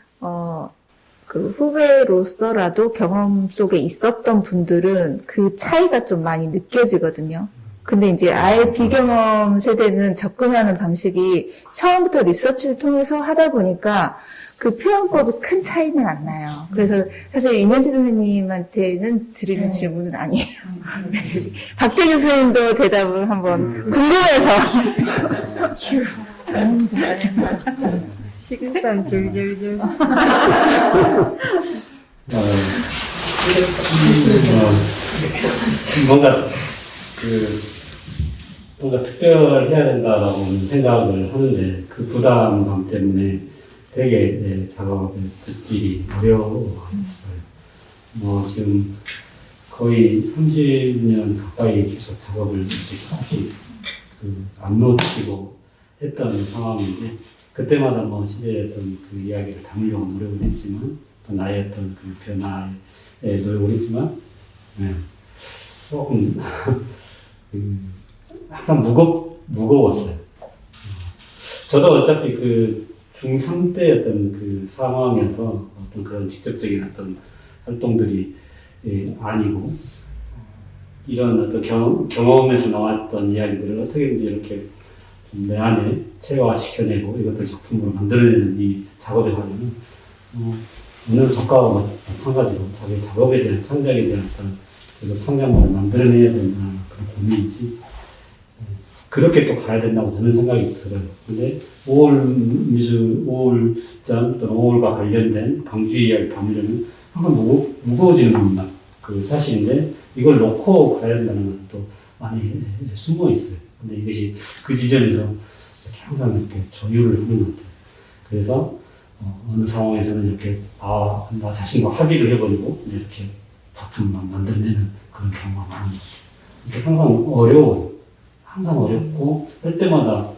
그 후배로서라도 경험 속에 있었던 분들은 그 차이가 좀 많이 느껴지거든요. 근데 이제 아예 비경험 세대는 접근하는 방식이 처음부터 리서치를 통해서 하다 보니까 그 표현법이 큰 차이는 안 나요. 그래서 사실 임현지 선생님한테는 드리는 질문은 아니에요. 박태규 선생님도 대답을 한번 궁금해서. 식은땀 줄줄줄. 뭔가 그 뭔가 특별해야 된다라고 생각을 하는데 그 부담감 때문에 되게 작업의 질이 어려웠어요. 지금 거의 30년 가까이 계속 작업을 이렇게 조금씩 안 놓치고 했던 상황인데 그때마다 시대의 어떤 그 이야기를 담으려고 노력을 했지만 또 나의 어떤 그 변화에 노력을 했지만 조금 항상 무거웠어요. 저도 어차피 그 중3 때였던 그 상황에서 어떤 그런 직접적인 어떤 활동들이 아니고 이런 어떤 경험에서 나왔던 이야기들을 어떻게든지 이렇게 내 안에 체화시켜내고 이것들 작품으로 만들어내는 이 작업의 과정은 어느 작가와 마찬가지로 자기 작업에 대한 창작에 대한 어떤 성장물을 만들어내야 된다는 그런 고민이지 그렇게 또 가야 된다고 저는 생각이 들어요. 근데 5월장 또는 5월과 관련된 강주 이야기를 담으려면 항상 무거워지는 그 사실인데 이걸 놓고 가야 된다는 것은 또 많이 숨어 있어요. 근데 이것이 그 지점에서 이렇게 항상 이렇게 조율을 하는 것 같아요. 그래서 어느 상황에서는 이렇게 나 자신과 합의를 해버리고 이렇게 작품만 만들어내는 그런 경우가 많은 것 같아요. 항상 어려워요. 항상 어렵고 할 때마다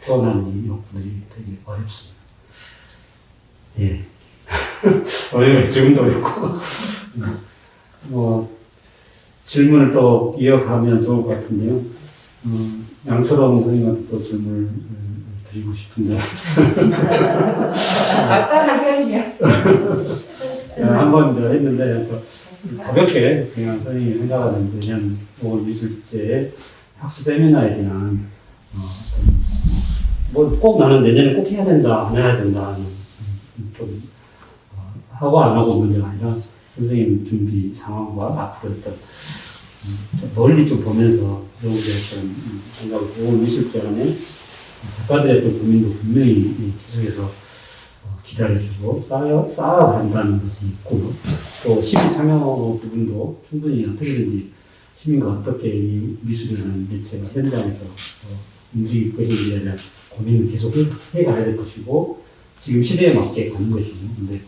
태어난 이 욕구들이 되게 어렵습니다. 예. 어려워요. 지금도 어렵고. 질문을 또 이어가면 좋을 것 같은데요. 양철원 선생님한테 또 질문을 드리고 싶은데. 아까는 그러시냐? 한번 했는데, 가볍게 그냥 선생님이 생각하는 내년 5월 미술제의 학술 세미나에 대한, 꼭 나는 내년에 꼭 해야 된다, 안 해야 된다, 좀, 하고 안 하고 문제가 아니라 선생님 준비 상황과 앞으로 어떤 멀리 좀 보면서 여기에 어떤 생각을 5월 미술제 안에 작가들의 어떤 고민도 분명히 계속해서 기다려주고 쌓아간다는 것이 있고 또 시민 참여 부분도 충분히 어떻게든지 시민과 어떻게 이 미술이라는 매체가 현장에서 움직일 것인지에 대한 고민을 계속 해가야 될 것이고 지금 시대에 맞게 가는 것이고 근데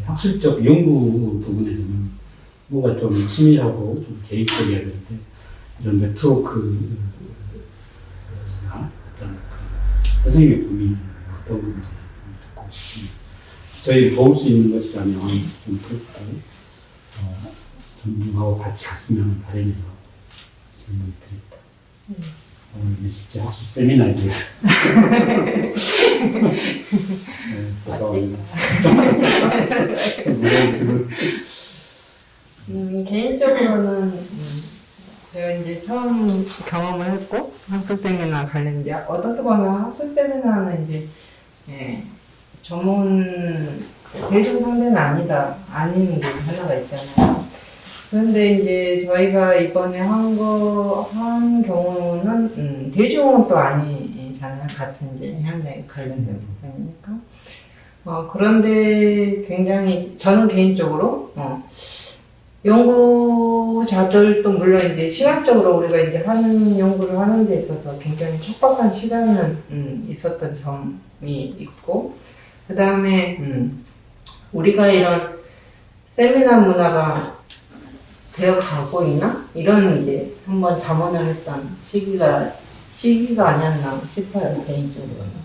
학술적 연구 부분에서는 뭔가 좀 치밀하고 좀 개입적이어야 되는데 이런 네트워크나 어떤 선생님의 고민이 어떤 건지 듣고 싶습니다. 저희 도울 수 있는 것이라면 좀 그렇고 선생님하고 같이 갔으면 바람에서 질문을 드립니다. 오늘 미술제 학술 세미나에 대해서 개인적으로는 제가 이제 처음 경험을 했고 학술 세미나 관련된 어떻게 보면 학술 세미나는 이제 전문 대중 상대는 아닌 게 하나가 있잖아요. 그런데 이제 저희가 이번에 한 경우는 대중은 또 아니잖아요. 같은 이제 현장에 관련된 부분이니까. 그런데 굉장히 저는 개인적으로 연구자들도 물론 이제 시간적으로 우리가 이제 연구를 하는 데 있어서 굉장히 촉박한 시간은 있었던 점이 있고, 그 다음에 우리가 이런 세미나 문화가 되어 가고 있나? 이런 이제 한번 자문을 했던 시기가 아니었나 싶어요, 개인적으로는.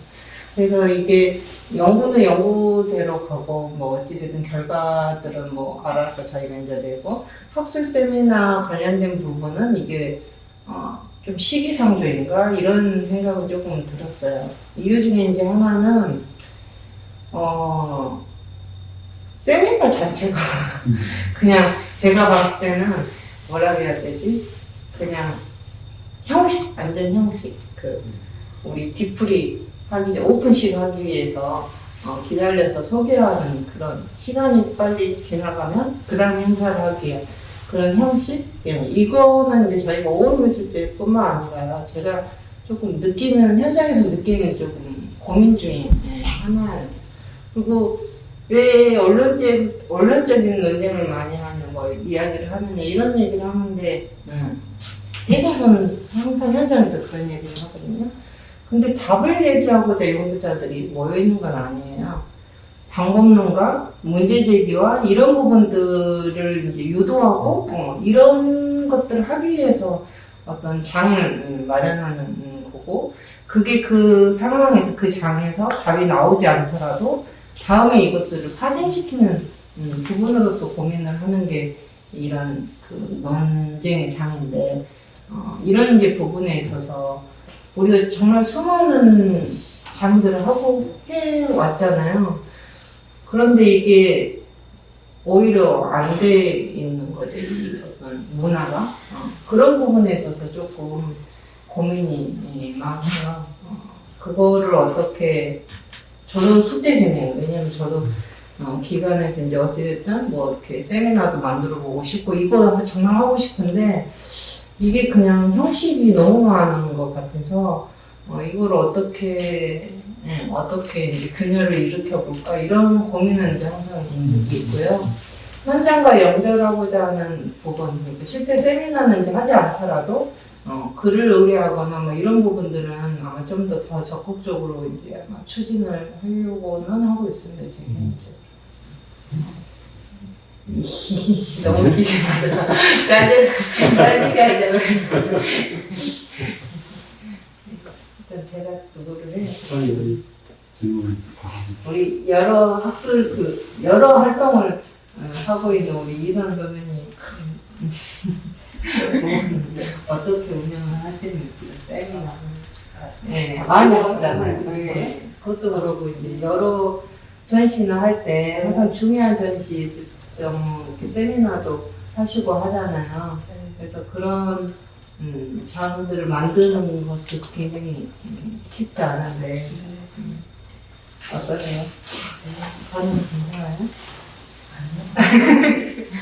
그래서 이게 연구는 연구대로 가고 뭐 어찌됐든 결과들은 뭐 알아서 저희가 이제 내고 학술 세미나 관련된 부분은 이게 좀 시기상조인가 이런 생각은 조금 들었어요. 이유 중에 이제 하나는 세미나 자체가 그냥 제가 봤을 때는 뭐라 해야 되지? 그냥 형식, 완전 형식. 우리 디프리 오픈식 하기 위해서 기다려서 소개하는 그런 시간이 빨리 지나가면 그 다음 행사를 하기 위한 그런 형식? 이거는 이제 저희가 5월 미술제뿐만 아니라 제가 조금 현장에서 느끼는 조금 고민 중에 하나예요. 그리고 왜 언론적인 논쟁을 많이 하는 이야기를 하느냐 이런 얘기를 하는데 같은데 대부분 항상 현장에서 그런 얘기를 하거든요. 근데 답을 얘기하고자 연구자들이 모여있는 건 아니에요. 방법론과 문제제기와 이런 부분들을 이제 유도하고 이런 것들을 하기 위해서 어떤 장을 마련하는 거고, 그게 그 상황에서 그 장에서 답이 나오지 않더라도 다음에 이것들을 파생시키는 부분으로서 고민을 하는 게 이런 그 논쟁의 장인데, 이런 이제 부분에 있어서 우리가 정말 수많은 장들을 하고 해왔잖아요. 그런데 이게 오히려 안 돼 있는 거죠, 이 어떤 문화가. 그런 부분에 있어서 조금 고민이 많아요. 그거를 어떻게, 저도 숙제되네요. 왜냐면 저도 기관에서 이제 어찌됐든 뭐 이렇게 세미나도 만들어 보고 싶고, 이거 정말 하고 싶은데, 이게 그냥 형식이 너무 많은 것 같아서, 이걸 어떻게 이제 균열을 일으켜 볼까, 이런 고민은 이제 항상 있고요. 현장과 연결하고자 하는 부분, 그러니까 실제 세미나는 이제 하지 않더라도, 글을 의뢰하거나 뭐 이런 부분들은 아마 좀 더 적극적으로 이제 아마 추진을 하려고는 하고 있습니다, 제 개인적으로. 너무 기대된다. 짧게 하려고. 일단 제가 그거를 해요. 질문. 우리 여러 여러 활동을 하고 있는 우리 이선 선배님 어떻게 운영을 하시는지 세미나 많이 하시잖아요. 네. 그것도 그러고 이제 여러 전시나 할 때 항상 중요한 전시 있을 때 이렇게 세미나도 하시고 하잖아요. 그래서 그런 장들을 만드는 것도 굉장히 쉽지 않은데 어떠세요? 저는 괜찮아요?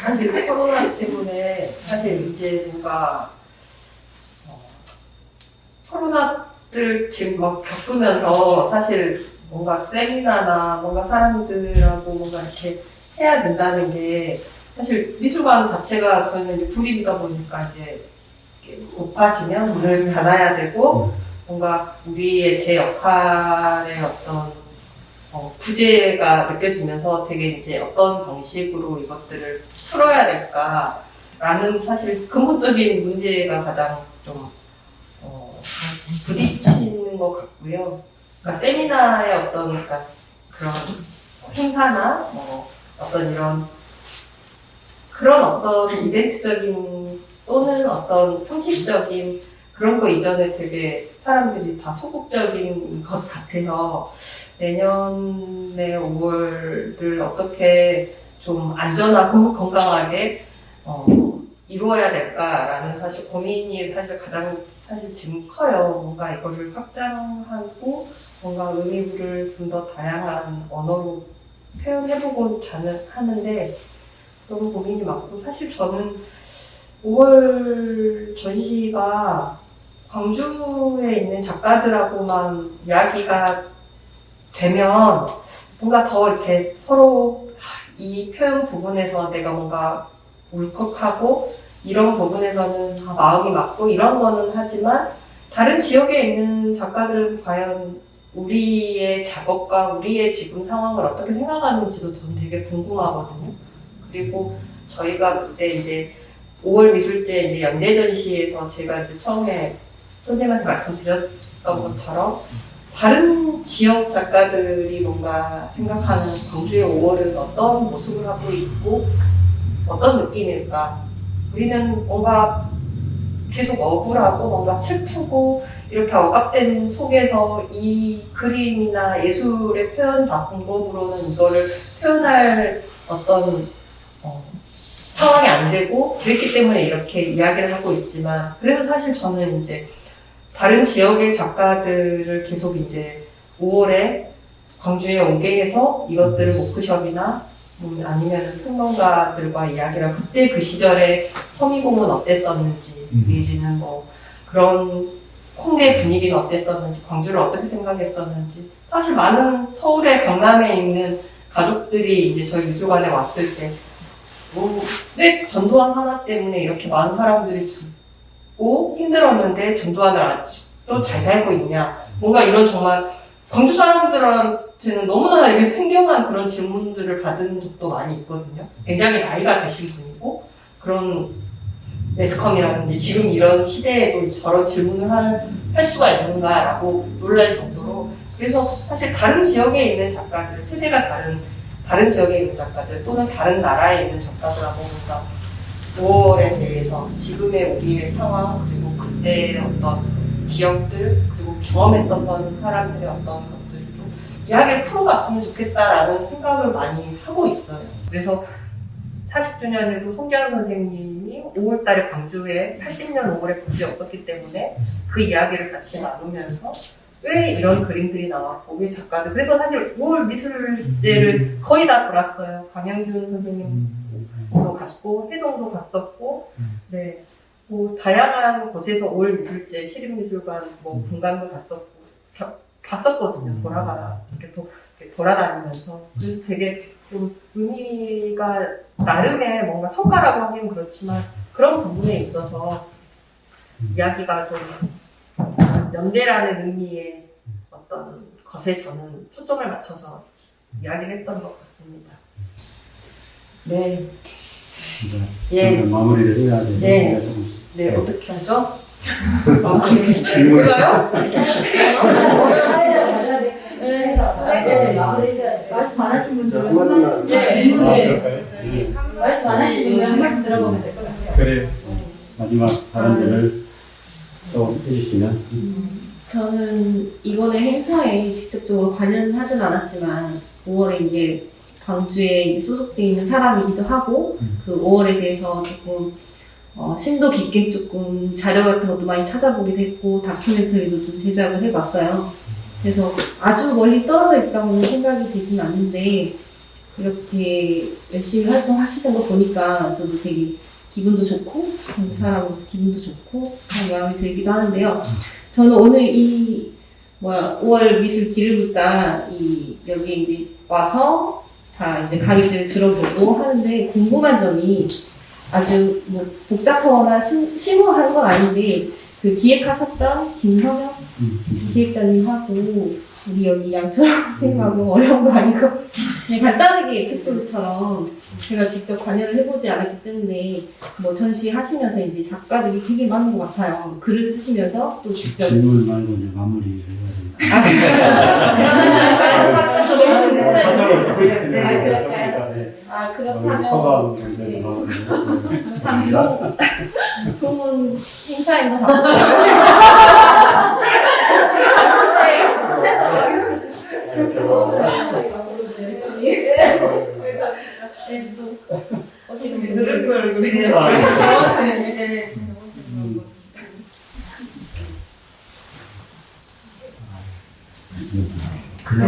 사실 코로나 때문에 사실 이제 뭔가 코로나를 지금 막 겪으면서 사실 뭔가 세미나나 뭔가 사람들하고 뭔가 이렇게 해야 된다는 게 사실 미술관 자체가 저희는 이제 불입이다 보니까 이제 높아지면 문을 닫아야 되고 뭔가 우리의 제 역할의 어떤 부재가 느껴지면서 되게 이제 어떤 방식으로 이것들을 풀어야 될까라는 사실 근본적인 문제가 가장 좀 부딪히는 것 같고요. 그러니까 세미나의 어떤 그러니까 그런 행사나 어떤 이런 그런 어떤 이벤트적인 또는 어떤 형식적인 그런 거 이전에 되게 사람들이 다 소극적인 것 같아서 내년에 5월을 어떻게 좀 안전하고 건강하게 이루어야 될까라는 사실 고민이 사실 가장 지금 커요. 뭔가 이거를 확장하고 뭔가 의미를 좀 더 다양한 언어로 표현해보고 하는데 너무 고민이 많고 사실 저는 5월 전시가 광주에 있는 작가들하고만 이야기가 되면 뭔가 더 이렇게 서로 이 표현 부분에서 내가 뭔가 울컥하고 이런 부분에서는 다 마음이 맞고 이런 거는 하지만 다른 지역에 있는 작가들은 과연 우리의 작업과 우리의 지금 상황을 어떻게 생각하는지도 저는 되게 궁금하거든요. 그리고 저희가 그때 이제 5월 미술제 이제 연대 전시에서 제가 이제 처음에 선생님한테 말씀드렸던 것처럼 다른 지역 작가들이 뭔가 생각하는 광주의 5월은 어떤 모습을 하고 있고 어떤 느낌일까? 우리는 뭔가 계속 억울하고 뭔가 슬프고 이렇게 억압된 속에서 이 그림이나 예술의 표현 방법으로는 이거를 표현할 어떤 상황이 안 되고 그랬기 때문에 이렇게 이야기를 하고 있지만 그래서 사실 저는 이제 다른 지역의 작가들을 계속 이제 5월에 광주에 오게 해서 이것들을 워크숍이나 아니면 평론가들과 이야기를 그때 그 시절에 서미공은 어땠었는지 내지는 뭐 그런 홍대 분위기는 어땠었는지 광주를 어떻게 생각했었는지 사실 많은 서울에 강남에 있는 가족들이 이제 저희 미술관에 왔을 때 왜 전두환 하나 때문에 이렇게 많은 사람들이 죽고 힘들었는데 전두환을 아직도 잘 살고 있냐. 뭔가 이런 정말 광주 사람들한테는 너무나 이렇게 생경한 그런 질문들을 받은 적도 많이 있거든요. 굉장히 나이가 드신 분이고 그런 매스컴이라든지 지금 이런 시대에도 저런 질문을 할 수가 있는가라고 놀랄 정도로. 그래서 사실 다른 지역에 있는 작가들, 세대가 다른 지역에 있는 작가들 또는 다른 나라에 있는 작가들하고 뭔가 5월에 대해서 지금의 우리의 상황 그리고 그때의 어떤 기억들 그리고 경험했었던 사람들의 어떤 것들을 좀 이야기를 풀어봤으면 좋겠다라는 생각을 많이 하고 있어요. 그래서 40주년에도 송기환 선생님이 5월달에 광주에 80년 5월에 광주였었기 때문에 그 이야기를 같이 나누면서 왜 이런 그림들이 나왔고 왜 작가들 그래서 사실 5월 미술제를 거의 다 돌았어요. 강영준 선생님도 갔고 해동도 갔었고 네. 뭐 다양한 곳에서 5월 미술제 시립미술관 뭐 분관도 갔었거든요. 이렇게 돌아다니면서 그래서 되게 좀 의미가 나름의 뭔가 성과라고 하긴 그렇지만 그런 부분에 있어서 이야기가 좀 연대라는 의미의 어떤 것에 저는 초점을 맞춰서 이야기를 했던 것 같습니다. 네. 예. 마무리를 해야 되는데. 네. 네, 어떻게 하죠? 제가요? 말씀 안 하신 분들은 한마디만. 말씀 안 하신 분들은 한 말씀 들어보면 될 것 같아요. 그래. 마지막 발언들을 좀 해주시면. 저는 이번에 행사에 직접적으로 관여는 하진 않았지만 5월에 이제 광주에 이제 소속되어 있는 사람이기도 하고 그 5월에 대해서 조금 심도 깊게 조금 자료 같은 것도 많이 찾아보기도 했고 다큐멘터리도 좀 제작을 해봤어요. 그래서 아주 멀리 떨어져 있다고는 생각이 되진 않는데 이렇게 열심히 활동하시는 거 보니까 저도 되게 기분도 좋고 그 사람으로서 기분도 좋고 그런 마음이 들기도 하는데요. 저는 오늘 5월 미술 길을 긋다 여기 이제 와서 다 이제 강의를 들어보고 하는데 궁금한 점이 아주 뭐 복잡하거나 심오한 건 아닌데 그 기획하셨던 김성영 기획자님하고 우리 여기 양철 선생님하고 어려운 거 아니고 그냥 간단하게 에피소드처럼 제가 직접 관여를 해보지 않았기 때문에 뭐 전시하시면서 이제 작가들이 되게 많은 것 같아요. 글을 쓰시면서 또 직접 질문 말고 이제 마무리를 해야 되니까. 그렇다면 참 좋은 행사인 것 같아요. 어떻게 들을 걸 그래.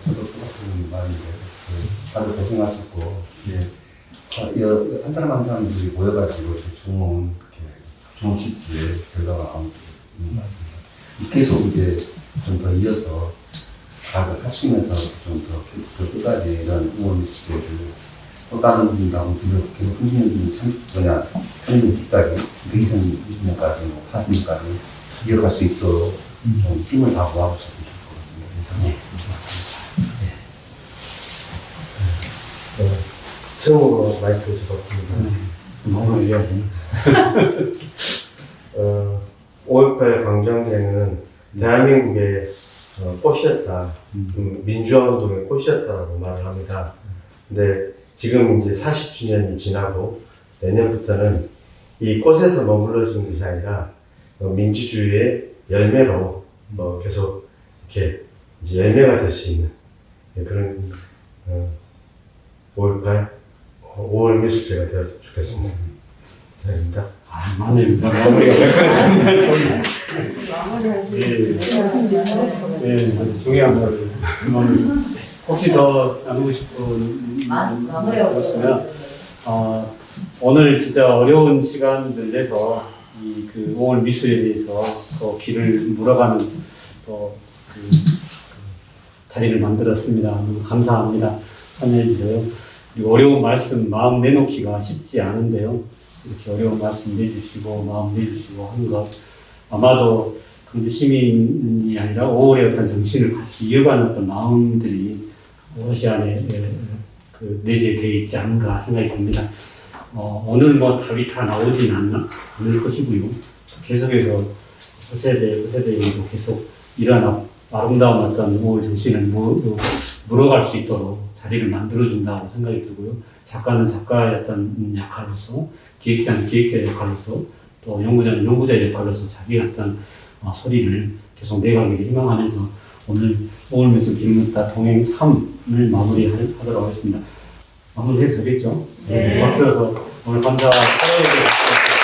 저도 똑같은 말인데, 다들 고생하셨고, 한 사람 한 사람들이 모여가지고 좋은 취지의 결과가 나온 것 같습니다. 계속 이제 좀 더 이어서 다들 합치면서 좀 더 끝까지 이런 응원 시대를 또 다른 분들하고 계속 흥미있는 30년까지, 2020년까지, 40년까지 이어갈 수 있도록 좀 힘을 다 모아보셨으면 좋을 것 같습니다. 처음으로 마이크를 잡았습니다. 너무 이야기. 5.18 광장제는 대한민국의 꽃이었다. 민주화 운동의 꽃이었다라고 말을 합니다. 근데 지금 이제 40주년이 지나고 내년부터는 이 꽃에서 머물러진 것이 아니라 민주주의의 열매로 계속 이렇게 이제 열매가 될 수 있는 그런 5월 미술제가 되었으면 좋겠습니다. 감사합니다. 아닙니다. 마무리가 정말 좋네요. 네, 중요한 거를 혹시 더 나누고 싶은 말씀이시면 오늘 진짜 어려운 시간들 내서 그 5월 미술에 대해서 또 길을 물어가는 또 자리를 만들었습니다. 너무 감사합니다. 참여해 주세요. 그리고 어려운 말씀 마음 내놓기가 쉽지 않은데요. 이렇게 어려운 말씀 내주시고 마음 내주시고 하는 것 아마도 광주 시민이 아니라 5월의 어떤 정신을 같이 이어가는 어떤 마음들이 무엇이 안에 내재되어 있지 않은가 생각이 듭니다. 오늘 뭐 답이 다 나오진 않을 것이고요. 계속해서 그 세대에도 계속 이러한 아름다운 어떤 5월 정신을 물어갈 수 있도록 자리를 만들어준다고 생각이 들고요. 작가는 작가의 어떤 역할로서, 기획자는 기획자의 역할로서, 또 연구자는 연구자의 역할로서 자기의 어떤 소리를 계속 내가기를 희망하면서 오늘 5월 미술 길문다 동행 3을 마무리하도록 하겠습니다. 마무리해도 되겠죠? 네. 박수로 오늘 감사와 사랑에 대해서